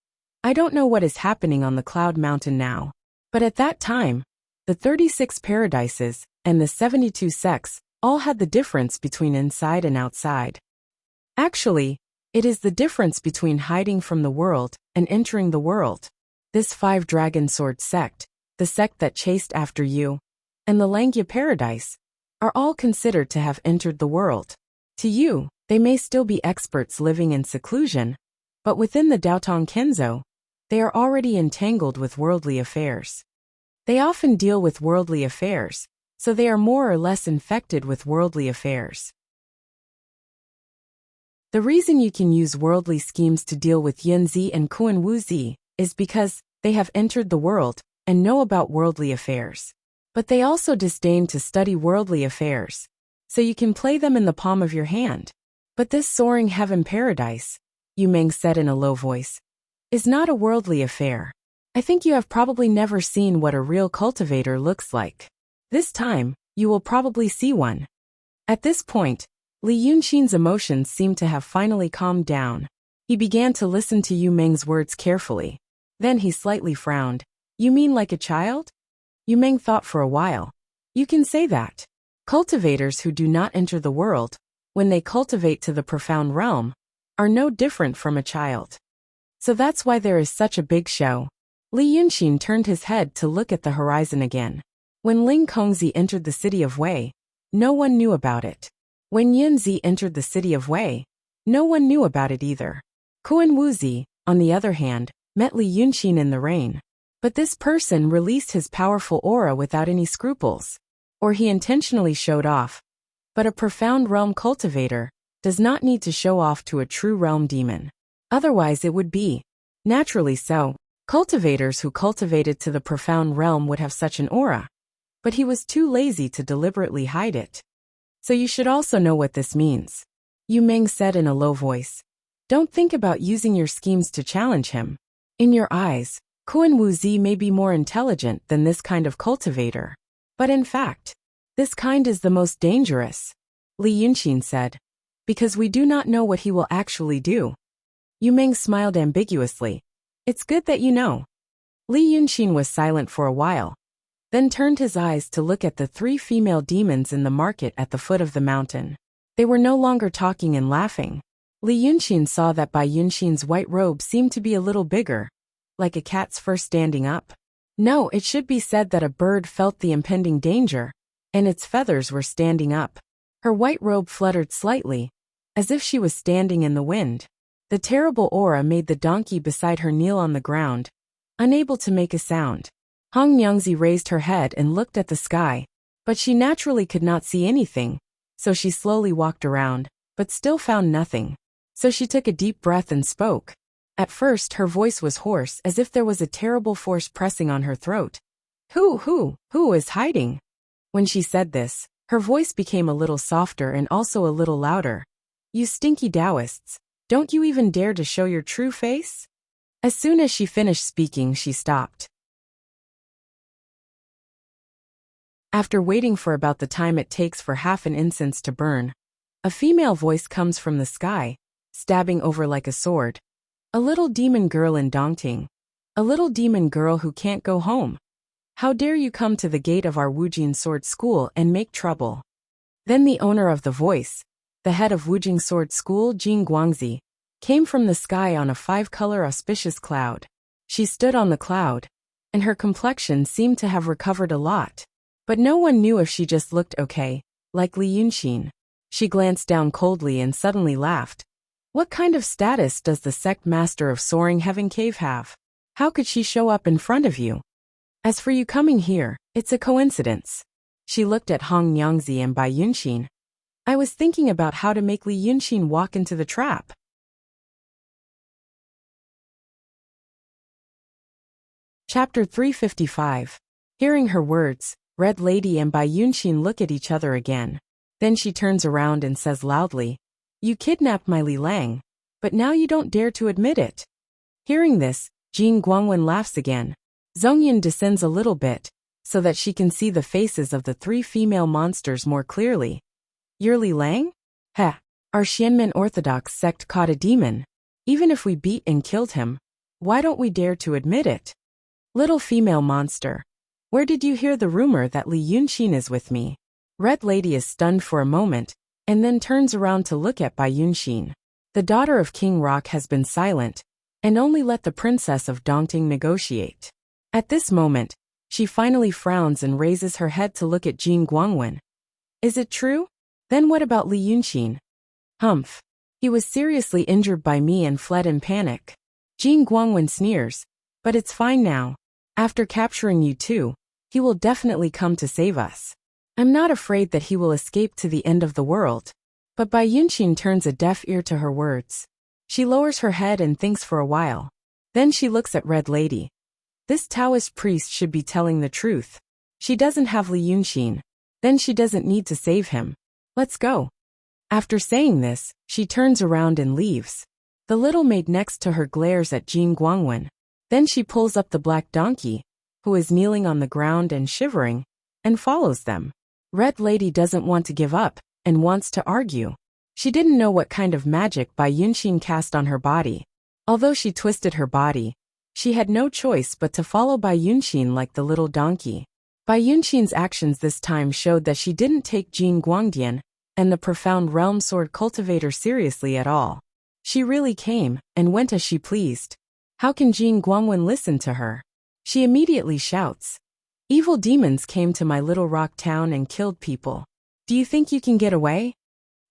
I don't know what is happening on the Cloud Mountain now, but at that time, the 36 paradises and the 72 sects all had the difference between inside and outside. Actually, it is the difference between hiding from the world and entering the world. This 5 dragon sword sect, the sect that chased after you, and the Langya Paradise, are all considered to have entered the world. To you, they may still be experts living in seclusion, but within the Daotong Kenzo, they are already entangled with worldly affairs. They often deal with worldly affairs, so they are more or less infected with worldly affairs. The reason you can use worldly schemes to deal with Yunzi and Kuan Wu Zi is because they have entered the world and know about worldly affairs. But they also disdain to study worldly affairs, so you can play them in the palm of your hand. But this soaring heaven paradise, Yu Meng said in a low voice, is not a worldly affair. I think you have probably never seen what a real cultivator looks like. This time, you will probably see one. At this point, Li Yunxin's emotions seemed to have finally calmed down. He began to listen to Yu Meng's words carefully. Then he slightly frowned. You mean like a child? Yu Meng thought for a while. You can say that. Cultivators who do not enter the world, when they cultivate to the profound realm, are no different from a child. So that's why there is such a big show. Li Yunxin turned his head to look at the horizon again. When Ling Kongzi entered the city of Wei, no one knew about it. When Yunzi entered the city of Wei, no one knew about it either. Kuan Wu Zi, on the other hand, met Li Yunxin in the rain. But this person released his powerful aura without any scruples. Or he intentionally showed off. But a profound realm cultivator does not need to show off to a true realm demon. Otherwise it would be. Naturally so. Cultivators who cultivated to the profound realm would have such an aura. But he was too lazy to deliberately hide it. So you should also know what this means. Yu Meng said in a low voice. Don't think about using your schemes to challenge him. In your eyes, Kuan Wu Zi may be more intelligent than this kind of cultivator. But in fact, this kind is the most dangerous, Li Yunxin said, because we do not know what he will actually do. Yu Meng smiled ambiguously. It's good that you know. Li Yunxin was silent for a while, then turned his eyes to look at the 3 female demons in the market at the foot of the mountain. They were no longer talking and laughing. Li Yunxin saw that Bai Yunxin's white robe seemed to be a little bigger, like a cat's fur standing up. No, it should be said that a bird felt the impending danger, and its feathers were standing up. Her white robe fluttered slightly, as if she was standing in the wind. The terrible aura made the donkey beside her kneel on the ground, unable to make a sound. Hong Nyangzi raised her head and looked at the sky, But she naturally could not see anything, so she slowly walked around, but still found nothing. So she took a deep breath and spoke. At first her voice was hoarse as if there was a terrible force pressing on her throat. Who is hiding? When she said this, her voice became a little softer and also a little louder. You stinky Taoists, don't you even dare to show your true face? As soon as she finished speaking, she stopped. After waiting for about the time it takes for half an incense to burn, a female voice comes from the sky, stabbing over like a sword. A little demon girl in Dongting. A little demon girl who can't go home. How dare you come to the gate of our Wujing Sword School and make trouble? Then the owner of the voice, the head of Wujing Sword School, Jing Guangzi, came from the sky on a 5-color auspicious cloud. She stood on the cloud, and her complexion seemed to have recovered a lot. But no one knew if she just looked okay, like Li Yunxin. She glanced down coldly and suddenly laughed. What kind of status does the sect master of Soaring Heaven Cave have? How could she show up in front of you? As for you coming here, it's a coincidence. She looked at Hong Nyangzi and Bai Yunxin. I was thinking about how to make Li Yunxin walk into the trap. Chapter 355. Hearing her words, Red Lady and Bai Yunxin look at each other again. Then she turns around and says loudly, You kidnapped my Li Lang, but now you don't dare to admit it. Hearing this, Jing Guangwen laughs again. Zhongyan descends a little bit, so that she can see the faces of the 3 female monsters more clearly. You're Li Lang? Heh, our Xianmen Orthodox sect caught a demon. Even if we beat and killed him, why don't we dare to admit it? Little female monster. Where did you hear the rumor that Li Yunxin is with me? Red Lady is stunned for a moment, and then turns around to look at Bai Yunxin. The daughter of King Rock has been silent, and only let the princess of Dongting negotiate. At this moment, she finally frowns and raises her head to look at Jing Guangwen. Is it true? Then what about Li Yunxin? Humph. He was seriously injured by me and fled in panic. Jing Guangwen sneers. But it's fine now. After capturing you two, he will definitely come to save us. I'm not afraid that he will escape to the end of the world. But Bai Yunxin turns a deaf ear to her words. She lowers her head and thinks for a while. Then she looks at Red Lady. This Taoist priest should be telling the truth. She doesn't have Li Yunxin. Then she doesn't need to save him. Let's go. After saying this, she turns around and leaves. The little maid next to her glares at Jing Guangwen. Then she pulls up the black donkey, who is kneeling on the ground and shivering, and follows them. Red Lady doesn't want to give up, and wants to argue. She didn't know what kind of magic Bai Yunxin cast on her body. Although she twisted her body, she had no choice but to follow Bai Yunxin like the little donkey. Bai Yunxin's actions this time showed that she didn't take Jing Guangdian and the profound realm sword cultivator seriously at all. She really came and went as she pleased. How can Jing Guangwen listen to her? She immediately shouts. Evil demons came to my little rock town and killed people. Do you think you can get away?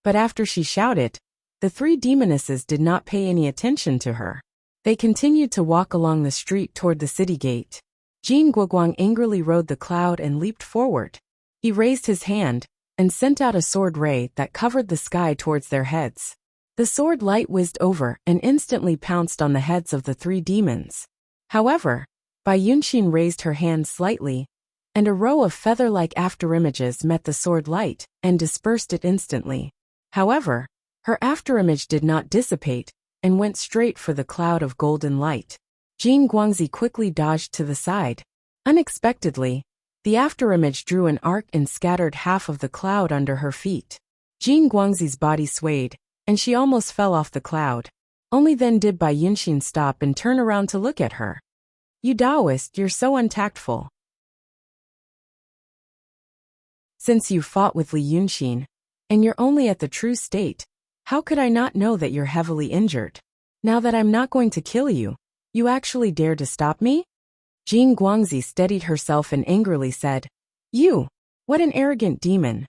But after she shouted, the 3 demonesses did not pay any attention to her. They continued to walk along the street toward the city gate. Jing Guoguang angrily rode the cloud and leaped forward. He raised his hand and sent out a sword ray that covered the sky towards their heads. The sword light whizzed over and instantly pounced on the heads of the 3 demons. However, Bai Yunxin raised her hand slightly, and a row of feather-like afterimages met the sword light and dispersed it instantly. However, her afterimage did not dissipate and went straight for the cloud of golden light. Jing Guangzi quickly dodged to the side. Unexpectedly, the afterimage drew an arc and scattered half of the cloud under her feet. Jing Guangzi's body swayed, and she almost fell off the cloud. Only then did Bai Yunxin stop and turn around to look at her. You Taoist, you're so untactful. Since you fought with Li Yunxin, and you're only at the true state, how could I not know that you're heavily injured? Now that I'm not going to kill you, you actually dare to stop me? Jing Guangzi steadied herself and angrily said, You! What an arrogant demon!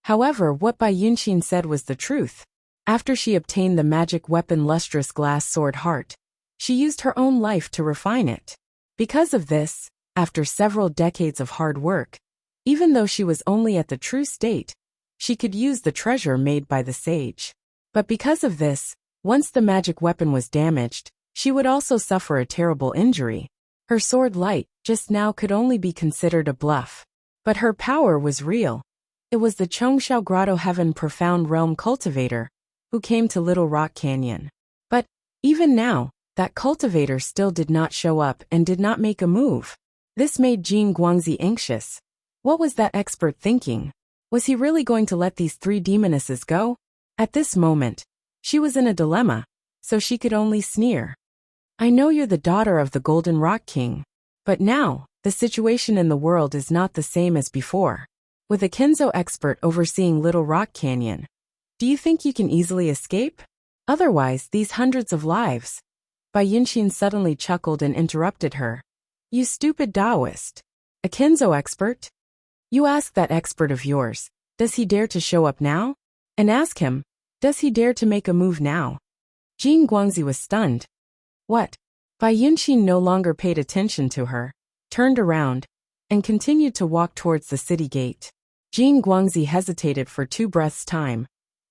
However, what Bai Yunxin said was the truth. After she obtained the magic weapon lustrous glass sword heart, she used her own life to refine it. Because of this, after several decades of hard work, Even though she was only at the true state, she could use the treasure made by the sage. But because of this, once the magic weapon was damaged, she would also suffer a terrible injury. Her sword light, just now, could only be considered a bluff. But her power was real. It was the Chongshao Grotto Heaven Profound Realm Cultivator, who came to Little Rock Canyon. But, even now, that cultivator still did not show up and did not make a move. This made Jin Guangxi anxious. What was that expert thinking? Was he really going to let these 3 demonesses go? At this moment, she was in a dilemma, so she could only sneer. I know you're the daughter of the Golden Rock King. But now, the situation in the world is not the same as before. With a Kenzo expert overseeing Little Rock Canyon, do you think you can easily escape? Otherwise, these hundreds of lives. Bai Yinxin suddenly chuckled and interrupted her. You stupid Taoist. A Kenzo expert? You ask that expert of yours, does he dare to show up now? And ask him, does he dare to make a move now? Jin Guangxi was stunned. What? Bai Yinxin no longer paid attention to her, turned around, and continued to walk towards the city gate. Jin Guangxi hesitated for 2 breaths' time.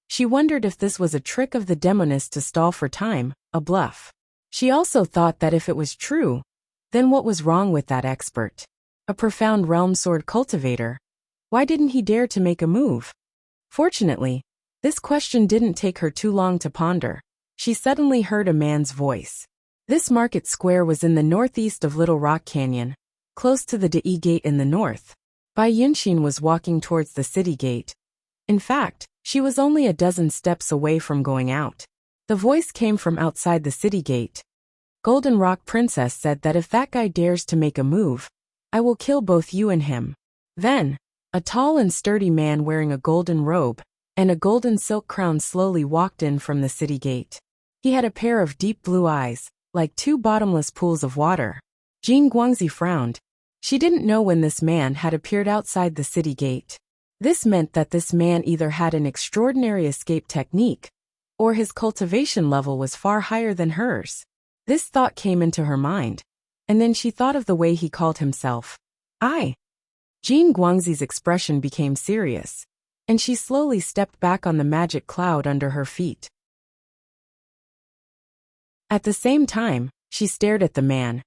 She wondered if this was a trick of the demoness to stall for time, a bluff. She also thought that if it was true, then what was wrong with that expert? A profound realm sword cultivator. Why didn't he dare to make a move? Fortunately, this question didn't take her too long to ponder. She suddenly heard a man's voice. This market square was in the northeast of Little Rock Canyon, close to the Dai Gate in the north. Bai Yinxin was walking towards the city gate. In fact, she was only a dozen steps away from going out. The voice came from outside the city gate. Golden Rock Princess said that if that guy dares to make a move, I will kill both you and him. Then, a tall and sturdy man wearing a golden robe and a golden silk crown slowly walked in from the city gate. He had a pair of deep blue eyes, like 2 bottomless pools of water. Jin Guangxi frowned. She didn't know when this man had appeared outside the city gate. This meant that this man either had an extraordinary escape technique, or his cultivation level was far higher than hers. This thought came into her mind, and then she thought of the way he called himself. Jin Guangxi's expression became serious, and she slowly stepped back on the magic cloud under her feet. At the same time, she stared at the man.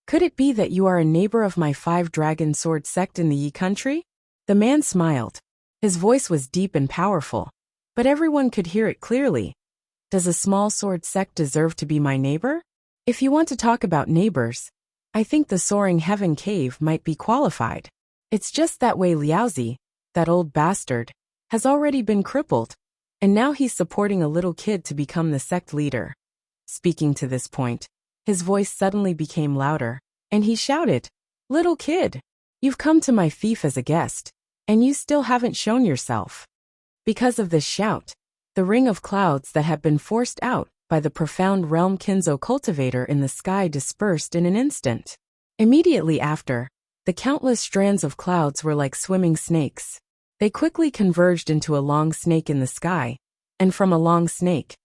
Could it be that you are a neighbor of my 5-dragon sword sect in the Yi country? The man smiled. His voice was deep and powerful, but everyone could hear it clearly. Does a small sword sect deserve to be my neighbor? If you want to talk about neighbors, I think the Soaring Heaven Cave might be qualified. It's just that Wei Liaozi, that old bastard, has already been crippled, and now he's supporting a little kid to become the sect leader. Speaking to this point, his voice suddenly became louder, and he shouted, Little kid, you've come to my fief as a guest, and you still haven't shown yourself. Because of this shout, the ring of clouds that had been forced out by the profound realm Kinzo cultivator in the sky dispersed in an instant. Immediately after, the countless strands of clouds were like swimming snakes. They quickly converged into a long snake in the sky, and from a long snake,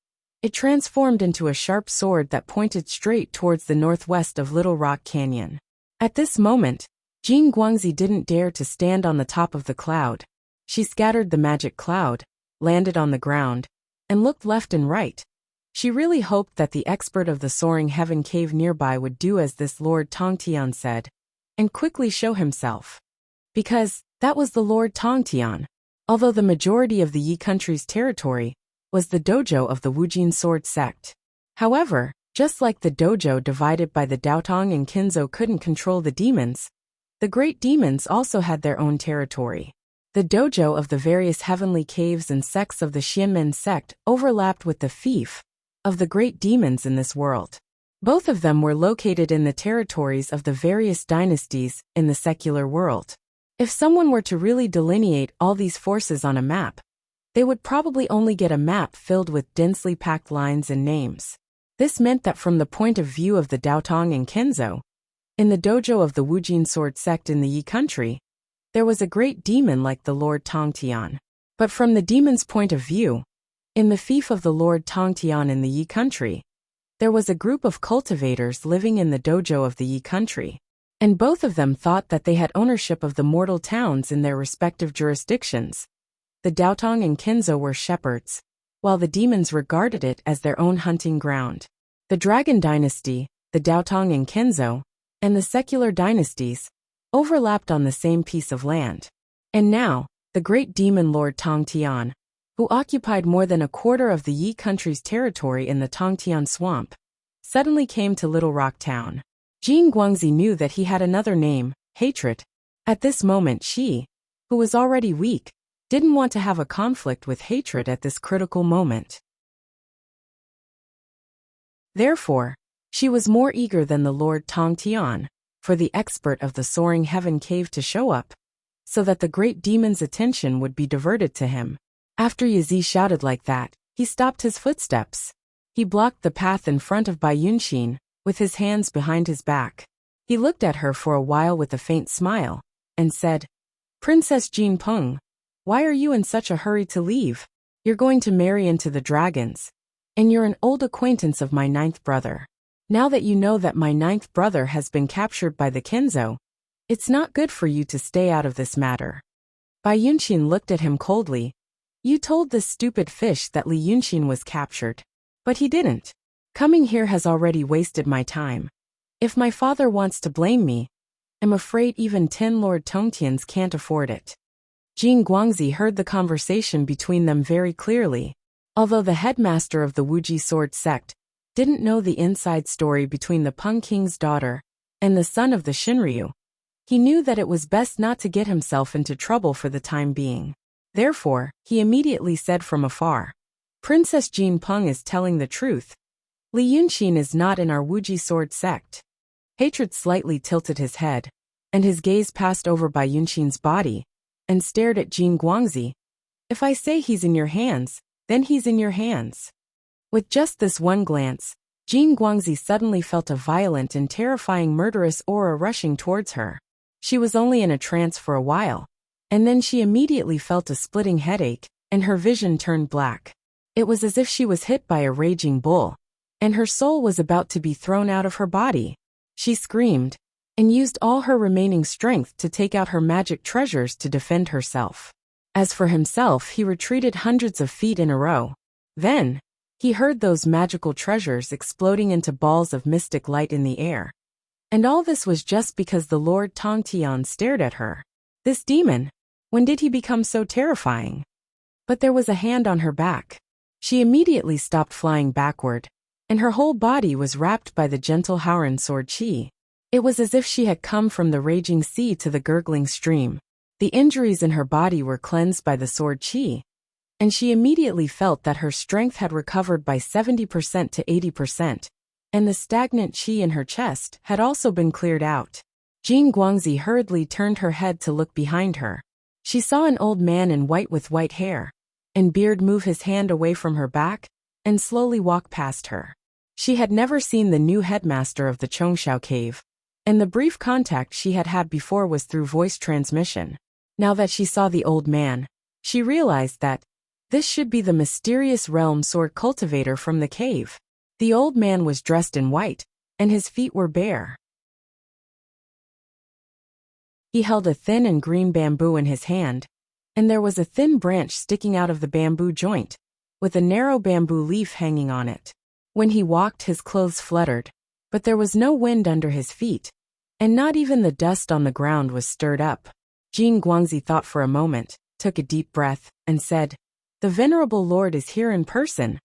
it transformed into a sharp sword that pointed straight towards the northwest of Little Rock Canyon. At this moment, Jin Guangxi didn't dare to stand on the top of the cloud. She scattered the magic cloud, landed on the ground, and looked left and right. She really hoped that the expert of the Soaring Heaven Cave nearby would do as this Lord Tongtian said, and quickly show himself. Because that was the Lord Tongtian. Although the majority of the Yi country's territory was the dojo of the Wujin sword sect. However, just like the dojo divided by the Daotong and Kinzo couldn't control the demons, the great demons also had their own territory. The dojo of the various heavenly caves and sects of the Xianmen sect overlapped with the fief of the great demons in this world. Both of them were located in the territories of the various dynasties in the secular world. If someone were to really delineate all these forces on a map, they would probably only get a map filled with densely packed lines and names. This meant that from the point of view of the Daotong and Kinzo, in the dojo of the Wujin sword sect in the Yi country, there was a great demon like the Lord Tongtian. But from the demon's point of view, in the fief of the Lord Tongtian in the Yi country, there was a group of cultivators living in the dojo of the Yi country. and both of them thought that they had ownership of the mortal towns in their respective jurisdictions. The Daotong and Kinzo were shepherds, while the demons regarded it as their own hunting ground. The Dragon Dynasty, the Daotong and Kinzo, and the secular dynasties overlapped on the same piece of land. And now, the great demon lord Tongtian, who occupied more than a quarter of the Yi country's territory in the Tongtian swamp, suddenly came to Little Rock Town. Jin Guangzi knew that he had another name, hatred. At this moment she, who was already weak, didn't want to have a conflict with hatred at this critical moment. Therefore, she was more eager than the Lord Tongtian for the expert of the Soaring Heaven Cave to show up, so that the great demon's attention would be diverted to him. After Yazi shouted like that, he stopped his footsteps. He blocked the path in front of Bai Yunxin, with his hands behind his back. He looked at her for a while with a faint smile, and said, "Princess Jin Peng, why are you in such a hurry to leave? You're going to marry into the dragons, and you're an old acquaintance of my 9th brother. Now that you know that my 9th brother has been captured by the Kinzo, it's not good for you to stay out of this matter." Bai Yunxin looked at him coldly. "You told this stupid fish that Li Yunxin was captured. But he didn't. Coming here has already wasted my time. If my father wants to blame me, I'm afraid even 10 Lord Tongtians can't afford it." Jin Guangzi heard the conversation between them very clearly. Although the headmaster of the Wuji sword sect didn't know the inside story between the Peng King's daughter and the son of the Shinryu, he knew that it was best not to get himself into trouble for the time being. Therefore, he immediately said from afar, "Princess Jin Peng is telling the truth. Li Yunxin is not in our Wuji sword sect." Hatred slightly tilted his head, and his gaze passed over Bai Yunxin's body, and stared at Jin Guangzi. "If I say he's in your hands, then he's in your hands." With just this one glance, Jin Guangzi suddenly felt a violent and terrifying murderous aura rushing towards her. She was only in a trance for a while, and then she immediately felt a splitting headache, and her vision turned black. It was as if she was hit by a raging bull, and her soul was about to be thrown out of her body. She screamed, and used all her remaining strength to take out her magic treasures to defend herself. As for himself, he retreated hundreds of feet in a row. Then, he heard those magical treasures exploding into balls of mystic light in the air. And all this was just because the Lord Tongtian stared at her. This demon, when did he become so terrifying? But there was a hand on her back. She immediately stopped flying backward, and her whole body was wrapped by the gentle Howren sword chi. It was as if she had come from the raging sea to the gurgling stream. The injuries in her body were cleansed by the sword chi, and she immediately felt that her strength had recovered by 70% to 80%, and the stagnant chi in her chest had also been cleared out. Jin Guangzi hurriedly turned her head to look behind her. She saw an old man in white with white hair and beard move his hand away from her back and slowly walk past her. She had never seen the new headmaster of the Chongshao cave, and the brief contact she had had before was through voice transmission. Now that she saw the old man, she realized that this should be the mysterious realm sword cultivator from the cave. The old man was dressed in white, and his feet were bare. He held a thin and green bamboo in his hand, and there was a thin branch sticking out of the bamboo joint, with a narrow bamboo leaf hanging on it. When he walked, his clothes fluttered, but there was no wind under his feet, and not even the dust on the ground was stirred up. Jin Guangzi thought for a moment, took a deep breath, and said, "The Venerable Lord is here in person.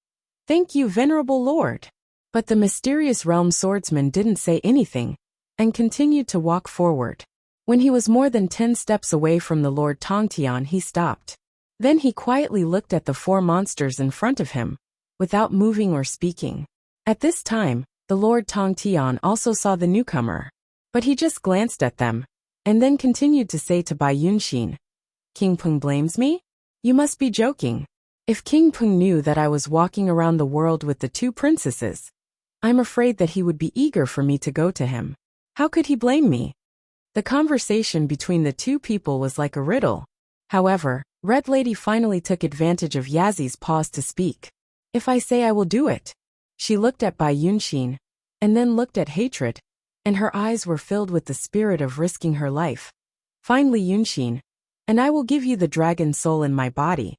Thank you, Venerable Lord." But the mysterious realm swordsman didn't say anything, and continued to walk forward. When he was more than 10 steps away from the Lord Tongtian, he stopped. Then he quietly looked at the 4 monsters in front of him, without moving or speaking. At this time, the Lord Tongtian also saw the newcomer, but he just glanced at them, and then continued to say to Bai Yunxin, "King Peng blames me? You must be joking. If King Peng knew that I was walking around the world with the 2 princesses, I'm afraid that he would be eager for me to go to him. How could he blame me?" The conversation between the 2 people was like a riddle. However, Red Lady finally took advantage of Yazi's pause to speak. "If I say I will do it." She looked at Bai Yunxin, and then looked at Hatred, and her eyes were filled with the spirit of risking her life. Finally Yunxin, and I will give you the dragon soul in my body.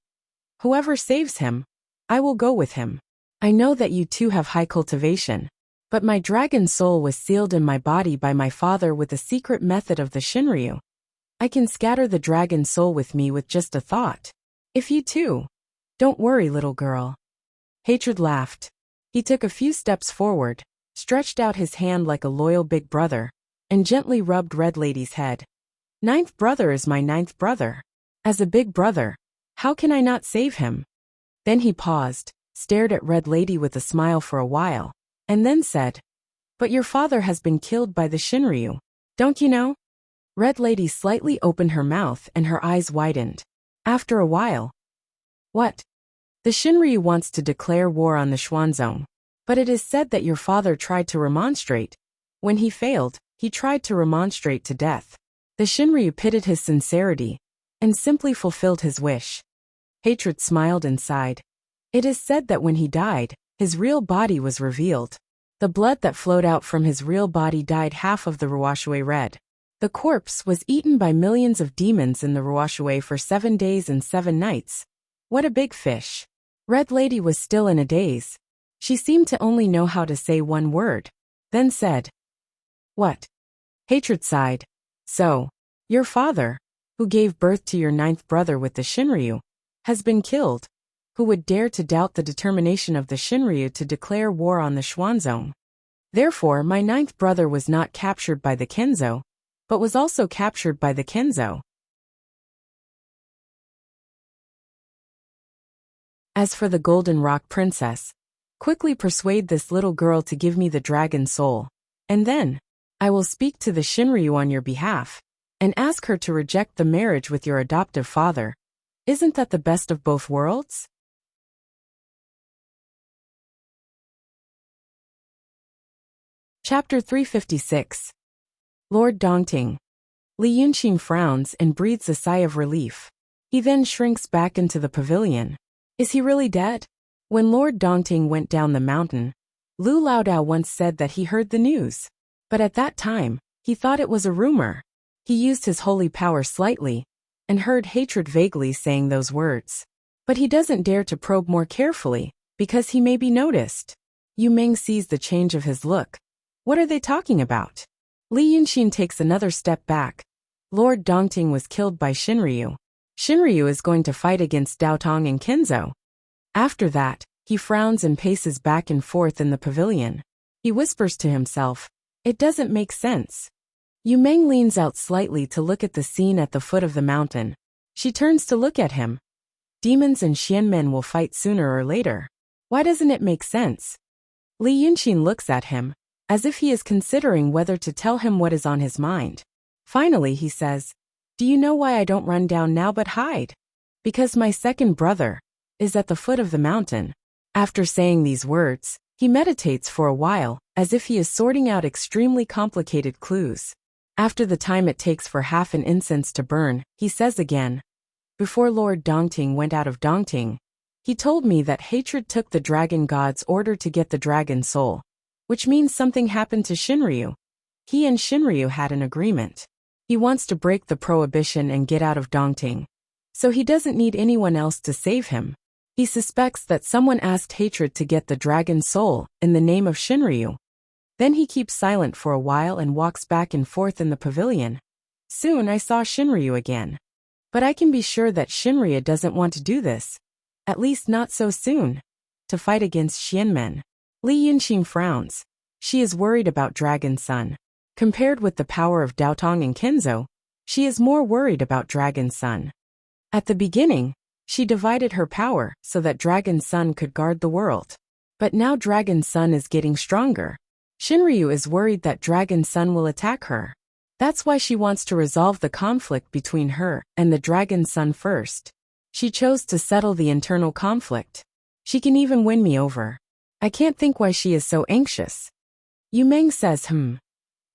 Whoever saves him, I will go with him. I know that you too have high cultivation, but my dragon soul was sealed in my body by my father with a secret method of the Shinryu. I can scatter the dragon soul with me with just a thought. If you too. Don't worry, little girl. Hatred laughed. He took a few steps forward, stretched out his hand like a loyal big brother, and gently rubbed Red Lady's head. Ninth brother is my ninth brother. As a big brother, how can I not save him? Then he paused, stared at Red Lady with a smile for a while, and then said, But your father has been killed by the Shinryu, don't you know? Red Lady slightly opened her mouth and her eyes widened. After a while, What? The Shinryu wants to declare war on the Xuanzong, but it is said that your father tried to remonstrate. When he failed, he tried to remonstrate to death. The Shinryu pitied his sincerity and simply fulfilled his wish. Hatred smiled and sighed. It is said that when he died, his real body was revealed. The blood that flowed out from his real body dyed half of the Ruoshui red. The corpse was eaten by millions of demons in the Ruoshui for 7 days and 7 nights. What a big fish. Red Lady was still in a daze. She seemed to only know how to say one word, then said, What? Hatred sighed. So, your father, who gave birth to your ninth brother with the Shinryu, has been killed. Who would dare to doubt the determination of the Shinryu to declare war on the Xuanzong? Therefore my ninth brother was not captured by the Kenzo, but was also captured by the Kenzo. As for the Golden Rock Princess, quickly persuade this little girl to give me the dragon soul, and then I will speak to the Shinryu on your behalf, and ask her to reject the marriage with your adoptive father. Isn't that the best of both worlds? Chapter 356. Lord Dongting. Li Yunqing frowns and breathes a sigh of relief. He then shrinks back into the pavilion. Is he really dead? When Lord Dongting went down the mountain, Lu Laodao once said that he heard the news. But at that time, he thought it was a rumor. He used his holy power slightly, and heard Hatred vaguely saying those words. But he doesn't dare to probe more carefully, because he may be noticed. Yu Meng sees the change of his look. What are they talking about? Li Yunqing takes another step back. Lord Dongting was killed by Shinryu. Shinryu is going to fight against Daotong and Kenzo. After that, he frowns and paces back and forth in the pavilion. He whispers to himself, It doesn't make sense. Yu Meng leans out slightly to look at the scene at the foot of the mountain. She turns to look at him. Demons and Xianmen will fight sooner or later. Why doesn't it make sense? Li Yunqing looks at him, as if he is considering whether to tell him what is on his mind. Finally he says, Do you know why I don't run down now but hide? Because my second brother is at the foot of the mountain. After saying these words, he meditates for a while, as if he is sorting out extremely complicated clues. After the time it takes for half an incense to burn, he says again, Before Lord Dongting went out of Dongting, he told me that Hatred took the dragon god's order to get the dragon soul, which means something happened to Shinryu. He and Shinryu had an agreement. He wants to break the prohibition and get out of Dongting. So he doesn't need anyone else to save him. He suspects that someone asked Hatred to get the dragon soul in the name of Shinryu. Then he keeps silent for a while and walks back and forth in the pavilion. Soon I saw Shinryu again. But I can be sure that Shinryu doesn't want to do this. At least not so soon. To fight against Xianmen. Li Yunqing frowns. She is worried about Dragon Sun. Compared with the power of Daotong and Kenzo, she is more worried about Dragon Sun. At the beginning, she divided her power so that Dragon Sun could guard the world. But now Dragon Sun is getting stronger. Shinryu is worried that Dragon Sun will attack her. That's why she wants to resolve the conflict between her and the Dragon Sun first. She chose to settle the internal conflict. She can even win me over. I can't think why she is so anxious. Yu Meng says,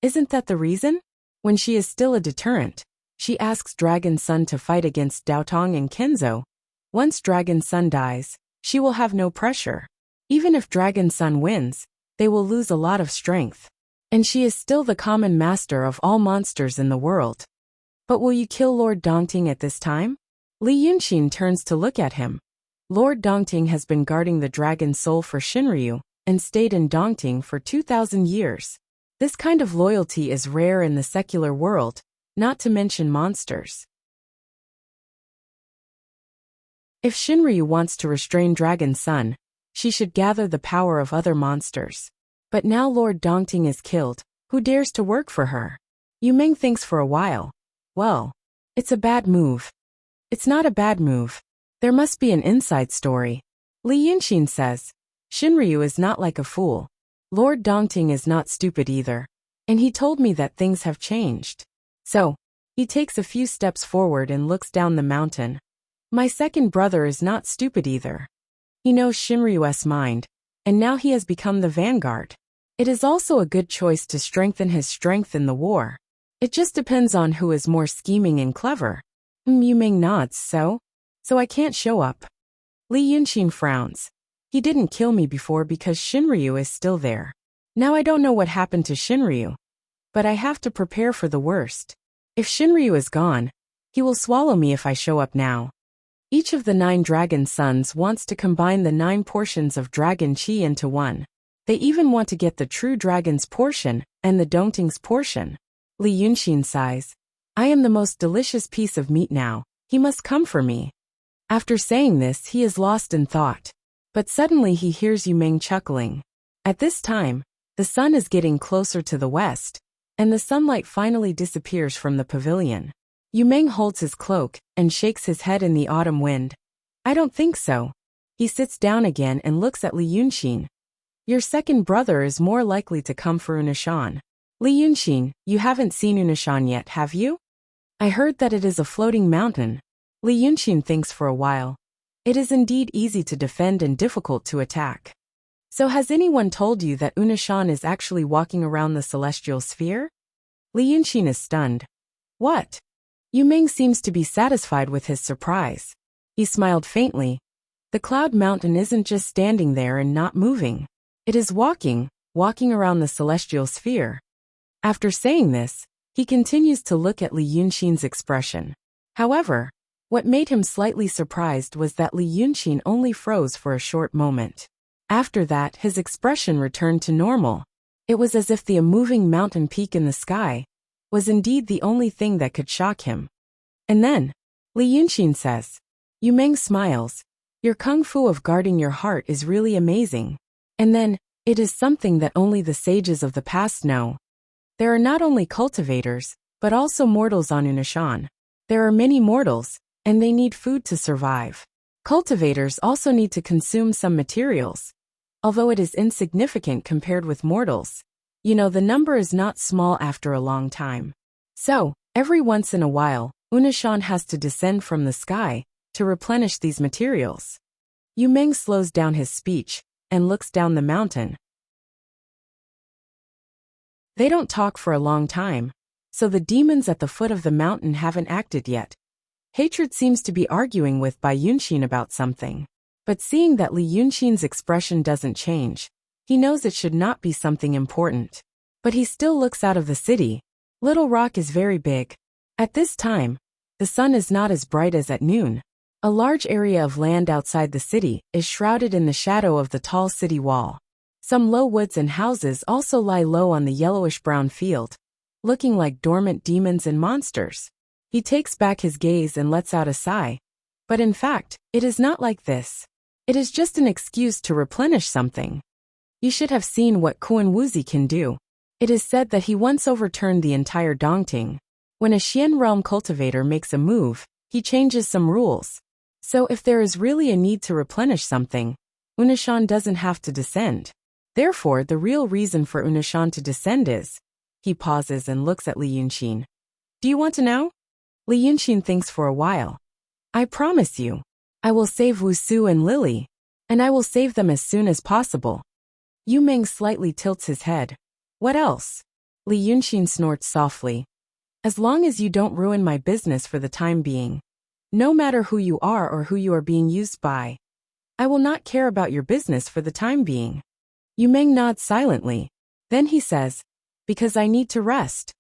Isn't that the reason? When she is still a deterrent, she asks Dragon Sun to fight against Daotong and Kenzo. Once Dragon Sun dies, she will have no pressure. Even if Dragon Sun wins, they will lose a lot of strength. and she is still the common master of all monsters in the world. But will you kill Lord Dongting at this time? Li Yunxin turns to look at him. Lord Dongting has been guarding the dragon's soul for Shinryu, and stayed in Dongting for 2,000 years. This kind of loyalty is rare in the secular world, not to mention monsters. If Shinryu wants to restrain Dragon Sun, she should gather the power of other monsters. But now Lord Dongting is killed, who dares to work for her? Yu Meng thinks for a while. Well, it's a bad move. It's not a bad move. There must be an inside story. Li Yunxin says, Shinryu is not like a fool. Lord Dongting is not stupid either. And he told me that things have changed. So, he takes a few steps forward and looks down the mountain. My second brother is not stupid either. He knows Shinryu's mind, and now he has become the vanguard. It is also a good choice to strengthen his strength in the war. It just depends on who is more scheming and clever. Yu Meng nods. So I can't show up. Li Yunxin frowns. He didn't kill me before because Shinryu is still there. Now I don't know what happened to Shinryu. But I have to prepare for the worst. If Shinryu is gone, he will swallow me if I show up now. Each of the 9 dragon sons wants to combine the 9 portions of dragon chi into one. They even want to get the true dragon's portion and the Dongting's portion. Li Yunxin sighs. I am the most delicious piece of meat now. He must come for me. After saying this, he is lost in thought. But suddenly he hears Yu Meng chuckling. At this time, the sun is getting closer to the west, and the sunlight finally disappears from the pavilion. Yu Meng holds his cloak and shakes his head in the autumn wind. I don't think so. He sits down again and looks at Li Yunxin. Your second brother is more likely to come for Unishan. Li Yunxin, you haven't seen Unishan yet, have you? I heard that it is a floating mountain. Li Yunxin thinks for a while. It is indeed easy to defend and difficult to attack. So has anyone told you that Unishan is actually walking around the celestial sphere? Li Yunxin is stunned. What? Yu Meng seems to be satisfied with his surprise. He smiled faintly. The cloud mountain isn't just standing there and not moving. It is walking around the celestial sphere. After saying this, he continues to look at Li Yunxin's expression. However, what made him slightly surprised was that Li Yunxin only froze for a short moment. After that, his expression returned to normal. It was as if the moving mountain peak in the sky was indeed the only thing that could shock him. And then, Li Yunxin says, Yu Meng smiles. Your kung fu of guarding your heart is really amazing. And then, it is something that only the sages of the past know. There are not only cultivators, but also mortals on Unishan. There are many mortals, and they need food to survive. Cultivators also need to consume some materials. Although it is insignificant compared with mortals, the number is not small after a long time. So, every once in a while, Unishan has to descend from the sky to replenish these materials. Yu Meng slows down his speech and looks down the mountain. They don't talk for a long time, so the demons at the foot of the mountain haven't acted yet. Hatred seems to be arguing with Bai Yunxin about something. But seeing that Li Yunxin's expression doesn't change, he knows it should not be something important. But he still looks out of the city. Little Rock is very big. At this time, the sun is not as bright as at noon. A large area of land outside the city is shrouded in the shadow of the tall city wall. Some low woods and houses also lie low on the yellowish-brown field, looking like dormant demons and monsters. He takes back his gaze and lets out a sigh. But in fact, it is not like this. It is just an excuse to replenish something. You should have seen what Kuan Wuzi can do. It is said that he once overturned the entire Dongting. When a Xian realm cultivator makes a move, he changes some rules. So if there is really a need to replenish something, Unishan doesn't have to descend. Therefore, the real reason for Unishan to descend is... He pauses and looks at Li Yunxin. Do you want to know? Li Yunxin thinks for a while. I promise you. I will save Wusu and Lily. And I will save them as soon as possible. Yu Meng slightly tilts his head. What else? Li Yunxin snorts softly. As long as you don't ruin my business for the time being. No matter who you are or who you are being used by. I will not care about your business for the time being. Yu Meng nods silently. Then he says, Because I need to rest.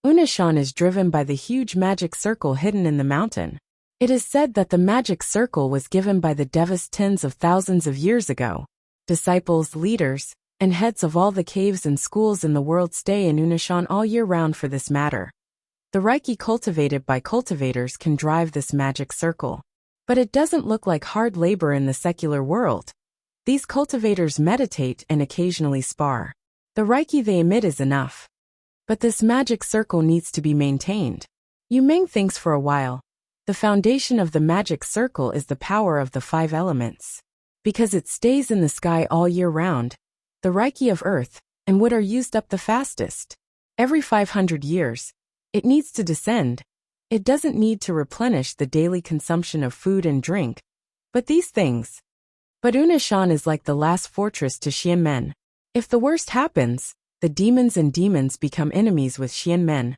Unishan is driven by the huge magic circle hidden in the mountain. It is said that the magic circle was given by the devas tens of thousands of years ago. Disciples, leaders, and heads of all the caves and schools in the world stay in Unishan all year round for this matter. The Reiki cultivated by cultivators can drive this magic circle. But it doesn't look like hard labor in the secular world. These cultivators meditate and occasionally spar. The Reiki they emit is enough. But this magic circle needs to be maintained. Yu Meng thinks for a while. The foundation of the magic circle is the power of the 5 elements. Because it stays in the sky all year round, the Reiki of earth and wood are used up the fastest. Every 500 years, it needs to descend. It doesn't need to replenish the daily consumption of food and drink, but these things. But Unishan is like the last fortress to Xianmen. If the worst happens, the demons become enemies with Xianmen.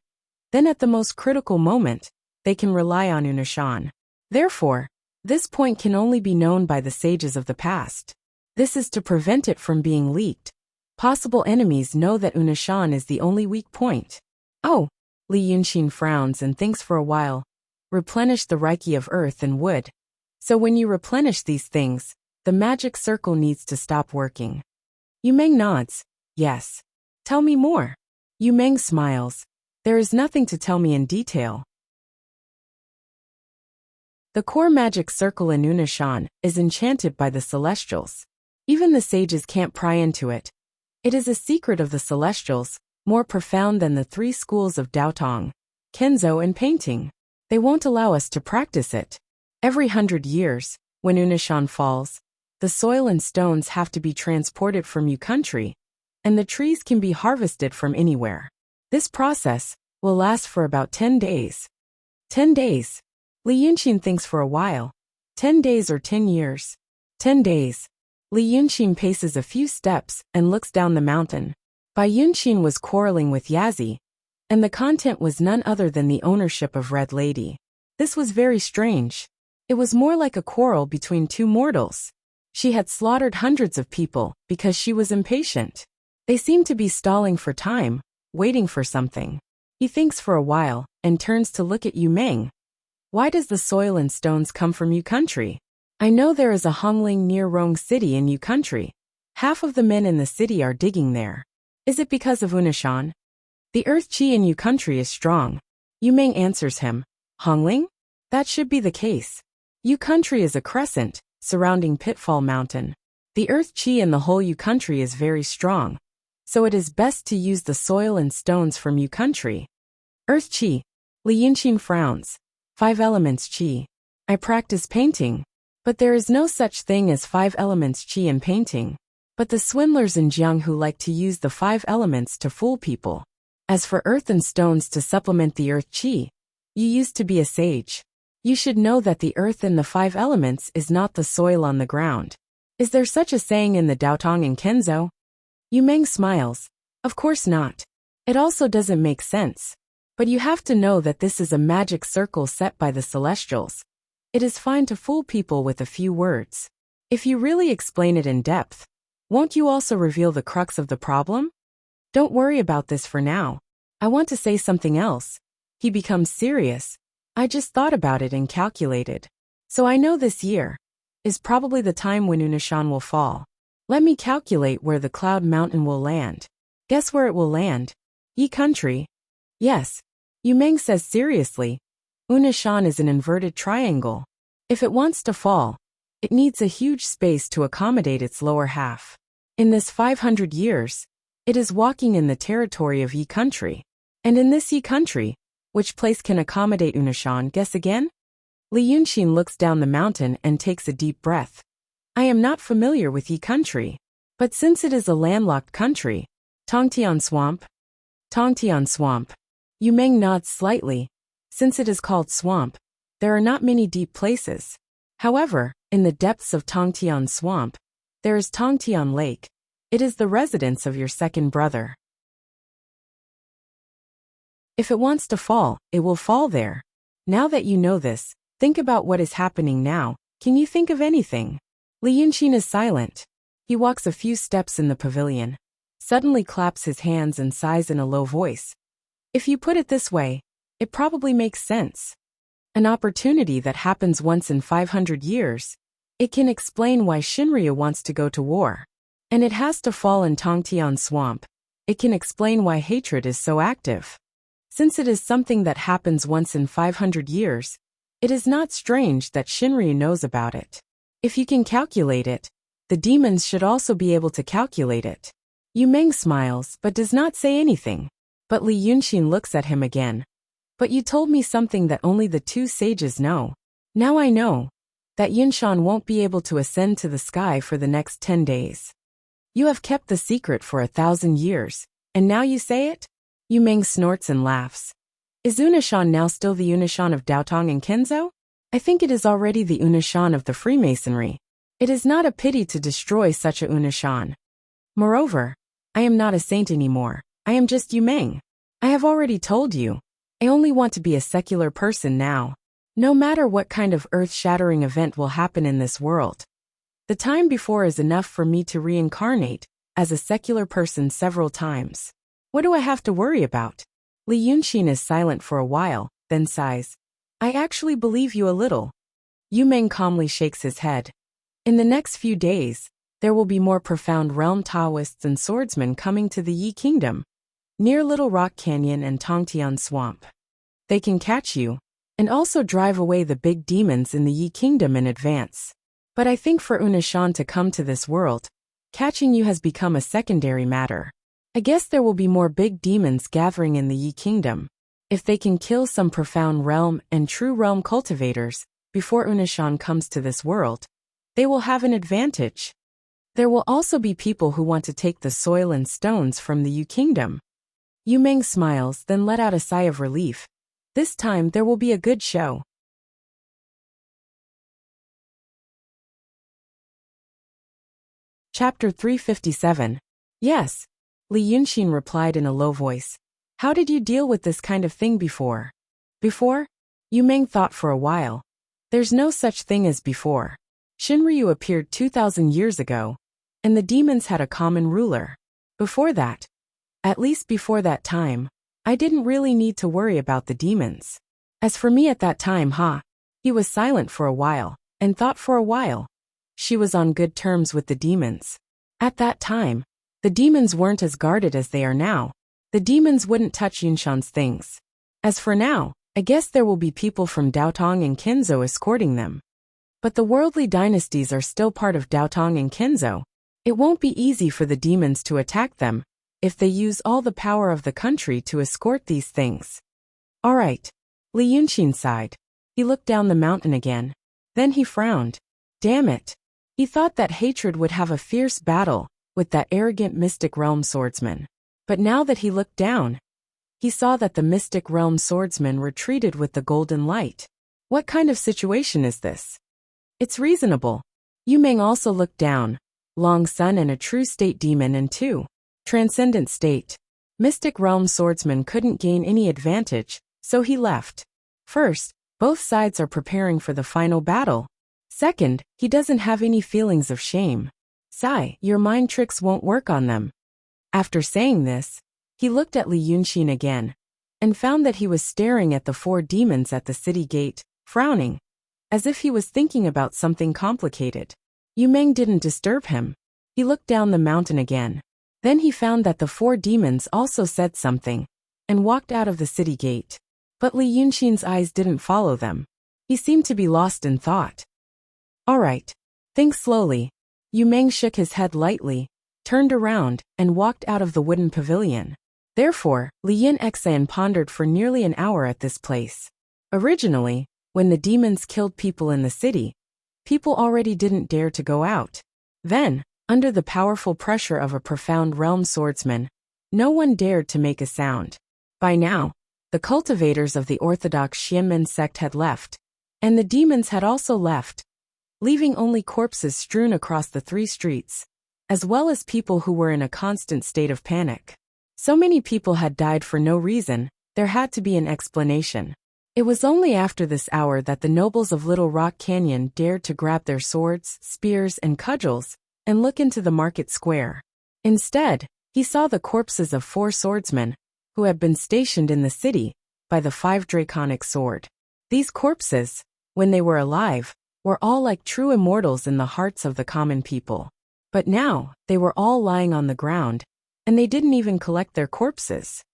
Then at the most critical moment, they can rely on Unishan. Therefore, this point can only be known by the sages of the past. This is to prevent it from being leaked. Possible enemies know that Unishan is the only weak point. Oh, Li Yunxin frowns and thinks for a while. Replenish the Reiki of earth and wood. So when you replenish these things, the magic circle needs to stop working. Yu Meng nods. Yes. Tell me more. Yu Meng smiles. There is nothing to tell me in detail. The core magic circle in Unishan is enchanted by the celestials. Even the sages can't pry into it. It is a secret of the celestials, more profound than the 3 schools of Daotong, Kenzo and painting. They won't allow us to practice it. Every 100 years, when Unishan falls, the soil and stones have to be transported from Yu country, and the trees can be harvested from anywhere. This process will last for about 10 days. 10 days. Li Yunxin thinks for a while. 10 days or 10 years. 10 days. Li Yunxin paces a few steps and looks down the mountain. Bai Yunxin was quarreling with Yazi, and the content was none other than the ownership of Red Lady. This was very strange. It was more like a quarrel between 2 mortals. She had slaughtered hundreds of people because she was impatient. They seemed to be stalling for time, waiting for something. He thinks for a while and turns to look at Yu Meng. Why does the soil and stones come from Yu country? I know there is a Hongling near Rong City in Yu country. Half of the men in the city are digging there. Is it because of Unishan? The earth chi in Yu country is strong. Yu Meng answers him. Hongling? That should be the case. Yu country is a crescent, surrounding Pitfall Mountain. The earth chi in the whole Yu country is very strong. So it is best to use the soil and stones from Yu country. Earth chi. Li Yunxin frowns. 5 elements chi. I practice painting. But there is no such thing as 5 elements chi in painting. But the swindlers in Jiang who like to use the 5 elements to fool people. As for earth and stones to supplement the earth chi, you used to be a sage. You should know that the earth in the 5 elements is not the soil on the ground. Is there such a saying in the Daotong and Kenzo? Yu Meng smiles. Of course not. It also doesn't make sense. But you have to know that this is a magic circle set by the celestials. It is fine to fool people with a few words. If you really explain it in depth, won't you also reveal the crux of the problem? Don't worry about this for now. I want to say something else. He becomes serious. I just thought about it and calculated. So I know this year is probably the time when Unishan will fall. Let me calculate where the cloud mountain will land. Guess where it will land? Yi country. Yes. Yu Meng says seriously. Unishan is an inverted triangle. If it wants to fall, it needs a huge space to accommodate its lower half. In this 500 years, it is walking in the territory of Yi country. And in this Yi country, which place can accommodate Unishan? Guess again? Li Yunxin looks down the mountain and takes a deep breath. I am not familiar with Yi country. But since it is a landlocked country, Tongtian Swamp? Tongtian Swamp. Yu Meng nods slightly. Since it is called swamp, there are not many deep places. However, in the depths of Tongtian Swamp, there is Tongtian Lake. It is the residence of your second brother. If it wants to fall, it will fall there. Now that you know this, think about what is happening now. Can you think of anything? Li Yunxin is silent. He walks a few steps in the pavilion. suddenly claps his hands and sighs in a low voice. If you put it this way, it probably makes sense. An opportunity that happens once in 500 years. It can explain why Shinryu wants to go to war. And it has to fall in Tongtian Swamp. It can explain why hatred is so active. Since it is something that happens once in 500 years, it is not strange that Shinryu knows about it. If you can calculate it, the demons should also be able to calculate it. Yu Meng smiles but does not say anything. But Li Yunxin looks at him again. But you told me something that only the two sages know. Now I know that Yunshan won't be able to ascend to the sky for the next 10 days. You have kept the secret for 1,000 years, and now you say it? Yu Meng snorts and laughs. Is Unishan now still the Unishan of Daotong and Kenzo? I think it is already the Unishan of the Freemasonry. It is not a pity to destroy such a Unishan. Moreover, I am not a saint anymore. I am just Yu Meng. I have already told you. I only want to be a secular person now. No matter what kind of earth-shattering event will happen in this world. The time before is enough for me to reincarnate as a secular person several times. What do I have to worry about? Li Yunxin is silent for a while, then sighs. I actually believe you a little. Yu Meng calmly shakes his head. In the next few days, there will be more profound realm Taoists and swordsmen coming to the Yi Kingdom, near Little Rock Canyon and Tongtian Swamp. They can catch you, and also drive away the big demons in the Yi Kingdom in advance. But I think for Unishan to come to this world, catching you has become a secondary matter. I guess there will be more big demons gathering in the Yi Kingdom. If they can kill some profound realm and true realm cultivators before Unishan comes to this world, they will have an advantage. There will also be people who want to take the soil and stones from the Yi Kingdom. Yu Meng smiles, then let out a sigh of relief. This time there will be a good show. Chapter 357. Yes, Li Yunxin replied in a low voice. How did you deal with this kind of thing before? Before? Yu Meng thought for a while. There's no such thing as before. Shinryu appeared 2,000 years ago, and the demons had a common ruler. Before that, at least before that time, I didn't really need to worry about the demons. As for me at that time, he was silent for a while, and thought for a while. She was on good terms with the demons. At that time, the demons weren't as guarded as they are now. The demons wouldn't touch Yunshan's things. As for now, I guess there will be people from Daotong and Kenzo escorting them. But the worldly dynasties are still part of Daotong and Kenzo. It won't be easy for the demons to attack them if they use all the power of the country to escort these things. All right. Li Yunxin sighed. He looked down the mountain again. Then he frowned. Damn it. He thought that hatred would have a fierce battle with that arrogant Mystic Realm swordsman. But now that he looked down, he saw that the Mystic Realm swordsman retreated with the golden light. What kind of situation is this? It's reasonable. Yu Meng also looked down. Long Sun and a true state demon and two. Transcendent state. Mystic Realm swordsman couldn't gain any advantage, so he left. First, both sides are preparing for the final battle. Second, he doesn't have any feelings of shame. Sigh, your mind tricks won't work on them. After saying this, he looked at Li Yunxin again, and found that he was staring at the 4 demons at the city gate, frowning, as if he was thinking about something complicated. Yu Meng didn't disturb him. He looked down the mountain again. Then he found that the 4 demons also said something, and walked out of the city gate. But Li Yunxin's eyes didn't follow them. He seemed to be lost in thought. All right. Think slowly. Yu Meng shook his head lightly, turned around, and walked out of the wooden pavilion. Therefore, Li Yunxin pondered for nearly an hour at this place. Originally, when the demons killed people in the city, people already didn't dare to go out. Then, under the powerful pressure of a profound realm swordsman, no one dared to make a sound. By now, the cultivators of the orthodox Xianmen sect had left, and the demons had also left, leaving only corpses strewn across the 3 streets, as well as people who were in a constant state of panic. So many people had died for no reason, there had to be an explanation. It was only after this hour that the nobles of Little Rock Canyon dared to grab their swords, spears, and cudgels, and look into the market square. Instead, He saw the corpses of 4 swordsmen, who had been stationed in the city, by the 5 draconic sword. These corpses, when they were alive, were all like true immortals in the hearts of the common people. But now, they were all lying on the ground, and they didn't even collect their corpses.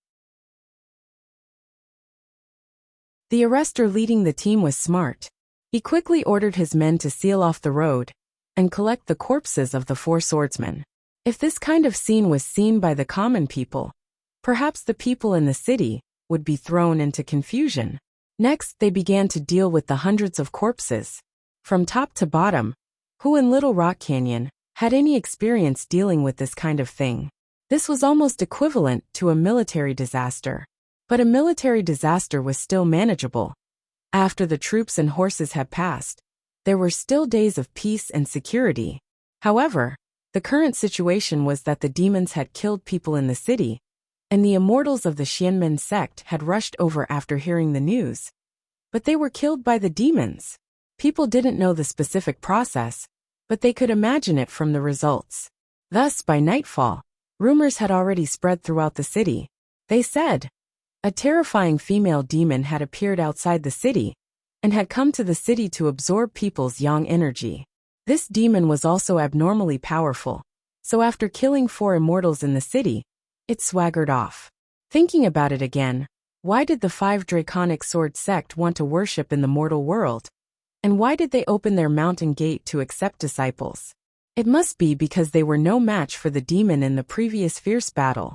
The arrestor leading the team was smart. He quickly ordered his men to seal off the road and collect the corpses of the 4 swordsmen. If this kind of scene was seen by the common people, perhaps the people in the city would be thrown into confusion. Next, they began to deal with the hundreds of corpses, from top to bottom. Who in Little Rock Canyon had any experience dealing with this kind of thing? This was almost equivalent to a military disaster. But a military disaster was still manageable. After the troops and horses had passed, there were still days of peace and security. However, the current situation was that the demons had killed people in the city, and the immortals of the Xianmen sect had rushed over after hearing the news. But they were killed by the demons. People didn't know the specific process, but they could imagine it from the results. Thus, by nightfall, rumors had already spread throughout the city. They said, a terrifying female demon had appeared outside the city, and had come to the city to absorb people's yang energy. This demon was also abnormally powerful, so after killing 4 immortals in the city, it swaggered off. Thinking about it again, why did the 5 draconic sword sect want to worship in the mortal world? And why did they open their mountain gate to accept disciples? It must be because they were no match for the demon in the previous fierce battle.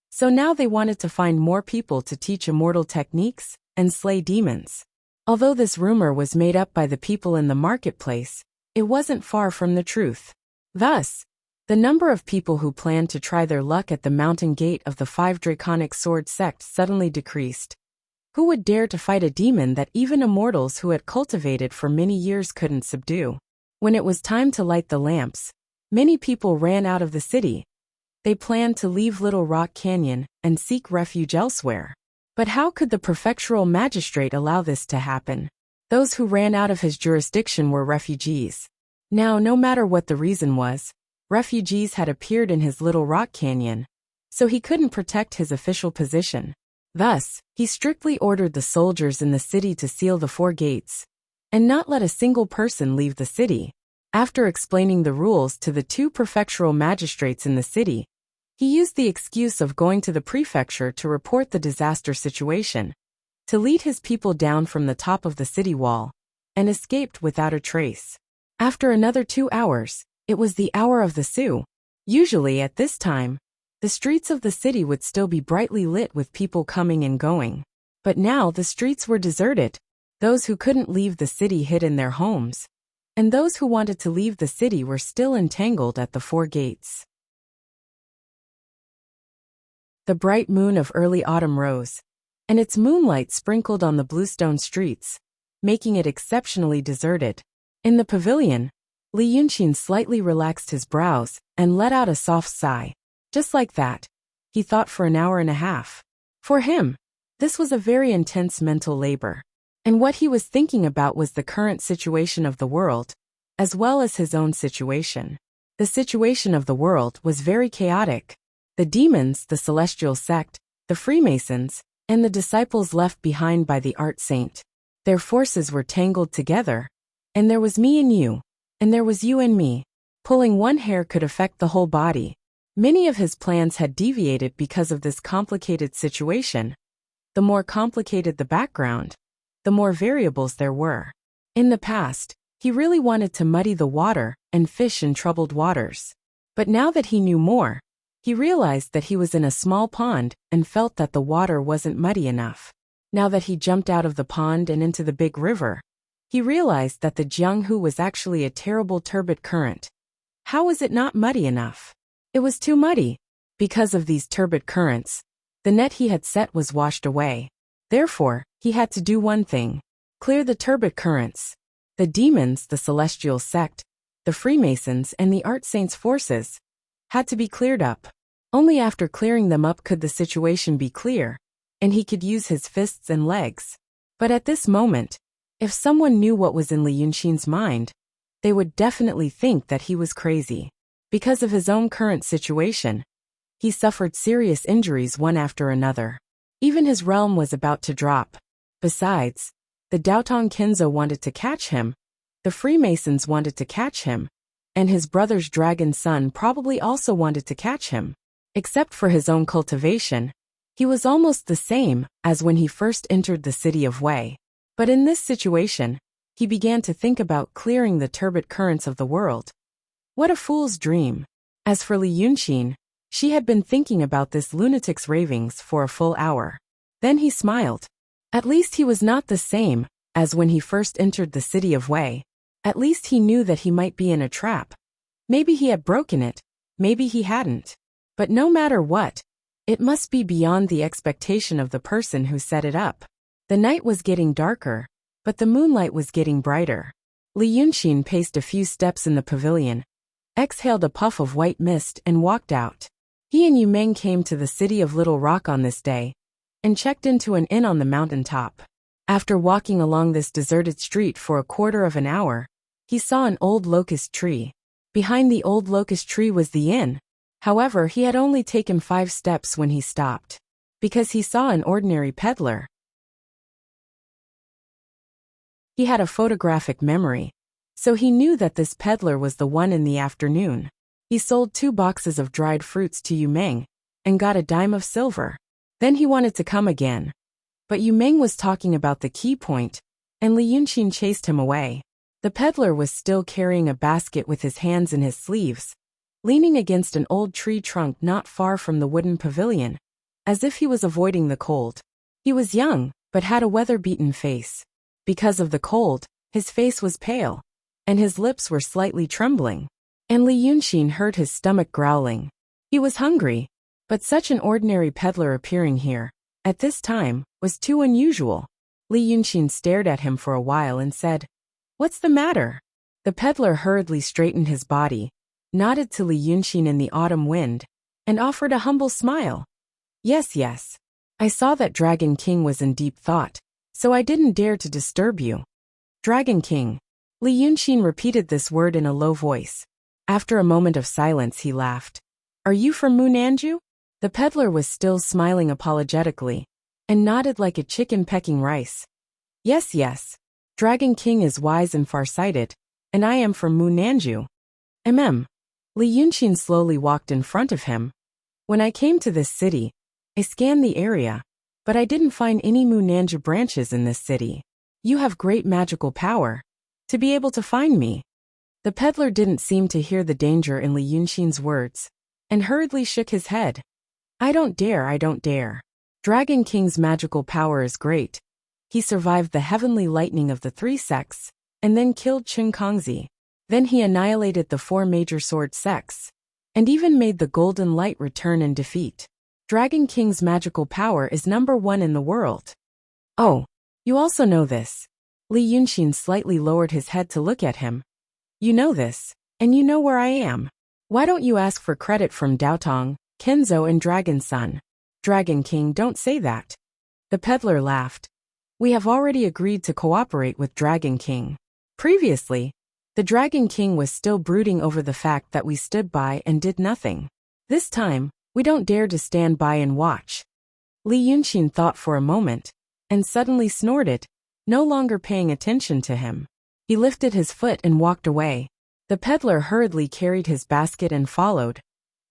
So now they wanted to find more people to teach immortal techniques and slay demons. Although this rumor was made up by the people in the marketplace, it wasn't far from the truth. Thus, the number of people who planned to try their luck at the mountain gate of the 5 draconic sword sect suddenly decreased. Who would dare to fight a demon that even immortals who had cultivated for many years couldn't subdue? When it was time to light the lamps, many people ran out of the city. They planned to leave Little Rock Canyon and seek refuge elsewhere. But how could the prefectural magistrate allow this to happen? Those who ran out of his jurisdiction were refugees. Now, no matter what the reason was, refugees had appeared in his Little Rock Canyon, so he couldn't protect his official position. Thus, he strictly ordered the soldiers in the city to seal the 4 gates, and not let a single person leave the city. After explaining the rules to the 2 prefectural magistrates in the city, he used the excuse of going to the prefecture to report the disaster situation, to lead his people down from the top of the city wall, and escaped without a trace. After another 2 hours, it was the hour of the Sioux. Usually at this time, the streets of the city would still be brightly lit with people coming and going. But now the streets were deserted. Those who couldn't leave the city hid in their homes, and those who wanted to leave the city were still entangled at the 4 gates. The bright moon of early autumn rose, and its moonlight sprinkled on the bluestone streets, making it exceptionally deserted. In the pavilion, Li Yunqin slightly relaxed his brows and let out a soft sigh. Just like that, he thought for an hour and a half. For him, this was a very intense mental labor, and what he was thinking about was the current situation of the world, as well as his own situation. The situation of the world was very chaotic. The demons, the celestial sect, the Freemasons, and the disciples left behind by the art saint. Their forces were tangled together, and there was me and you, and there was you and me. Pulling one hair could affect the whole body. Many of his plans had deviated because of this complicated situation. The more complicated the background, the more variables there were. In the past, he really wanted to muddy the water and fish in troubled waters. But now that he knew more, he realized that he was in a small pond and felt that the water wasn't muddy enough. Now that he jumped out of the pond and into the big river, he realized that the Jianghu was actually a terrible turbid current. How was it not muddy enough? It was too muddy. Because of these turbid currents, the net he had set was washed away. Therefore, he had to do one thing: clear the turbid currents. The demons, the celestial sect, the Freemasons, and the art saints' forces had to be cleared up. Only after clearing them up could the situation be clear, and he could use his fists and legs. But at this moment, if someone knew what was in Li Yunqin's mind, they would definitely think that he was crazy. Because of his own current situation, He suffered serious injuries one after another. Even his realm was about to drop. Besides, the Daotong Kinzo wanted to catch him, the Freemasons wanted to catch him, and his brother's dragon son probably also wanted to catch him. Except for his own cultivation, he was almost the same as when he first entered the city of Wei. But in this situation, he began to think about clearing the turbid currents of the world. What a fool's dream. As for Li Yunqin, she had been thinking about this lunatic's ravings for a full hour. Then he smiled. At least he was not the same as when he first entered the city of Wei. At least he knew that he might be in a trap. Maybe he had broken it, maybe he hadn't. But no matter what, it must be beyond the expectation of the person who set it up. The night was getting darker, but the moonlight was getting brighter. Li Yunqin paced a few steps in the pavilion, exhaled a puff of white mist and walked out. He and Yu Meng came to the city of Little Rock on this day, and checked into an inn on the mountaintop. After walking along this deserted street for a quarter of an hour, he saw an old locust tree. Behind the old locust tree was the inn. However, he had only taken 5 steps when he stopped, because he saw an ordinary peddler. He had a photographic memory, so he knew that this peddler was the one in the afternoon. He sold 2 boxes of dried fruits to Yu Meng, and got a dime of silver. Then he wanted to come again. But Yu Meng was talking about the key point, and Li Yunqin chased him away. The peddler was still carrying a basket with his hands in his sleeves, leaning against an old tree trunk not far from the wooden pavilion, as if he was avoiding the cold. He was young, but had a weather-beaten face. Because of the cold, his face was pale, and his lips were slightly trembling. And Li Yunqin heard his stomach growling. He was hungry, but such an ordinary peddler appearing here, at this time, was too unusual. Li Yunqin stared at him for a while and said, "What's the matter?" The peddler hurriedly straightened his body, nodded to Li Yunqin in the autumn wind, and offered a humble smile. Yes. I saw that Dragon King was in deep thought, so I didn't dare to disturb you." Dragon King. Li Yunqin repeated this word in a low voice. After a moment of silence, he laughed. "Are you from Munanju?" The peddler was still smiling apologetically, and nodded like a chicken pecking rice. Yes. Dragon King is wise and farsighted, and I am from Munanju. Li Yunqin slowly walked in front of him. "When I came to this city, I scanned the area, but I didn't find any Munanju branches in this city. You have great magical power to be able to find me." The peddler didn't seem to hear the danger in Li Yunqin's words, and hurriedly shook his head. I don't dare. Dragon King's magical power is great. He survived the heavenly lightning of the 3 sects, and then killed Qin Kongzi. Then he annihilated the 4 major sword sects, and even made the golden light return in defeat. Dragon King's magical power is #1 in the world. Oh, you also know this. Li Yunqin slightly lowered his head to look at him. You know this, and you know where I am. Why don't you ask for credit from Daotong, Kenzo and Dragon Son? Dragon King, don't say that. The peddler laughed. We have already agreed to cooperate with Dragon King. Previously, the Dragon King was still brooding over the fact that we stood by and did nothing. This time, we don't dare to stand by and watch. Li Yunqin thought for a moment, and suddenly snorted, no longer paying attention to him. He lifted his foot and walked away. The peddler hurriedly carried his basket and followed,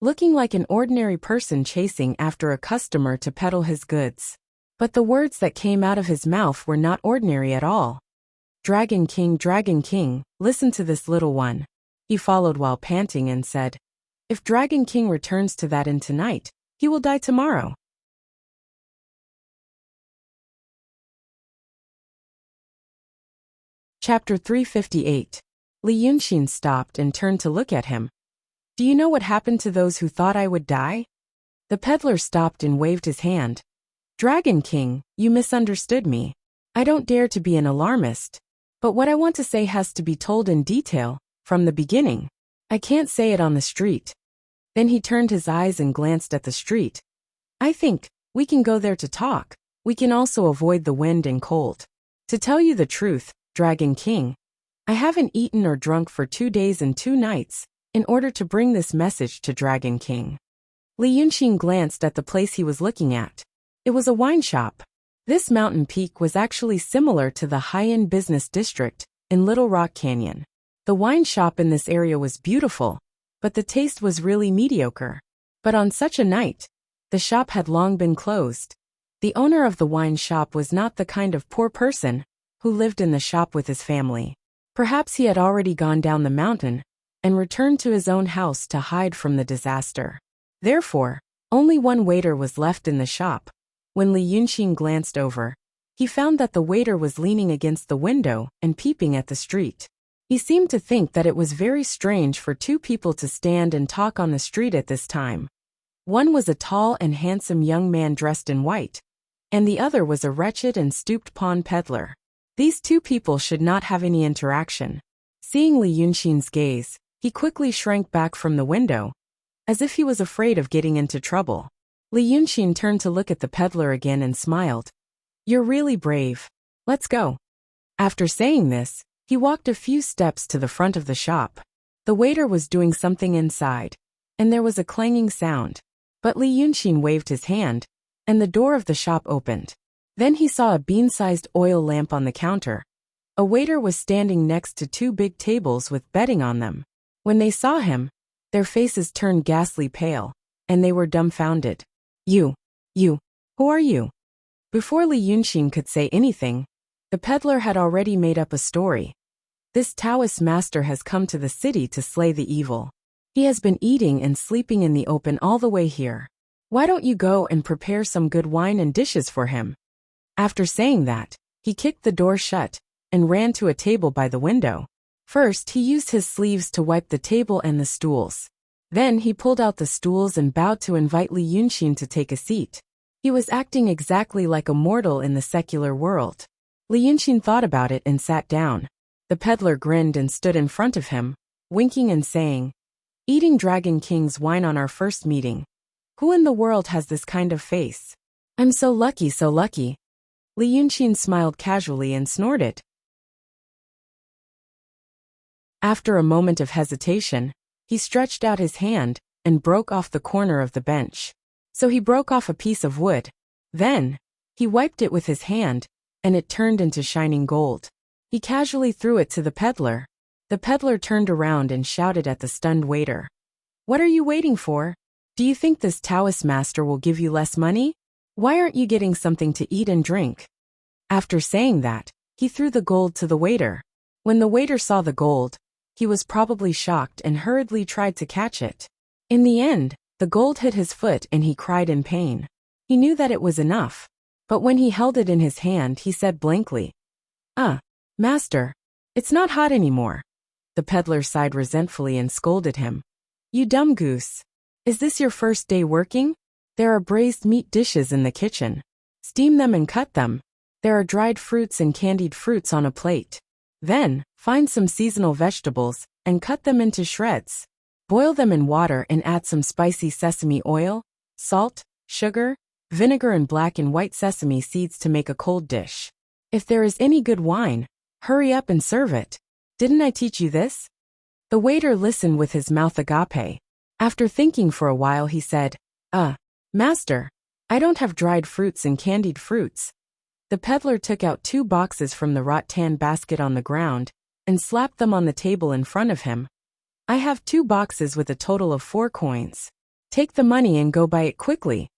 looking like an ordinary person chasing after a customer to peddle his goods. But the words that came out of his mouth were not ordinary at all. Dragon King, listen to this little one." He followed while panting and said, "If Dragon King returns to that inn tonight, he will die tomorrow." Chapter 358. Li Yunqin stopped and turned to look at him. "Do you know what happened to those who thought I would die?" The peddler stopped and waved his hand. "Dragon King, you misunderstood me. I don't dare to be an alarmist, but what I want to say has to be told in detail, from the beginning. I can't say it on the street." Then he turned his eyes and glanced at the street. "I think we can go there to talk. We can also avoid the wind and cold. To tell you the truth, Dragon King, I haven't eaten or drunk for 2 days and 2 nights in order to bring this message to Dragon King." Li Yunxin glanced at the place he was looking at. It was a wine shop. This mountain peak was actually similar to the high-end business district in Little Rock Canyon. The wine shop in this area was beautiful, but the taste was really mediocre. But on such a night, the shop had long been closed. The owner of the wine shop was not the kind of poor person who lived in the shop with his family. Perhaps he had already gone down the mountain and returned to his own house to hide from the disaster. Therefore, only one waiter was left in the shop. When Li Yunxin glanced over, he found that the waiter was leaning against the window and peeping at the street. He seemed to think that it was very strange for two people to stand and talk on the street at this time. One was a tall and handsome young man dressed in white, and the other was a wretched and stooped pawn peddler. These two people should not have any interaction. Seeing Li Yunxin's gaze, he quickly shrank back from the window, as if he was afraid of getting into trouble. Li Yunxin turned to look at the peddler again and smiled. "You're really brave. Let's go." After saying this, he walked a few steps to the front of the shop. The waiter was doing something inside, and there was a clanging sound. But Li Yunxin waved his hand, and the door of the shop opened. Then he saw a bean-sized oil lamp on the counter. A waiter was standing next to two big tables with bedding on them. When they saw him, their faces turned ghastly pale, and they were dumbfounded. You, who are you?" Before Li Yunxin could say anything, the peddler had already made up a story. "This Taoist master has come to the city to slay the evil. He has been eating and sleeping in the open all the way here. Why don't you go and prepare some good wine and dishes for him?" After saying that, he kicked the door shut and ran to a table by the window. First, he used his sleeves to wipe the table and the stools. Then he pulled out the stools and bowed to invite Li Yunxin to take a seat. He was acting exactly like a mortal in the secular world. Li Yunxin thought about it and sat down. The peddler grinned and stood in front of him, winking and saying, "Eating Dragon King's wine on our first meeting. Who in the world has this kind of face? I'm so lucky, so lucky." Li Yunxin smiled casually and snorted. After a moment of hesitation, he stretched out his hand and broke off the corner of the bench. So he broke off a piece of wood. Then, he wiped it with his hand, and it turned into shining gold. He casually threw it to the peddler. The peddler turned around and shouted at the stunned waiter. "What are you waiting for? Do you think this Taoist master will give you less money? Why aren't you getting something to eat and drink?" After saying that, he threw the gold to the waiter. When the waiter saw the gold, he was probably shocked and hurriedly tried to catch it. In the end, the gold hit his foot and he cried in pain. He knew that it was enough. But when he held it in his hand, he said blankly, Master, it's not hot anymore." The peddler sighed resentfully and scolded him. "You dumb goose. Is this your first day working? There are braised meat dishes in the kitchen. Steam them and cut them. There are dried fruits and candied fruits on a plate. Then, find some seasonal vegetables and cut them into shreds. Boil them in water and add some spicy sesame oil, salt, sugar, vinegar and black and white sesame seeds to make a cold dish. If there is any good wine, hurry up and serve it. Didn't I teach you this?" The waiter listened with his mouth agape. After thinking for a while he said, Master, I don't have dried fruits and candied fruits." The peddler took out 2 boxes from the rattan basket on the ground and slapped them on the table in front of him. "I have 2 boxes with a total of 4 coins. Take the money and go buy it quickly."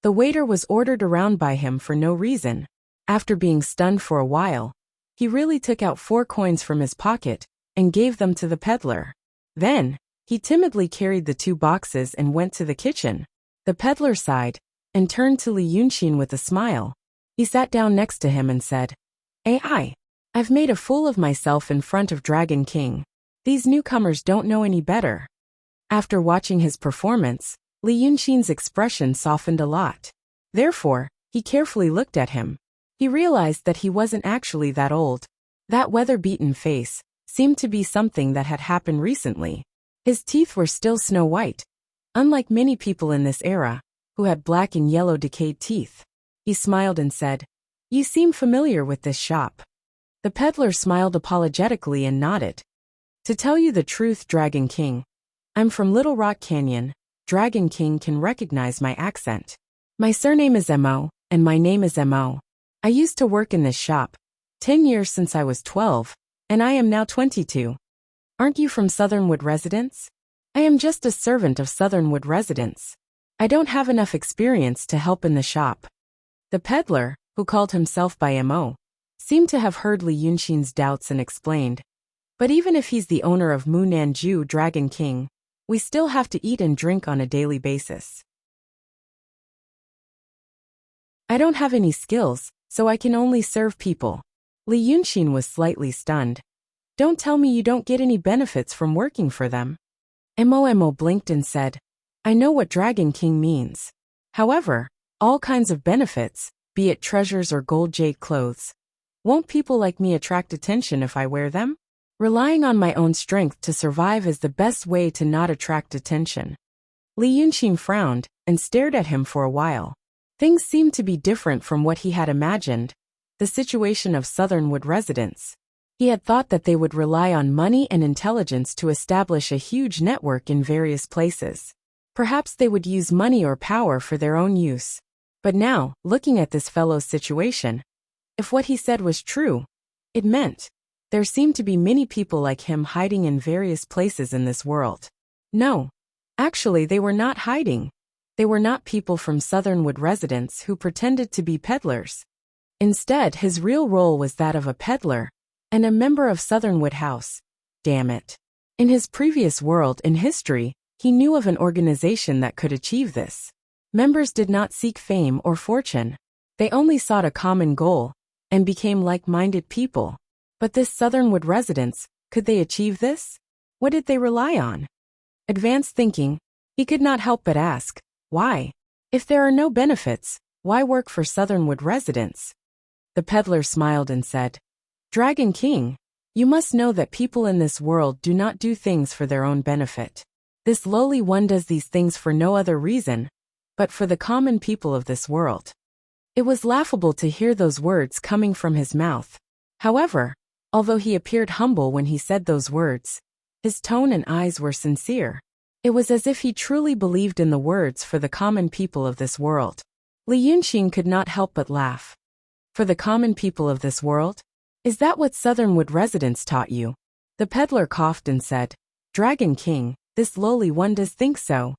The waiter was ordered around by him for no reason. After being stunned for a while, he really took out 4 coins from his pocket and gave them to the peddler. Then, he timidly carried the 2 boxes and went to the kitchen. The peddler sighed and turned to Li Yunxin with a smile. He sat down next to him and said, I've made a fool of myself in front of Dragon King. These newcomers don't know any better." After watching his performance, Li Yunxin's expression softened a lot. Therefore, he carefully looked at him. He realized that he wasn't actually that old. That weather-beaten face seemed to be something that had happened recently. His teeth were still snow white, unlike many people in this era, who had black and yellow decayed teeth. He smiled and said, "You seem familiar with this shop." The peddler smiled apologetically and nodded. "To tell you the truth, Dragon King, I'm from Little Rock Canyon, Dragon King can recognize my accent. My surname is Mo, and my name is Mo. I used to work in this shop 10 years since I was 12, and I am now 22. Aren't you from Southernwood Residence? I am just a servant of Southernwood Residence. I don't have enough experience to help in the shop. The peddler, who called himself by Mo, seemed to have heard Li Yunxin's doubts and explained. But even if he's the owner of Mu Nanju Dragon King, we still have to eat and drink on a daily basis. I don't have any skills, so I can only serve people. Li Yunxin was slightly stunned. Don't tell me you don't get any benefits from working for them. Mo blinked and said, I know what Dragon King means. However, all kinds of benefits, be it treasures or gold jade clothes. Won't people like me attract attention if I wear them? Relying on my own strength to survive is the best way to not attract attention. Li Yunxin frowned and stared at him for a while. Things seemed to be different from what he had imagined. The situation of Southernwood Residence. He had thought that they would rely on money and intelligence to establish a huge network in various places. Perhaps they would use money or power for their own use. But now, looking at this fellow's situation, if what he said was true, it meant there seemed to be many people like him hiding in various places in this world. No, actually they were not hiding. They were not people from Southernwood Residence who pretended to be peddlers. Instead, his real role was that of a peddler and a member of Southernwood House. Damn it. In his previous world in history, he knew of an organization that could achieve this. Members did not seek fame or fortune. They only sought a common goal and became like-minded people. But this Southernwood Residence, could they achieve this? What did they rely on? Advanced thinking, he could not help but ask, why? If there are no benefits, why work for Southernwood Residence? The peddler smiled and said, Dragon King, you must know that people in this world do not do things for their own benefit. This lowly one does these things for no other reason, but for the common people of this world. It was laughable to hear those words coming from his mouth. However, although he appeared humble when he said those words, his tone and eyes were sincere. It was as if he truly believed in the words for the common people of this world. Li Yunxin could not help but laugh. For the common people of this world? Is that what Southernwood Residence taught you? The peddler coughed and said, Dragon King, this lowly one does think so.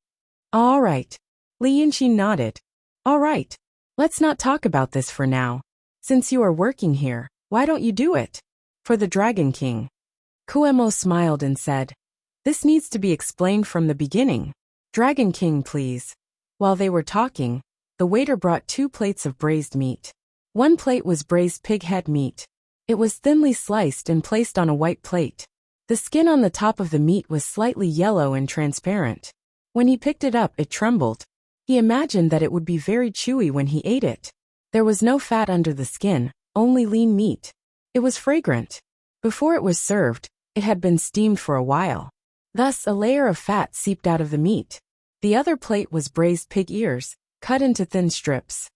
All right. Li Yunxin nodded. All right. Let's not talk about this for now. Since you are working here, why don't you do it? For the Dragon King. Kuemo smiled and said, This needs to be explained from the beginning. Dragon King, please. While they were talking, the waiter brought 2 plates of braised meat. One plate was braised pig head meat. It was thinly sliced and placed on a white plate. The skin on the top of the meat was slightly yellow and transparent. When he picked it up, it trembled. He imagined that it would be very chewy when he ate it. There was no fat under the skin, only lean meat. It was fragrant. Before it was served, it had been steamed for a while. Thus, a layer of fat seeped out of the meat. The other plate was braised pig ears, cut into thin strips.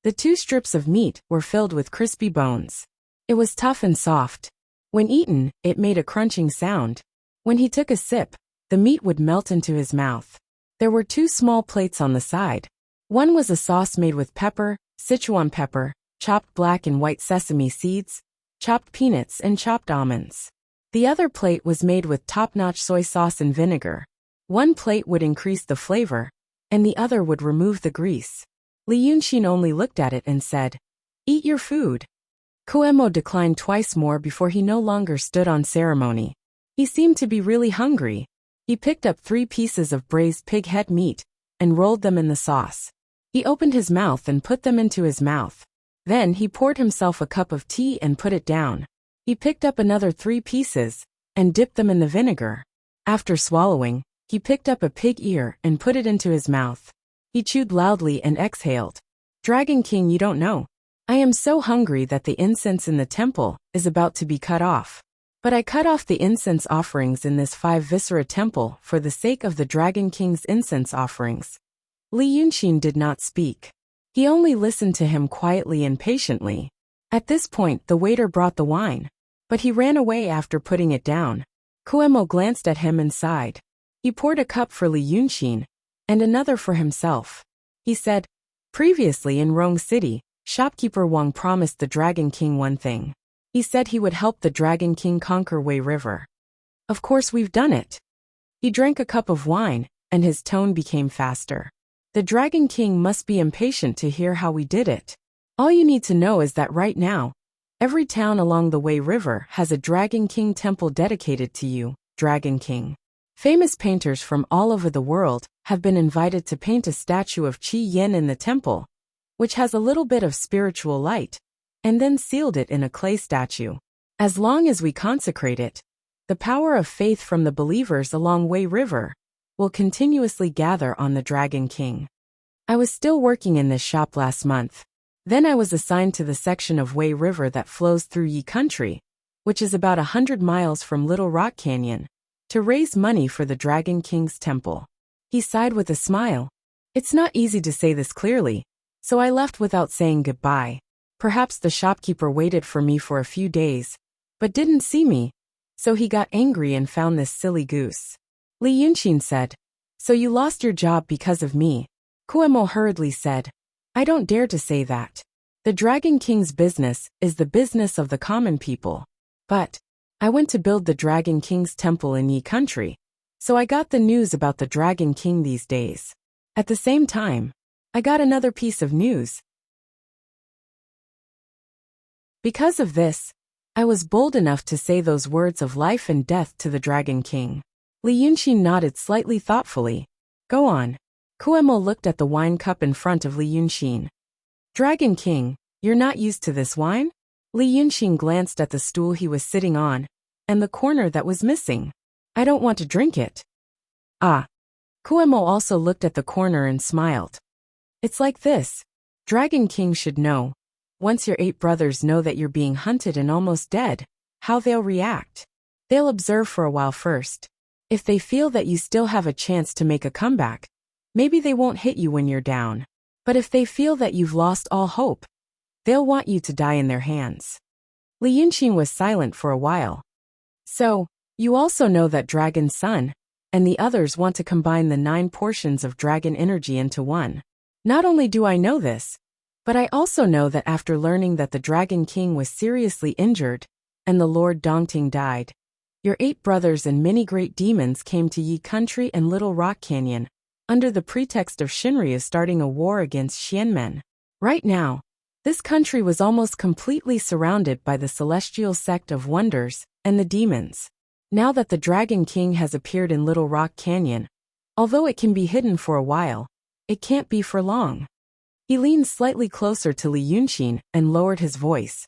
The 2 strips of meat were filled with crispy bones. It was tough and soft. When eaten, it made a crunching sound. When he took a sip, the meat would melt into his mouth. There were 2 small plates on the side. One was a sauce made with pepper, Sichuan pepper, chopped black and white sesame seeds, chopped peanuts and chopped almonds. The other plate was made with top-notch soy sauce and vinegar. One plate would increase the flavor, and the other would remove the grease. Li Yunxin only looked at it and said, Eat your food. Kuemo declined twice more before he no longer stood on ceremony. He seemed to be really hungry. He picked up 3 pieces of braised pig head meat and rolled them in the sauce. He opened his mouth and put them into his mouth. Then he poured himself a cup of tea and put it down. He picked up another 3 pieces and dipped them in the vinegar. After swallowing, he picked up a pig ear and put it into his mouth. He chewed loudly and exhaled. Dragon King, you don't know. I am so hungry that the incense in the temple is about to be cut off. But I cut off the incense offerings in this 5 Viscera temple for the sake of the Dragon King's incense offerings. Li Yunxin did not speak. He only listened to him quietly and patiently. At this point, the waiter brought the wine. But he ran away after putting it down. Kuemo glanced at him and sighed. He poured a cup for Li Yunxin, and another for himself. He said, "Previously in Rong City, shopkeeper Wang promised the Dragon King one thing. He said he would help the Dragon King conquer Wei River. Of course we've done it." He drank a cup of wine, and his tone became faster. "The Dragon King must be impatient to hear how we did it. All you need to know is that right now, every town along the Wei River has a Dragon King temple dedicated to you, Dragon King. Famous painters from all over the world have been invited to paint a statue of Qi Yin in the temple, which has a little bit of spiritual light, and then sealed it in a clay statue. As long as we consecrate it, the power of faith from the believers along Wei River will continuously gather on the Dragon King." I was still working in this shop last month. Then I was assigned to the section of Wei River that flows through Yi Country, which is about 100 miles from Little Rock Canyon, to raise money for the Dragon King's temple. He sighed with a smile. "It's not easy to say this clearly, so I left without saying goodbye. Perhaps the shopkeeper waited for me for a few days, but didn't see me, so he got angry and found this silly goose." Li Yunxin said, "So you lost your job because of me?" Kuemo hurriedly said, "I don't dare to say that. The Dragon King's business is the business of the common people. But I went to build the Dragon King's temple in Yi Country, so I got the news about the Dragon King these days. At the same time, I got another piece of news. Because of this, I was bold enough to say those words of life and death to the Dragon King." Li Yunxin nodded slightly thoughtfully. "Go on." Kuemo looked at the wine cup in front of Li Yunxin. "Dragon King, you're not used to this wine?" Li Yunxin glanced at the stool he was sitting on, and the corner that was missing. "I don't want to drink it." "Ah." Kuemo also looked at the corner and smiled. "It's like this. Dragon King should know. Once your 8 brothers know that you're being hunted and almost dead, how they'll react. They'll observe for a while first. If they feel that you still have a chance to make a comeback, maybe they won't hit you when you're down. But if they feel that you've lost all hope, they'll want you to die in their hands." Li Yunxin was silent for a while. "So, you also know that Dragon's son and the others want to combine the 9 portions of dragon energy into one." "Not only do I know this, but I also know that after learning that the Dragon King was seriously injured and the Lord Dongting died, your 8 brothers and many great demons came to Yi Country and Little Rock Canyon under the pretext of Shinryu starting a war against Xianmen. Right now, this country was almost completely surrounded by the celestial sect of wonders and the demons. Now that the Dragon King has appeared in Little Rock Canyon, although it can be hidden for a while, it can't be for long." He leaned slightly closer to Li Yunxin and lowered his voice.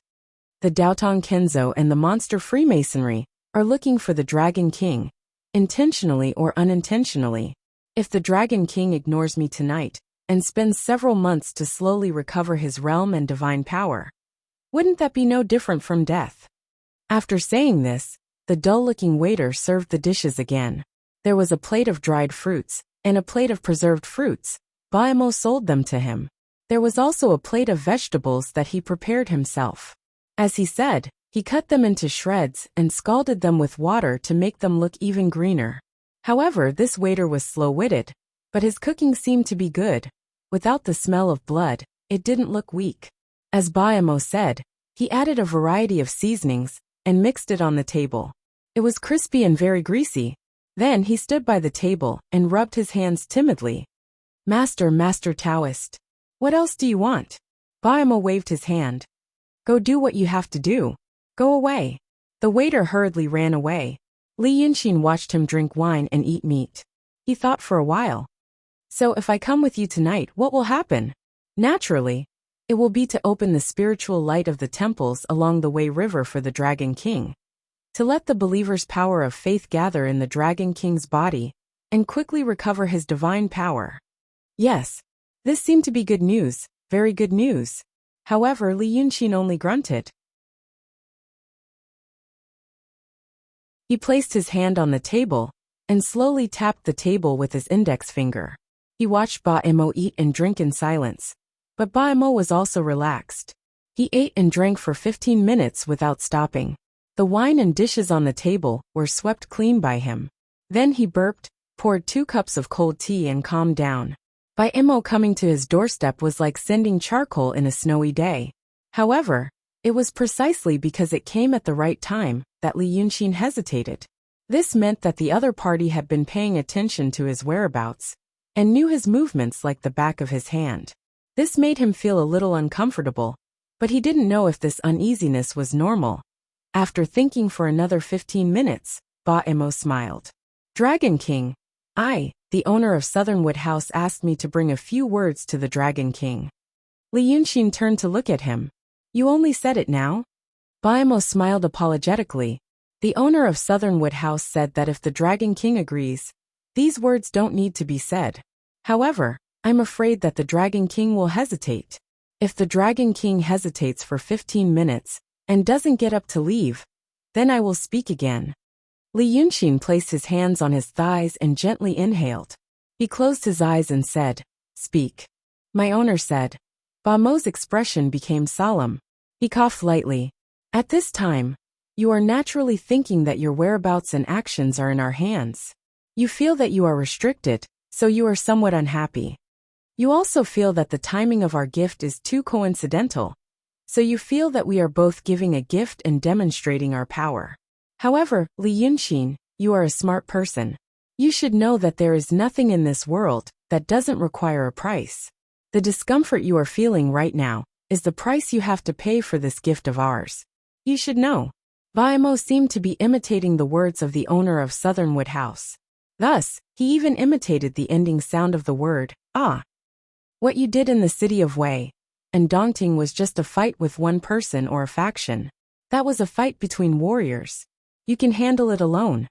"The Daotong Kenzo and the monster Freemasonry are looking for the Dragon King, intentionally or unintentionally. If the Dragon King ignores me tonight and spends several months to slowly recover his realm and divine power, wouldn't that be no different from death?" After saying this, the dull-looking waiter served the dishes again. There was a plate of dried fruits and a plate of preserved fruits. Baimo sold them to him. There was also a plate of vegetables that he prepared himself. As he said, he cut them into shreds and scalded them with water to make them look even greener. However, this waiter was slow-witted, but his cooking seemed to be good. Without the smell of blood, it didn't look weak. As Baimo said, he added a variety of seasonings and mixed it on the table. It was crispy and very greasy. Then he stood by the table and rubbed his hands timidly. Master Taoist. What else do you want?" Baimo waved his hand. "Go do what you have to do. Go away." The waiter hurriedly ran away. Li Yunxin watched him drink wine and eat meat. He thought for a while. "So if I come with you tonight, what will happen?" "Naturally, it will be to open the spiritual light of the temples along the Wei River for the Dragon King, to let the believer's power of faith gather in the Dragon King's body, and quickly recover his divine power." Yes, this seemed to be good news, very good news. However, Li Yunxin only grunted. He placed his hand on the table and slowly tapped the table with his index finger. He watched Baimo eat and drink in silence, but Baimo was also relaxed. He ate and drank for 15 minutes without stopping. The wine and dishes on the table were swept clean by him. Then he burped, poured 2 cups of cold tea and calmed down. By Imo coming to his doorstep was like sending charcoal in a snowy day. However, it was precisely because it came at the right time that Li Yunxin hesitated. This meant that the other party had been paying attention to his whereabouts and knew his movements like the back of his hand. This made him feel a little uncomfortable, but he didn't know if this uneasiness was normal. After thinking for another 15 minutes, Ba Emo smiled. Dragon King, I, the owner of Southernwood House, asked me to bring a few words to the Dragon King. Li Yunxin turned to look at him. You only said it now? Ba Emo smiled apologetically. The owner of Southernwood House said that if the Dragon King agrees, these words don't need to be said. However, I'm afraid that the Dragon King will hesitate. If the Dragon King hesitates for 15 minutes and doesn't get up to leave, then I will speak again. Li Yunxin placed his hands on his thighs and gently inhaled. He closed his eyes and said, Speak. My owner said. Ba Mo's expression became solemn. He coughed lightly. At this time, you are naturally thinking that your whereabouts and actions are in our hands. You feel that you are restricted, so you are somewhat unhappy. You also feel that the timing of our gift is too coincidental, so you feel that we are both giving a gift and demonstrating our power. However, Li Yunxin, you are a smart person. You should know that there is nothing in this world that doesn't require a price. The discomfort you are feeling right now is the price you have to pay for this gift of ours. You should know. Ba Emo seemed to be imitating the words of the owner of Southernwood House. Thus, he even imitated the ending sound of the word, ah. What you did in the city of Wei and Dongting was just a fight with one person or a faction. That was a fight between warriors. You can handle it alone.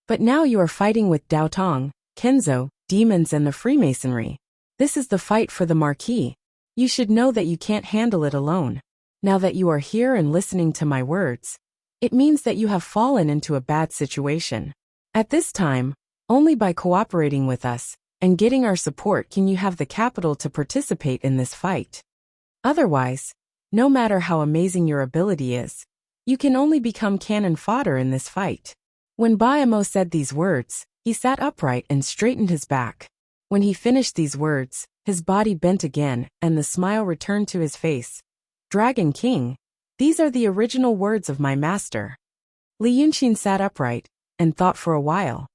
But now you are fighting with Daotong, Kenzo, demons and the Freemasonry. This is the fight for the Marquis. You should know that you can't handle it alone. Now that you are here and listening to my words, it means that you have fallen into a bad situation. At this time, only by cooperating with us and getting our support can you have the capital to participate in this fight. Otherwise, no matter how amazing your ability is, you can only become cannon fodder in this fight. When Ba Emo said these words, he sat upright and straightened his back. When he finished these words, his body bent again and the smile returned to his face. Dragon King, these are the original words of my master. Li Yunxin sat upright and thought for a while.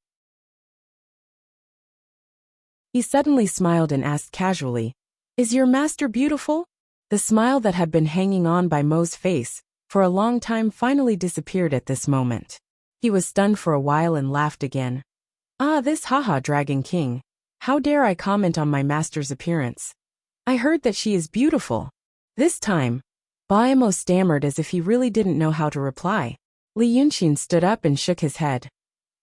He suddenly smiled and asked casually, Is your master beautiful? The smile that had been hanging on Ba Mo's face for a long time finally disappeared at this moment. He was stunned for a while and laughed again. Ah, this haha, Dragon King. How dare I comment on my master's appearance? I heard that she is beautiful. This time, Ba Emo stammered as if he really didn't know how to reply. Li Yunxin stood up and shook his head.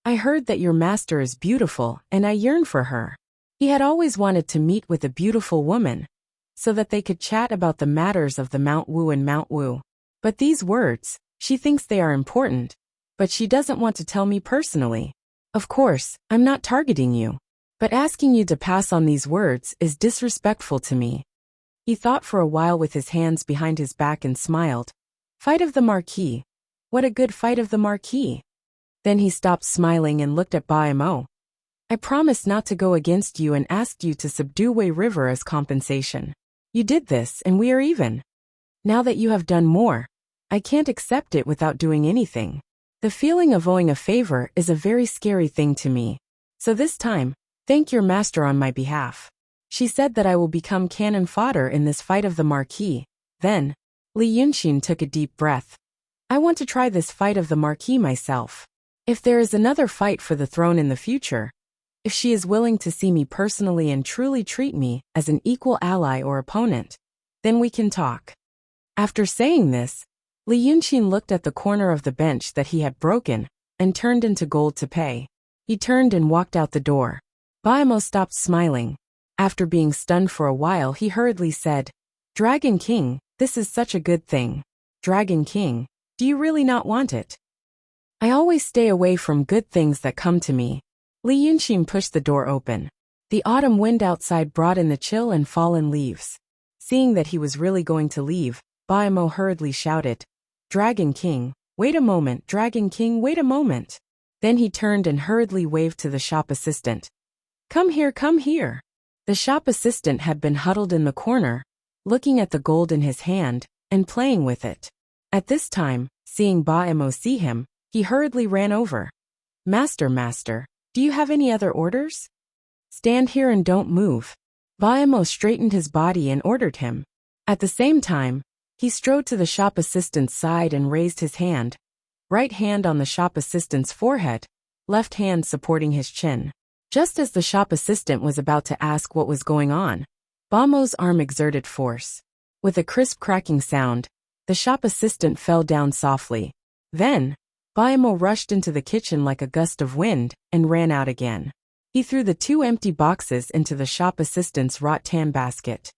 I heard that your master is beautiful and I yearn for her. He had always wanted to meet with a beautiful woman, so that they could chat about the matters of the Mount Wu and Mount Wu. But these words, she thinks they are important, but she doesn't want to tell me personally. Of course, I'm not targeting you, but asking you to pass on these words is disrespectful to me. He thought for a while with his hands behind his back and smiled. Fight of the Marquis. What a good fight of the Marquis. Then he stopped smiling and looked at Ba Emo. I promised not to go against you and asked you to subdue Wei River as compensation. You did this and we are even. Now that you have done more, I can't accept it without doing anything. The feeling of owing a favor is a very scary thing to me. So this time, thank your master on my behalf. She said that I will become cannon fodder in this fight of the Marquis. Then, Li Yunxin took a deep breath. I want to try this fight of the Marquis myself. If there is another fight for the throne in the future, if she is willing to see me personally and truly treat me as an equal ally or opponent, then we can talk. After saying this, Li Yunxin looked at the corner of the bench that he had broken and turned into gold to pay. He turned and walked out the door. Ba Emo stopped smiling. After being stunned for a while, he hurriedly said, Dragon King, this is such a good thing. Dragon King, do you really not want it? I always stay away from good things that come to me. Li Yunxin pushed the door open. The autumn wind outside brought in the chill and fallen leaves. Seeing that he was really going to leave, Ba Emo hurriedly shouted, Dragon King, Wait a moment, Dragon King, wait a moment. Then he turned and hurriedly waved to the shop assistant. Come here, come here. The shop assistant had been huddled in the corner, looking at the gold in his hand, and playing with it. At this time, seeing Ba-Emo see him, he hurriedly ran over. Master, master, do you have any other orders? Stand here and don't move. Ba-Emo straightened his body and ordered him. At the same time, he strode to the shop assistant's side and raised his hand, right hand on the shop assistant's forehead, left hand supporting his chin. Just as the shop assistant was about to ask what was going on, Ba-Emo's arm exerted force. With a crisp cracking sound, the shop assistant fell down softly. Then, Ba-Emo rushed into the kitchen like a gust of wind and ran out again. He threw the 2 empty boxes into the shop assistant's rattan basket.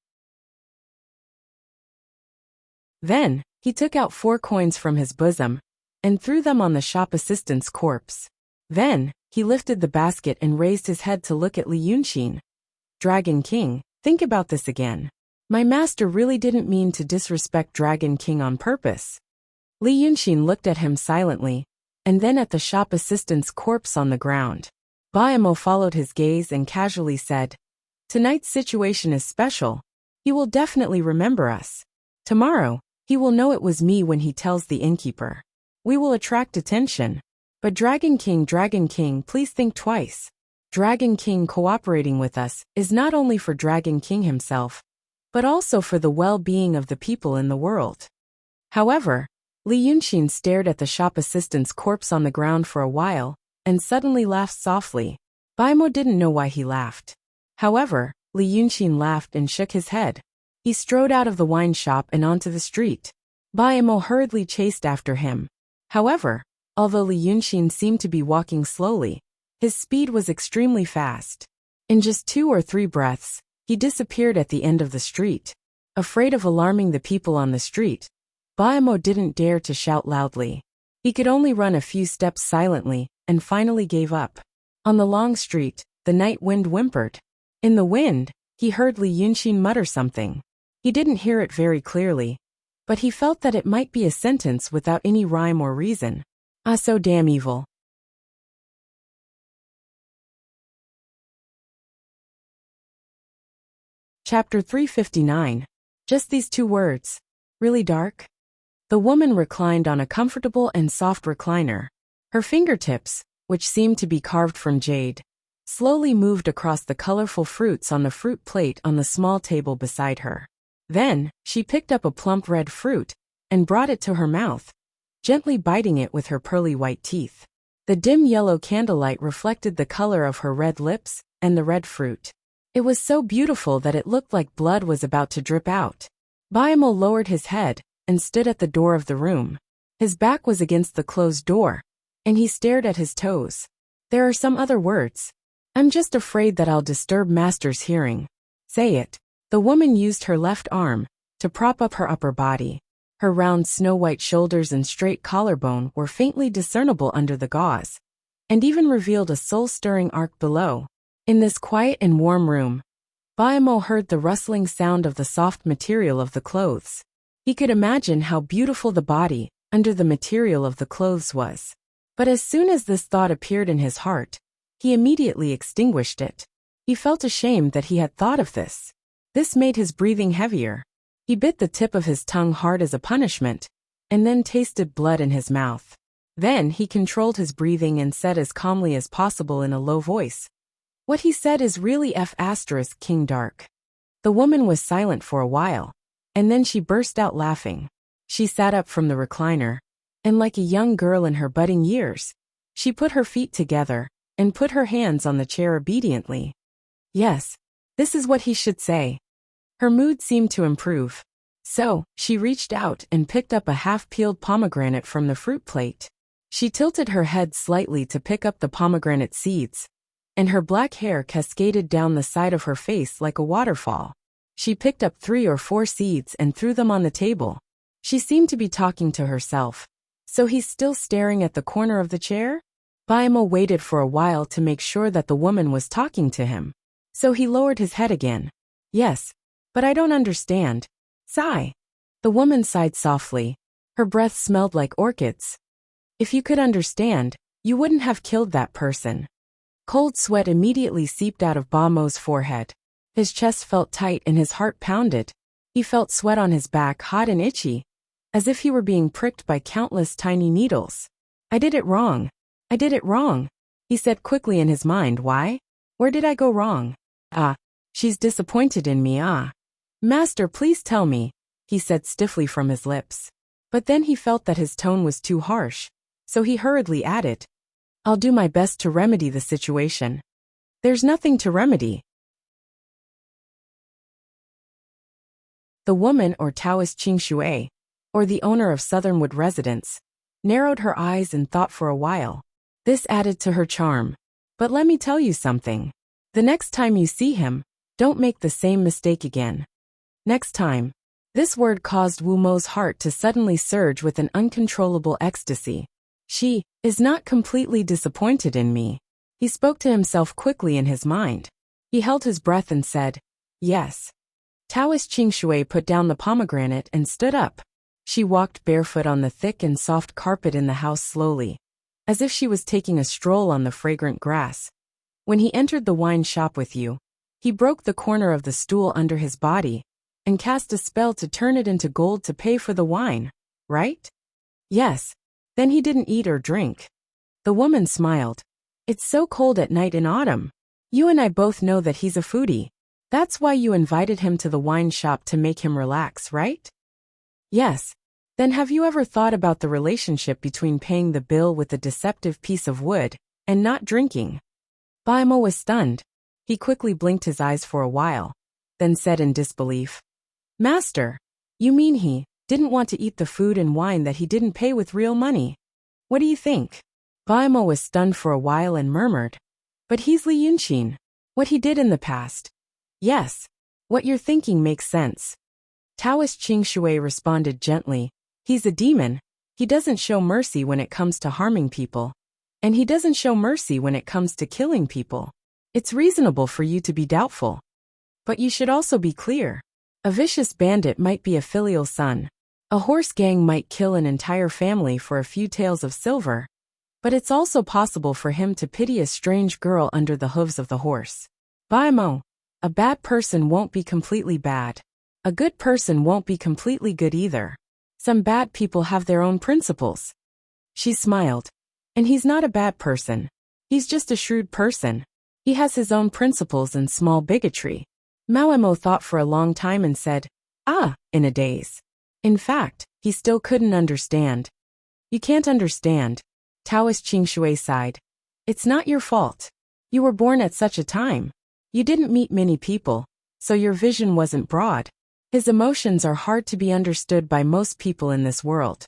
Then, he took out 4 coins from his bosom and threw them on the shop assistant's corpse. Then, he lifted the basket and raised his head to look at Li Yunxin. Dragon King, think about this again. My master really didn't mean to disrespect Dragon King on purpose. Li Yunxin looked at him silently, and then at the shop assistant's corpse on the ground. Ba-Emo followed his gaze and casually said, Tonight's situation is special. He will definitely remember us. Tomorrow, he will know it was me when he tells the innkeeper. We will attract attention. But Dragon King, please think twice. Dragon King cooperating with us is not only for Dragon King himself, but also for the well-being of the people in the world. However, Li Yunxin stared at the shop assistant's corpse on the ground for a while, and suddenly laughed softly. Ba-Emo didn't know why he laughed. However, Li Yunxin laughed and shook his head. He strode out of the wine shop and onto the street. Ba-Emo hurriedly chased after him. However, although Li Yunxin seemed to be walking slowly, his speed was extremely fast. In just 2 or 3 breaths, he disappeared at the end of the street. Afraid of alarming the people on the street, Ba-Emo didn't dare to shout loudly. He could only run a few steps silently, and finally gave up. On the long street, the night wind whimpered. In the wind, he heard Li Yunxin mutter something. He didn't hear it very clearly, but he felt that it might be a sentence without any rhyme or reason. Ah, so damn evil. Chapter 359. Just these 2 words. Really dark? The woman reclined on a comfortable and soft recliner. Her fingertips, which seemed to be carved from jade, slowly moved across the colorful fruits on the fruit plate on the small table beside her. Then, she picked up a plump red fruit and brought it to her mouth, gently biting it with her pearly white teeth. The dim yellow candlelight reflected the color of her red lips and the red fruit. It was so beautiful that it looked like blood was about to drip out. Ba-Emo lowered his head and stood at the door of the room. His back was against the closed door, and he stared at his toes. There are some other words. I'm just afraid that I'll disturb Master's hearing. Say it. The woman used her left arm to prop up her upper body. Her round snow-white shoulders and straight collarbone were faintly discernible under the gauze, and even revealed a soul-stirring arc below. In this quiet and warm room, Ba-Emo heard the rustling sound of the soft material of the clothes. He could imagine how beautiful the body under the material of the clothes was. But as soon as this thought appeared in his heart, he immediately extinguished it. He felt ashamed that he had thought of this. This made his breathing heavier. He bit the tip of his tongue hard as a punishment, and then tasted blood in his mouth. Then he controlled his breathing and said as calmly as possible in a low voice, What he said is really King Dark. The woman was silent for a while, and then she burst out laughing. She sat up from the recliner, and like a young girl in her budding years, she put her feet together and put her hands on the chair obediently. Yes, this is what he should say. Her mood seemed to improve. So, she reached out and picked up a half-peeled pomegranate from the fruit plate. She tilted her head slightly to pick up the pomegranate seeds, and her black hair cascaded down the side of her face like a waterfall. She picked up 3 or 4 seeds and threw them on the table. She seemed to be talking to herself. So he's still staring at the corner of the chair? Ba-Emo waited for a while to make sure that the woman was talking to him. So he lowered his head again. Yes, but I don't understand. Sigh. The woman sighed softly. Her breath smelled like orchids, If you could understand, you wouldn't have killed that person. Cold sweat immediately seeped out of Ba Mo's forehead. His chest felt tight and his heart pounded. He felt sweat on his back, hot and itchy, as if he were being pricked by countless tiny needles. I did it wrong. I did it wrong, he said quickly in his mind. Why? Where did I go wrong? She's disappointed in me. Master, please tell me, he said stiffly from his lips. But then he felt that his tone was too harsh, so he hurriedly added, I'll do my best to remedy the situation. There's nothing to remedy. The woman, or Taoist Qing Shui, or the owner of Southernwood Residence, narrowed her eyes and thought for a while. This added to her charm. But let me tell you something. The next time you see him, don't make the same mistake again. Next time. This word caused Wu Mo's heart to suddenly surge with an uncontrollable ecstasy. She is not completely disappointed in me. He spoke to himself quickly in his mind. He held his breath and said, yes. Taoist Qing Shui put down the pomegranate and stood up. She walked barefoot on the thick and soft carpet in the house slowly, as if she was taking a stroll on the fragrant grass. When he entered the wine shop with you, he broke the corner of the stool under his body and cast a spell to turn it into gold to pay for the wine, right? Yes. Then he didn't eat or drink. The woman smiled. It's so cold at night in autumn. You and I both know that he's a foodie. That's why you invited him to the wine shop, to make him relax, right? Yes. Then have you ever thought about the relationship between paying the bill with a deceptive piece of wood and not drinking? Ba Mo was stunned. He quickly blinked his eyes for a while, then said in disbelief, Master, you mean he didn't want to eat the food and wine that he didn't pay with real money? What do you think? Ba Mo was stunned for a while and murmured, but he's Li Yunqin. What he did in the past. Yes. What you're thinking makes sense. Taoist Qing Shui responded gently, he's a demon. He doesn't show mercy when it comes to harming people. And he doesn't show mercy when it comes to killing people. It's reasonable for you to be doubtful. But you should also be clear. A vicious bandit might be a filial son. A horse gang might kill an entire family for a few taels of silver. But it's also possible for him to pity a strange girl under the hooves of the horse. Ba Mo, a bad person won't be completely bad. A good person won't be completely good either. Some bad people have their own principles. She smiled. And he's not a bad person. He's just a shrewd person. He has his own principles and small bigotry. Mao Mo thought for a long time and said, in a daze. In fact, he still couldn't understand. You can't understand. Taoist Qing Shui sighed. It's not your fault. You were born at such a time. You didn't meet many people, so your vision wasn't broad. His emotions are hard to be understood by most people in this world.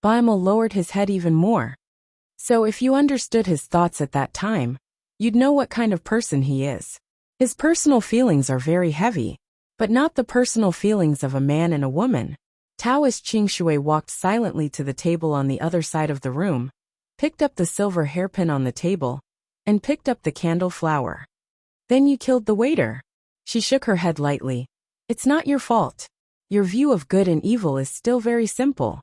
Ba Mo lowered his head even more. So if you understood his thoughts at that time, you'd know what kind of person he is. His personal feelings are very heavy, but not the personal feelings of a man and a woman. Taoist Qing Shui walked silently to the table on the other side of the room, picked up the silver hairpin on the table, and picked up the candle flower. Then you killed the waiter. She shook her head lightly. It's not your fault. Your view of good and evil is still very simple.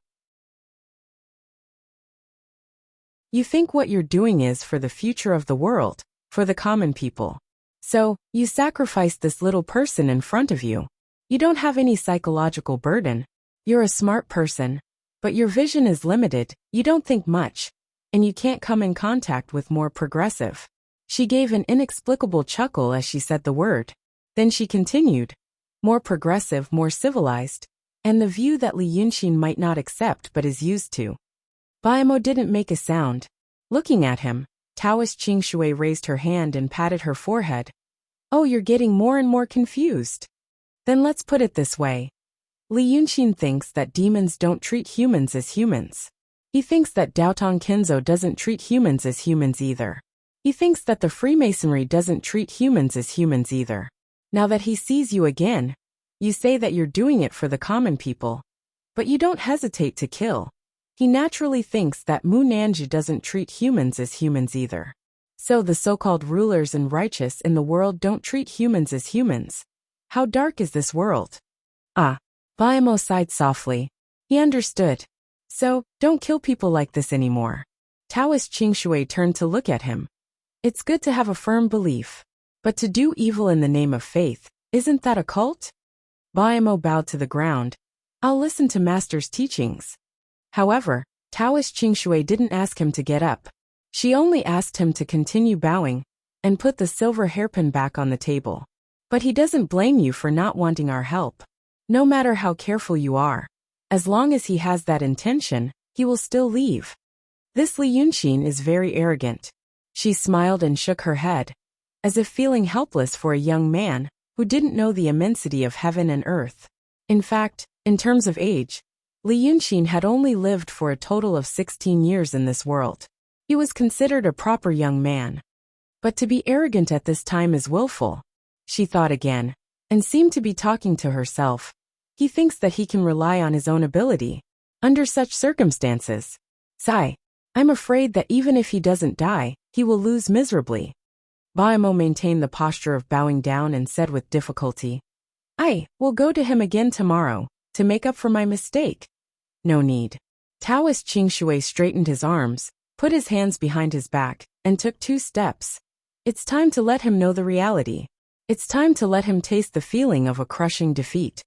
You think what you're doing is for the future of the world, for the common people. So, you sacrificed this little person in front of you. You don't have any psychological burden. You're a smart person, but your vision is limited, you don't think much, and you can't come in contact with more progressive. She gave an inexplicable chuckle as she said the word. Then she continued, more progressive, more civilized, and the view that Li Yunqin might not accept but is used to. Ba Mo didn't make a sound. Looking at him, Taoist Qing Shui raised her hand and patted her forehead. Oh, you're getting more and more confused. Then let's put it this way. Li Yunqin thinks that demons don't treat humans as humans. He thinks that Daotong Kinzo doesn't treat humans as humans either. He thinks that the Freemasonry doesn't treat humans as humans either. Now that he sees you again, you say that you're doing it for the common people. But you don't hesitate to kill. He naturally thinks that Mu Nanju doesn't treat humans as humans either. So the so-called rulers and righteous in the world don't treat humans as humans. How dark is this world? Ba Mo sighed softly. He understood. So, don't kill people like this anymore. Taoist Qingshui turned to look at him. It's good to have a firm belief. But to do evil in the name of faith, isn't that a cult? Baimo bowed to the ground. I'll listen to Master's teachings. However, Taoist Qingshui didn't ask him to get up. She only asked him to continue bowing and put the silver hairpin back on the table. But he doesn't blame you for not wanting our help. No matter how careful you are, as long as he has that intention, he will still leave. This Li Yunxin is very arrogant. She smiled and shook her head, as if feeling helpless for a young man who didn't know the immensity of heaven and earth. In fact, in terms of age, Li Yunxin had only lived for a total of 16 years in this world. He was considered a proper young man. But to be arrogant at this time is willful. She thought again, and seemed to be talking to herself. He thinks that he can rely on his own ability. Under such circumstances, sigh, I'm afraid that even if he doesn't die, he will lose miserably. Baimo maintained the posture of bowing down and said with difficulty, I will go to him again tomorrow, to make up for my mistake. No need. Taoist Qingshui straightened his arms, put his hands behind his back, and took 2 steps. It's time to let him know the reality. It's time to let him taste the feeling of a crushing defeat.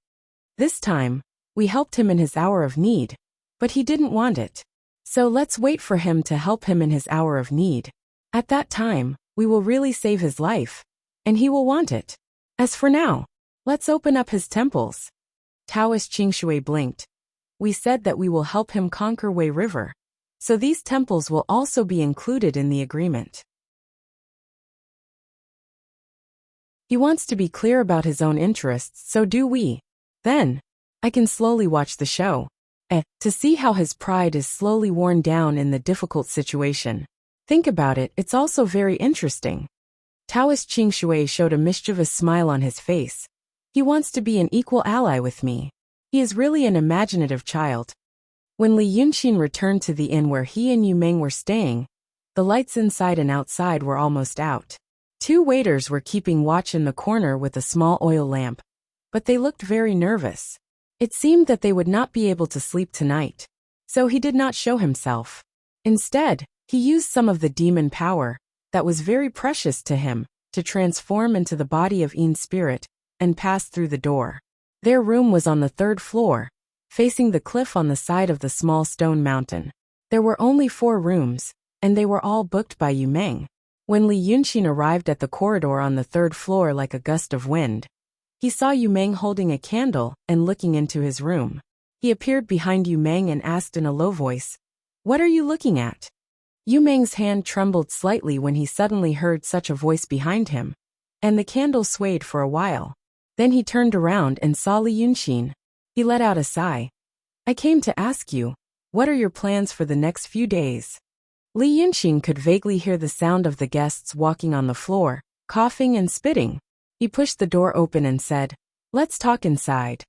This time, we helped him in his hour of need, but he didn't want it. So let's wait for him to help him in his hour of need. At that time, we will really save his life, and he will want it. As for now, let's open up his temples. Taoist Qingshui blinked. We said that we will help him conquer Wei River, so these temples will also be included in the agreement. He wants to be clear about his own interests, so do we. Then, I can slowly watch the show. To see how his pride is slowly worn down in the difficult situation. Think about it, it's also very interesting. Taoist Qingshui showed a mischievous smile on his face. He wants to be an equal ally with me. He is really an imaginative child. When Li Yunxin returned to the inn where he and Yu Meng were staying, the lights inside and outside were almost out. 2 waiters were keeping watch in the corner with a small oil lamp, but they looked very nervous. It seemed that they would not be able to sleep tonight, so he did not show himself. Instead, he used some of the demon power that was very precious to him to transform into the body of Yin spirit and pass through the door. Their room was on the 3rd floor, facing the cliff on the side of the small stone mountain. There were only 4 rooms, and they were all booked by Yu Meng. When Li Yunxin arrived at the corridor on the 3rd floor like a gust of wind, he saw Yu Meng holding a candle and looking into his room. He appeared behind Yu Meng and asked in a low voice, What are you looking at? Yu Meng's hand trembled slightly when he suddenly heard such a voice behind him, and the candle swayed for a while. Then he turned around and saw Li Yunxin. He let out a sigh. I came to ask you, what are your plans for the next few days? Li Yunxin could vaguely hear the sound of the guests walking on the floor, coughing and spitting. He pushed the door open and said, Let's talk inside.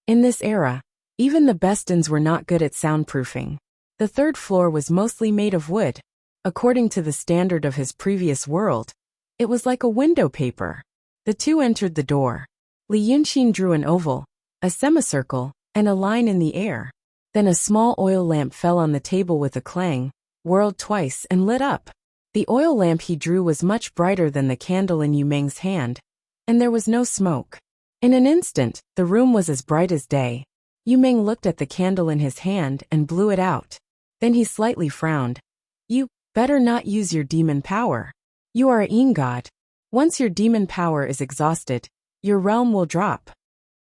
In this era, even the best inns were not good at soundproofing. The 3rd floor was mostly made of wood. According to the standard of his previous world, it was like a window paper. The 2 entered the door. Li Yunxin drew an oval, a semicircle, and a line in the air. Then a small oil lamp fell on the table with a clang, whirled twice and lit up. The oil lamp he drew was much brighter than the candle in Yu Meng's hand, and there was no smoke. In an instant, the room was as bright as day. Yu Meng looked at the candle in his hand and blew it out. Then he slightly frowned. You better not use your demon power. You are a Yin god. Once your demon power is exhausted, your realm will drop.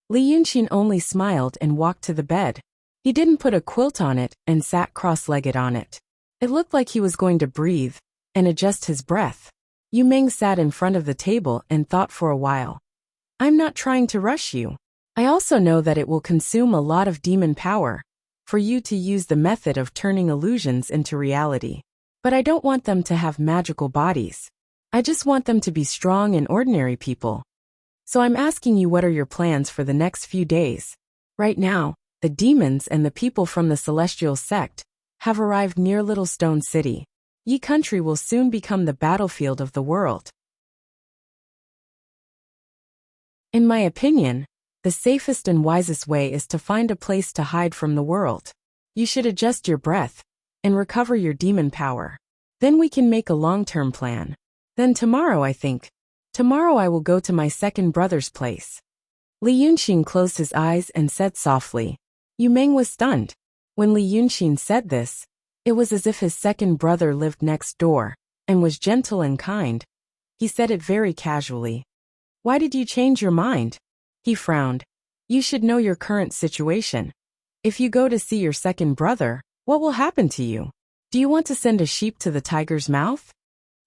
Li Yunxin only smiled and walked to the bed. He didn't put a quilt on it and sat cross-legged on it. It looked like he was going to breathe and adjust his breath. Yu Meng sat in front of the table and thought for a while. I'm not trying to rush you. I also know that it will consume a lot of demon power for you to use the method of turning illusions into reality. But I don't want them to have magical bodies. I just want them to be strong and ordinary people. So I'm asking you, what are your plans for the next few days? Right now, the demons and the people from the celestial sect have arrived near Little Stone City. Yi country will soon become the battlefield of the world. In my opinion, the safest and wisest way is to find a place to hide from the world. You should adjust your breath and recover your demon power. Then we can make a long-term plan. Then tomorrow, I think. Tomorrow I will go to my second brother's place. Li Yunxin closed his eyes and said softly. Yu Meng was stunned. When Li Yunxin said this, it was as if his second brother lived next door and was gentle and kind. He said it very casually. Why did you change your mind? He frowned. You should know your current situation. If you go to see your second brother, what will happen to you? Do you want to send a sheep to the tiger's mouth?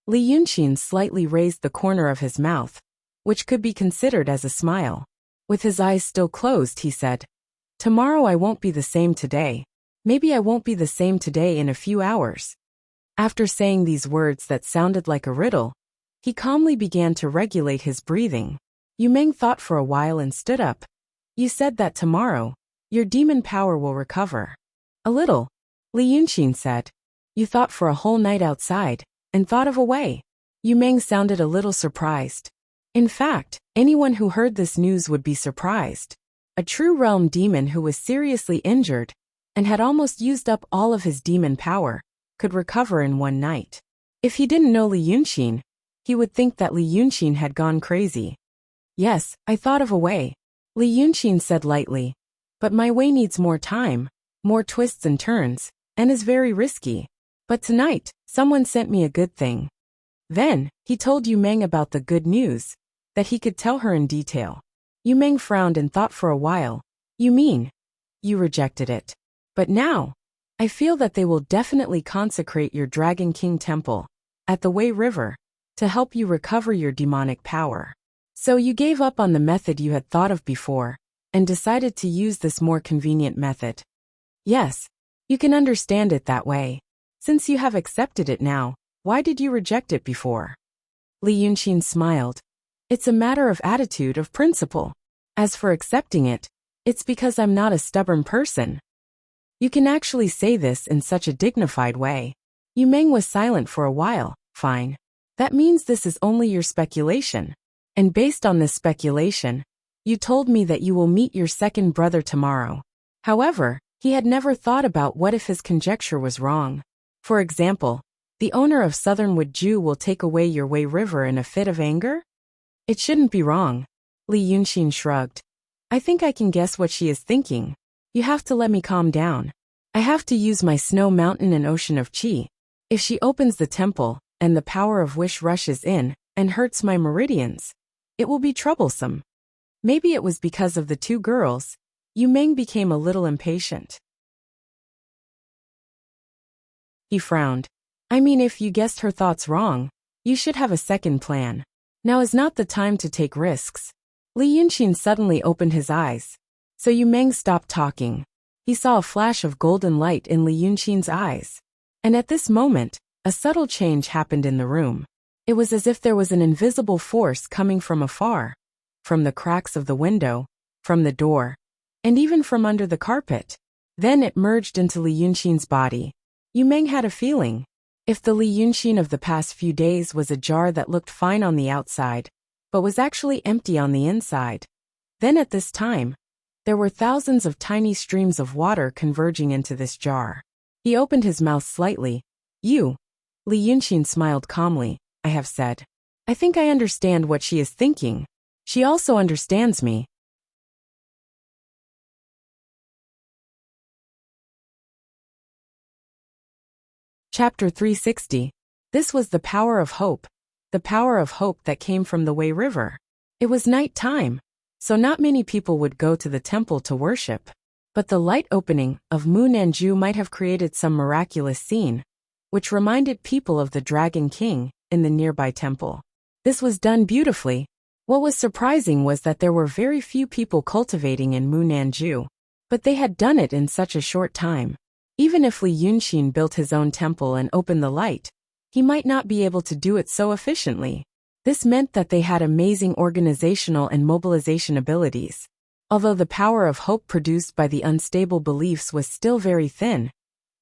Li Yunxin slightly raised the corner of his mouth, which could be considered as a smile. With his eyes still closed, he said, Tomorrow I won't be the same today. Maybe I won't be the same today in a few hours. After saying these words that sounded like a riddle, he calmly began to regulate his breathing. Yu Meng thought for a while and stood up. You said that tomorrow, your demon power will recover. A little, Li Yunxin said. You thought for a whole night outside, and thought of a way. Yu Meng sounded a little surprised. In fact, anyone who heard this news would be surprised. A true realm demon who was seriously injured, and had almost used up all of his demon power, could recover in one night. If he didn't know Li Yunxin, he would think that Li Yunxin had gone crazy. Yes, I thought of a way, Li Yunxin said lightly. But my way needs more time, more twists and turns, and is very risky. But tonight, someone sent me a good thing. Then, he told Yu Meng about the good news, that he could tell her in detail. Yu Meng frowned and thought for a while. You mean? You rejected it. But now, I feel that they will definitely consecrate your Dragon King temple, at the Wei River, to help you recover your demonic power. So you gave up on the method you had thought of before, and decided to use this more convenient method. Yes, you can understand it that way. Since you have accepted it now, why did you reject it before? Li Yunxin smiled. It's a matter of attitude, of principle. As for accepting it, it's because I'm not a stubborn person. You can actually say this in such a dignified way. Yu Meng was silent for a while. Fine. That means this is only your speculation. And based on this speculation, you told me that you will meet your second brother tomorrow. However, he had never thought about what if his conjecture was wrong. For example, the owner of Southernwood Ju will take away your Wei River in a fit of anger? It shouldn't be wrong. Li Yunxin shrugged. I think I can guess what she is thinking. You have to let me calm down. I have to use my snow mountain and ocean of qi. If she opens the temple, and the power of wish rushes in, and hurts my meridians, it will be troublesome. Maybe it was because of the two girls. Yu Meng became a little impatient. He frowned. I mean, if you guessed her thoughts wrong, you should have a second plan. Now is not the time to take risks. Li Yunxin suddenly opened his eyes. So Yu Meng stopped talking. He saw a flash of golden light in Li Yunxin's eyes. And at this moment, a subtle change happened in the room. It was as if there was an invisible force coming from afar. From the cracks of the window, from the door, and even from under the carpet. Then it merged into Li Yunxin's body. Yu Meng had a feeling. If the Li Yunxin of the past few days was a jar that looked fine on the outside, but was actually empty on the inside, then at this time, there were thousands of tiny streams of water converging into this jar. He opened his mouth slightly. You. Li Yunxin smiled calmly. I have said. I think I understand what she is thinking. She also understands me. Chapter 360. This was the power of hope. The power of hope that came from the Wei River. It was night time, so not many people would go to the temple to worship. But the light opening of Mu Nanju might have created some miraculous scene, which reminded people of the Dragon King in the nearby temple. This was done beautifully. What was surprising was that there were very few people cultivating in Mu Nanju, but they had done it in such a short time. Even if Li Yunxin built his own temple and opened the light, he might not be able to do it so efficiently. This meant that they had amazing organizational and mobilization abilities. Although the power of hope produced by the unstable beliefs was still very thin,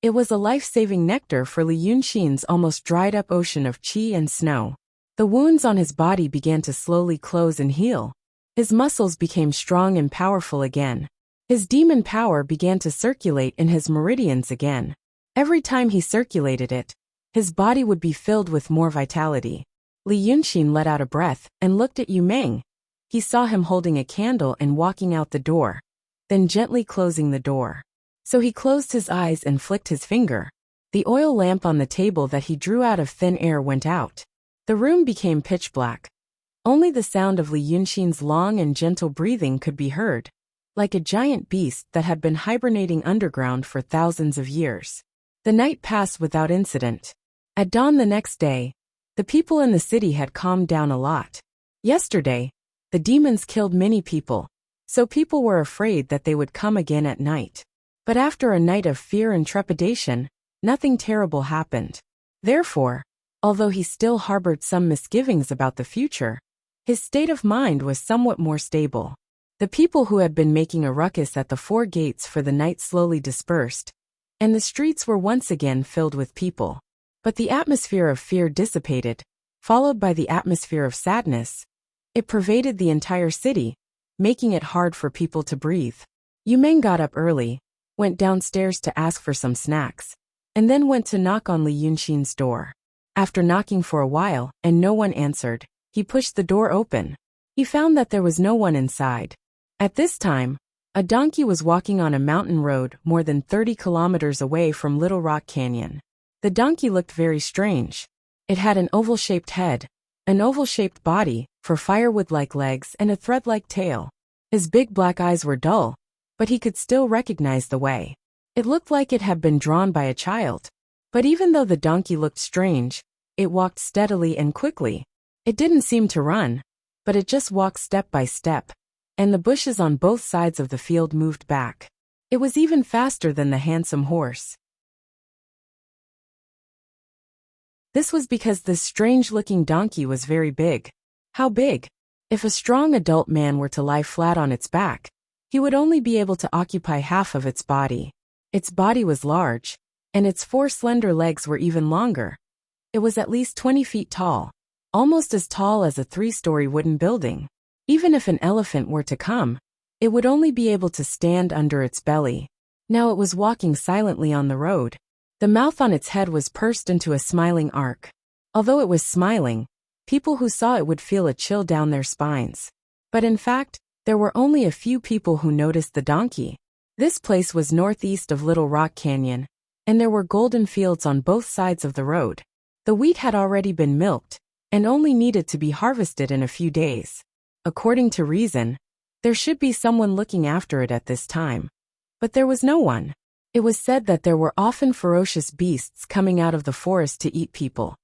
it was a life-saving nectar for Li Yunxin's almost dried-up ocean of qi and snow. The wounds on his body began to slowly close and heal. His muscles became strong and powerful again. His demon power began to circulate in his meridians again. Every time he circulated it, his body would be filled with more vitality. Li Yunxin let out a breath and looked at Yu Meng. He saw him holding a candle and walking out the door, then gently closing the door. So he closed his eyes and flicked his finger. The oil lamp on the table that he drew out of thin air went out. The room became pitch black. Only the sound of Li Yunxin's long and gentle breathing could be heard, like a giant beast that had been hibernating underground for thousands of years. The night passed without incident. At dawn the next day, the people in the city had calmed down a lot. Yesterday, the demons killed many people, so people were afraid that they would come again at night. But after a night of fear and trepidation, nothing terrible happened. Therefore, although he still harbored some misgivings about the future, his state of mind was somewhat more stable. The people who had been making a ruckus at the 4 gates for the night slowly dispersed, and the streets were once again filled with people. But the atmosphere of fear dissipated, followed by the atmosphere of sadness. It pervaded the entire city, making it hard for people to breathe. Yu Meng got up early, went downstairs to ask for some snacks, and then went to knock on Li Yunxin's door. After knocking for a while and no one answered, he pushed the door open. He found that there was no one inside. At this time, a donkey was walking on a mountain road more than 30 kilometers away from Little Rock Canyon. The donkey looked very strange. It had an oval-shaped head, an oval-shaped body, for firewood-like legs and a thread-like tail. His big black eyes were dull, but he could still recognize the way. It looked like it had been drawn by a child. But even though the donkey looked strange, it walked steadily and quickly. It didn't seem to run, but it just walked step by step, and the bushes on both sides of the field moved back. It was even faster than the handsome horse. This was because this strange-looking donkey was very big. How big? If a strong adult man were to lie flat on its back, he would only be able to occupy half of its body. Its body was large, and its 4 slender legs were even longer. It was at least 20 feet tall, almost as tall as a 3-story wooden building. Even if an elephant were to come, it would only be able to stand under its belly. Now it was walking silently on the road. The mouth on its head was pursed into a smiling arc. Although it was smiling, people who saw it would feel a chill down their spines. But in fact, there were only a few people who noticed the donkey. This place was northeast of Little Rock Canyon, and there were golden fields on both sides of the road. The wheat had already been milked, and only needed to be harvested in a few days. According to reason, there should be someone looking after it at this time. But there was no one. It was said that there were often ferocious beasts coming out of the forest to eat people.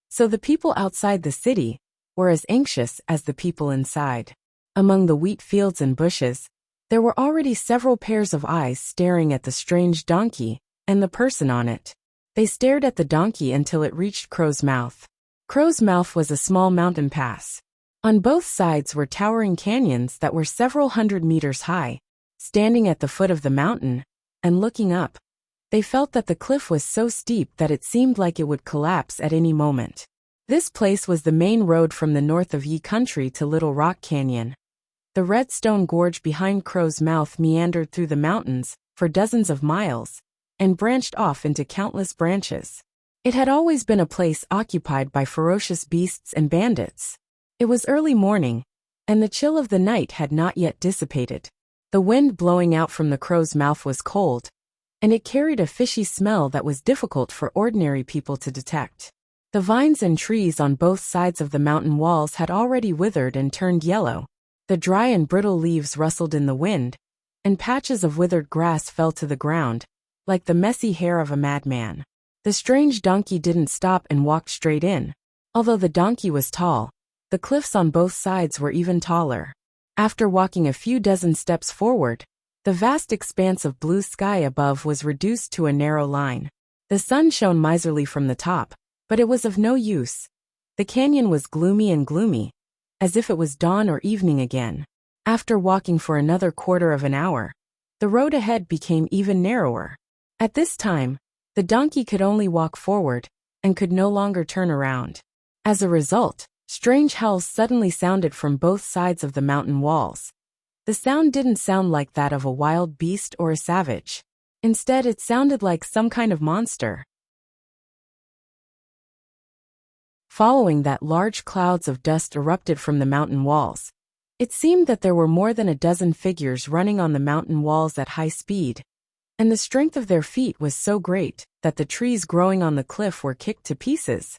So the people outside the city were as anxious as the people inside. Among the wheat fields and bushes, there were already several pairs of eyes staring at the strange donkey and the person on it. They stared at the donkey until it reached Crow's Mouth. Crow's Mouth was a small mountain pass. On both sides were towering canyons that were several hundred meters high. Standing at the foot of the mountain and looking up, they felt that the cliff was so steep that it seemed like it would collapse at any moment. This place was the main road from the north of Yi Country to Little Rock Canyon. The red stone gorge behind Crow's Mouth meandered through the mountains for dozens of miles and branched off into countless branches. It had always been a place occupied by ferocious beasts and bandits. It was early morning, and the chill of the night had not yet dissipated. The wind blowing out from the Crow's Mouth was cold, and it carried a fishy smell that was difficult for ordinary people to detect. The vines and trees on both sides of the mountain walls had already withered and turned yellow. The dry and brittle leaves rustled in the wind, and patches of withered grass fell to the ground, like the messy hair of a madman. The strange donkey didn't stop and walked straight in. Although the donkey was tall, the cliffs on both sides were even taller. After walking a few dozen steps forward, the vast expanse of blue sky above was reduced to a narrow line. The sun shone miserly from the top, but it was of no use. The canyon was gloomy, as if it was dawn or evening again. After walking for another quarter of an hour, the road ahead became even narrower. At this time, the donkey could only walk forward, and could no longer turn around. As a result, strange howls suddenly sounded from both sides of the mountain walls. The sound didn't sound like that of a wild beast or a savage. Instead, it sounded like some kind of monster. Following that, large clouds of dust erupted from the mountain walls. It seemed that there were more than a dozen figures running on the mountain walls at high speed, and the strength of their feet was so great that the trees growing on the cliff were kicked to pieces,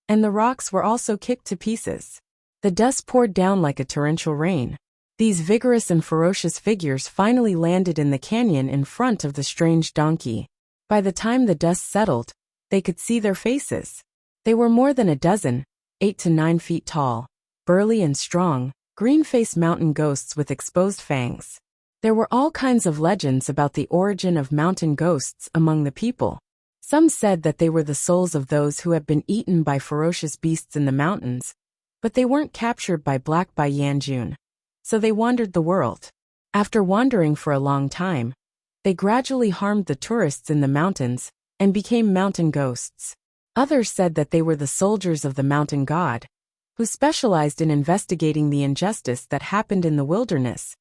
and the rocks were also kicked to pieces. The dust poured down like a torrential rain. These vigorous and ferocious figures finally landed in the canyon in front of the strange donkey. By the time the dust settled, they could see their faces. They were more than a dozen, 8 to 9 feet tall, burly and strong, green-faced mountain ghosts with exposed fangs. There were all kinds of legends about the origin of mountain ghosts among the people. Some said that they were the souls of those who had been eaten by ferocious beasts in the mountains, but they weren't captured by Black Bai Yanjun. So they wandered the world. After wandering for a long time, they gradually harmed the tourists in the mountains and became mountain ghosts. Others said that they were the soldiers of the mountain god, who specialized in investigating the injustice that happened in the wilderness.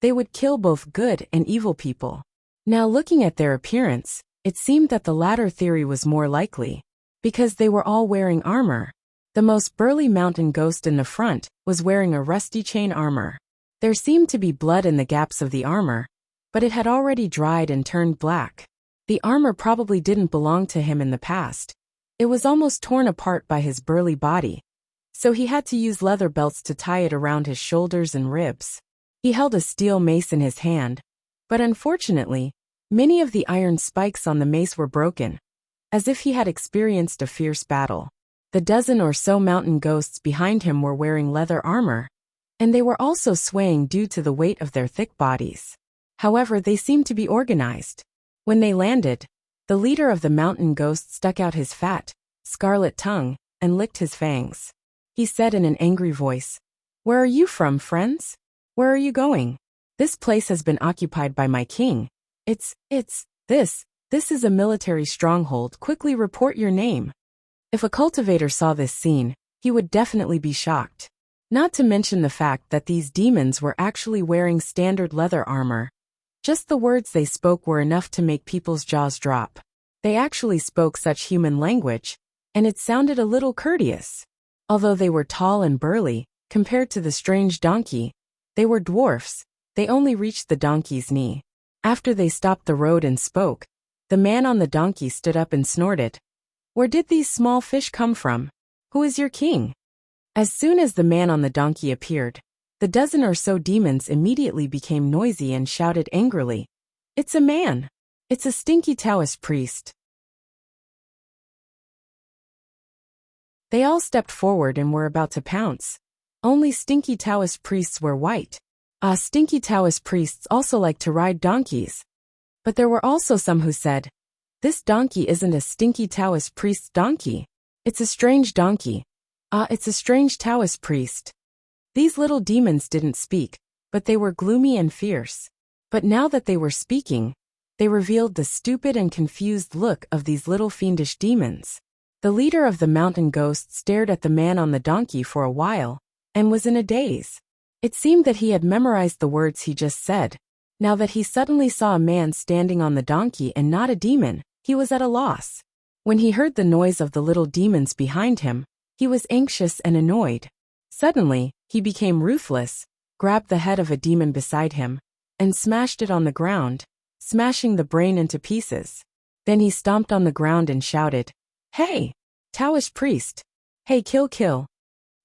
They would kill both good and evil people. Now, looking at their appearance, it seemed that the latter theory was more likely, because they were all wearing armor. The most burly mountain ghost in the front was wearing a rusty chain armor. There seemed to be blood in the gaps of the armor, but it had already dried and turned black. The armor probably didn't belong to him in the past. It was almost torn apart by his burly body, so he had to use leather belts to tie it around his shoulders and ribs. He held a steel mace in his hand, but unfortunately, many of the iron spikes on the mace were broken, as if he had experienced a fierce battle. The dozen or so mountain ghosts behind him were wearing leather armor, and they were also swaying due to the weight of their thick bodies. However, they seemed to be organized. When they landed, the leader of the mountain ghosts stuck out his fat, scarlet tongue and licked his fangs. He said in an angry voice, "Where are you from, friends? Where are you going? This place has been occupied by my king. This is a military stronghold. Quickly report your name." If a cultivator saw this scene, he would definitely be shocked. Not to mention the fact that these demons were actually wearing standard leather armor. Just the words they spoke were enough to make people's jaws drop. They actually spoke such human language, and it sounded a little courteous. Although they were tall and burly, compared to the strange donkey, they were dwarfs. They only reached the donkey's knee. After they stopped the road and spoke, the man on the donkey stood up and snorted. "Where did these small fish come from? Who is your king?" As soon as the man on the donkey appeared, the dozen or so demons immediately became noisy and shouted angrily, "It's a man! It's a stinky Taoist priest!" They all stepped forward and were about to pounce. Only stinky Taoist priests were white. Stinky Taoist priests also like to ride donkeys. But there were also some who said, "This donkey isn't a stinky Taoist priest's donkey. It's a strange donkey. It's a strange Taoist priest." These little demons didn't speak, but they were gloomy and fierce. But now that they were speaking, they revealed the stupid and confused look of these little fiendish demons. The leader of the mountain ghost stared at the man on the donkey for a while, and was in a daze. It seemed that he had memorized the words he just said. Now that he suddenly saw a man standing on the donkey and not a demon, he was at a loss. When he heard the noise of the little demons behind him, he was anxious and annoyed. Suddenly, he became ruthless, grabbed the head of a demon beside him, and smashed it on the ground, smashing the brain into pieces. Then he stomped on the ground and shouted, "Hey, Taoist priest! Hey, kill!"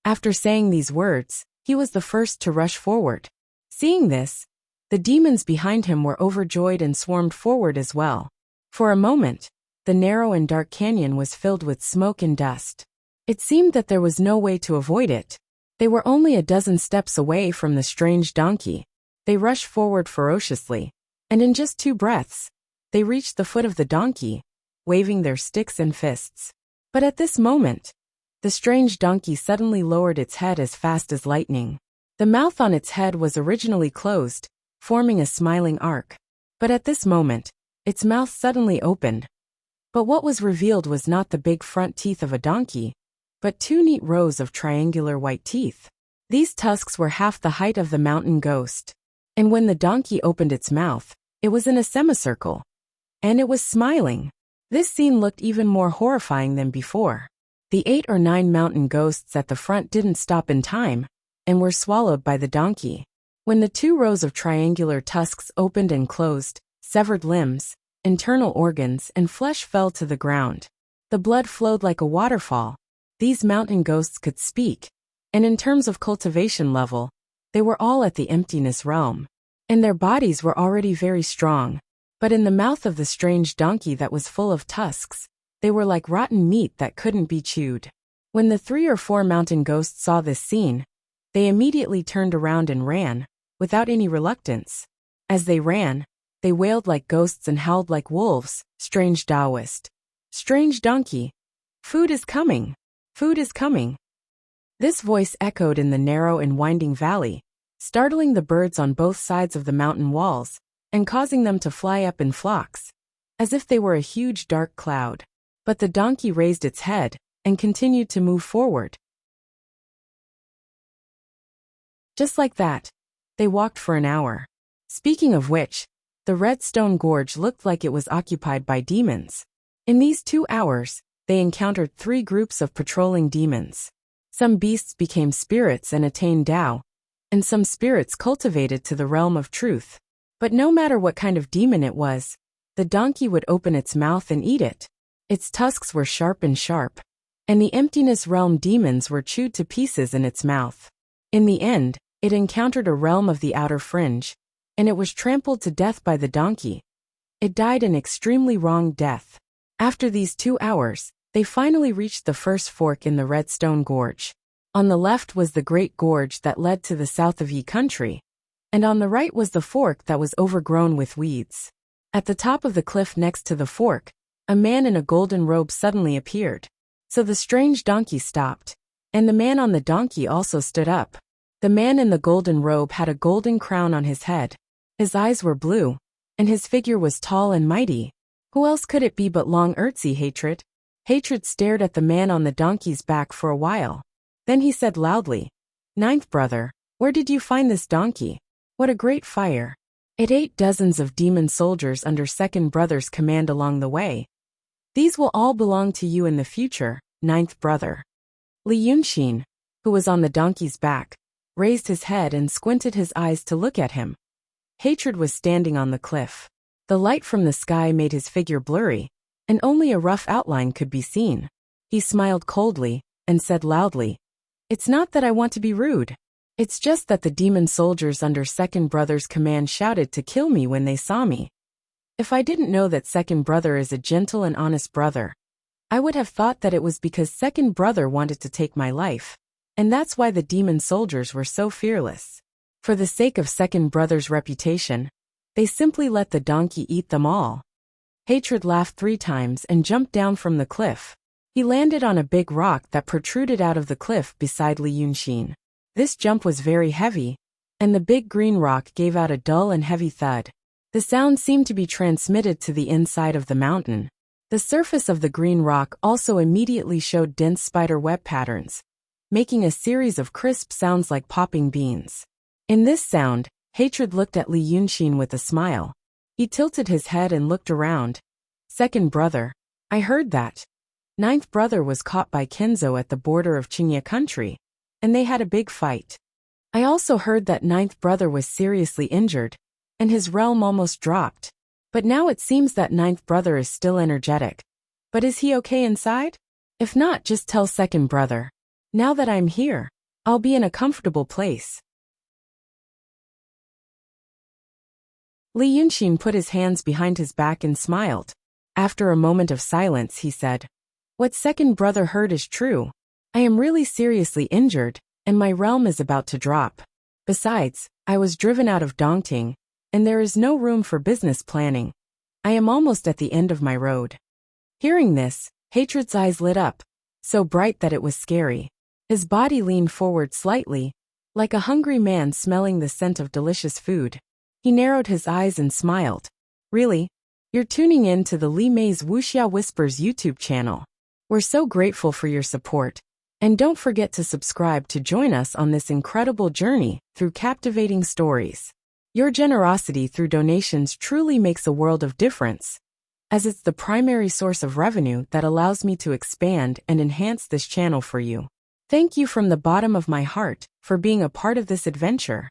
After saying these words, he was the first to rush forward. Seeing this, the demons behind him were overjoyed and swarmed forward as well. For a moment, the narrow and dark canyon was filled with smoke and dust. It seemed that there was no way to avoid it. They were only a dozen steps away from the strange donkey. They rushed forward ferociously, and in just 2 breaths, they reached the foot of the donkey, waving their sticks and fists. But at this moment, the strange donkey suddenly lowered its head as fast as lightning. The mouth on its head was originally closed, forming a smiling arc. But at this moment, its mouth suddenly opened. But what was revealed was not the big front teeth of a donkey, but 2 neat rows of triangular white teeth. These tusks were half the height of the mountain ghost. And when the donkey opened its mouth, it was in a semicircle. And it was smiling. This scene looked even more horrifying than before. The 8 or 9 mountain ghosts at the front didn't stop in time, and were swallowed by the donkey. When the 2 rows of triangular tusks opened and closed, severed limbs, internal organs, and flesh fell to the ground. The blood flowed like a waterfall. These mountain ghosts could speak, and in terms of cultivation level, they were all at the emptiness realm. And their bodies were already very strong. But in the mouth of the strange donkey that was full of tusks, they were like rotten meat that couldn't be chewed. When the 3 or 4 mountain ghosts saw this scene, they immediately turned around and ran, without any reluctance. As they ran, they wailed like ghosts and howled like wolves. Strange Taoist. Strange donkey. Food is coming. Food is coming. This voice echoed in the narrow and winding valley, startling the birds on both sides of the mountain walls, and causing them to fly up in flocks, as if they were a huge dark cloud. But the donkey raised its head, and continued to move forward. Just like that, they walked for an hour. Speaking of which, the Redstone Gorge looked like it was occupied by demons. In these 2 hours, they encountered 3 groups of patrolling demons. Some beasts became spirits and attained Tao, and some spirits cultivated to the realm of truth. But no matter what kind of demon it was, the donkey would open its mouth and eat it. Its tusks were sharp, and the emptiness realm demons were chewed to pieces in its mouth. In the end, it encountered a realm of the outer fringe, and it was trampled to death by the donkey. It died an extremely wrong death. After these 2 hours, they finally reached the first fork in the Redstone Gorge. On the left was the Great Gorge that led to the south of Yi Country, and on the right was the fork that was overgrown with weeds. At the top of the cliff next to the fork, a man in a golden robe suddenly appeared. So the strange donkey stopped, and the man on the donkey also stood up. The man in the golden robe had a golden crown on his head. His eyes were blue, and his figure was tall and mighty. Who else could it be but Long Ertzi Hatred? Hatred stared at the man on the donkey's back for a while. Then he said loudly, "Ninth brother, where did you find this donkey? What a great fire. It ate dozens of demon soldiers under second brother's command along the way. These will all belong to you in the future, ninth brother." Li Yunxin, who was on the donkey's back, raised his head and squinted his eyes to look at him. Hatred was standing on the cliff. The light from the sky made his figure blurry, and only a rough outline could be seen. He smiled coldly, and said loudly, "It's not that I want to be rude. It's just that the demon soldiers under second brother's command shouted to kill me when they saw me. If I didn't know that second brother is a gentle and honest brother, I would have thought that it was because second brother wanted to take my life, and that's why the demon soldiers were so fearless. For the sake of second brother's reputation, they simply let the donkey eat them all." Hatred laughed 3 times and jumped down from the cliff. He landed on a big rock that protruded out of the cliff beside Li Yunxin. This jump was very heavy, and the big green rock gave out a dull and heavy thud. The sound seemed to be transmitted to the inside of the mountain. The surface of the green rock also immediately showed dense spider web patterns, making a series of crisp sounds like popping beans. In this sound, Hatred looked at Li Yunxin with a smile. He tilted his head and looked around. "Second brother, I heard that ninth brother was caught by Kenzo at the border of Qingye country, and they had a big fight. I also heard that ninth brother was seriously injured, and his realm almost dropped. But now it seems that ninth brother is still energetic. But is he okay inside? If not, just tell second brother. Now that I'm here, I'll be in a comfortable place." Li Yunxin put his hands behind his back and smiled. After a moment of silence, he said, "What second brother heard is true. I am really seriously injured, and my realm is about to drop. Besides, I was driven out of Dongting, and there is no room for business planning. I am almost at the end of my road." Hearing this, Hatred's eyes lit up, so bright that it was scary. His body leaned forward slightly, like a hungry man smelling the scent of delicious food. He narrowed his eyes and smiled. "Really? You're tuning in to the Li Mei's Wuxia Whispers YouTube channel. We're so grateful for your support. And don't forget to subscribe to join us on this incredible journey through captivating stories. Your generosity through donations truly makes a world of difference, as it's the primary source of revenue that allows me to expand and enhance this channel for you. Thank you from the bottom of my heart for being a part of this adventure.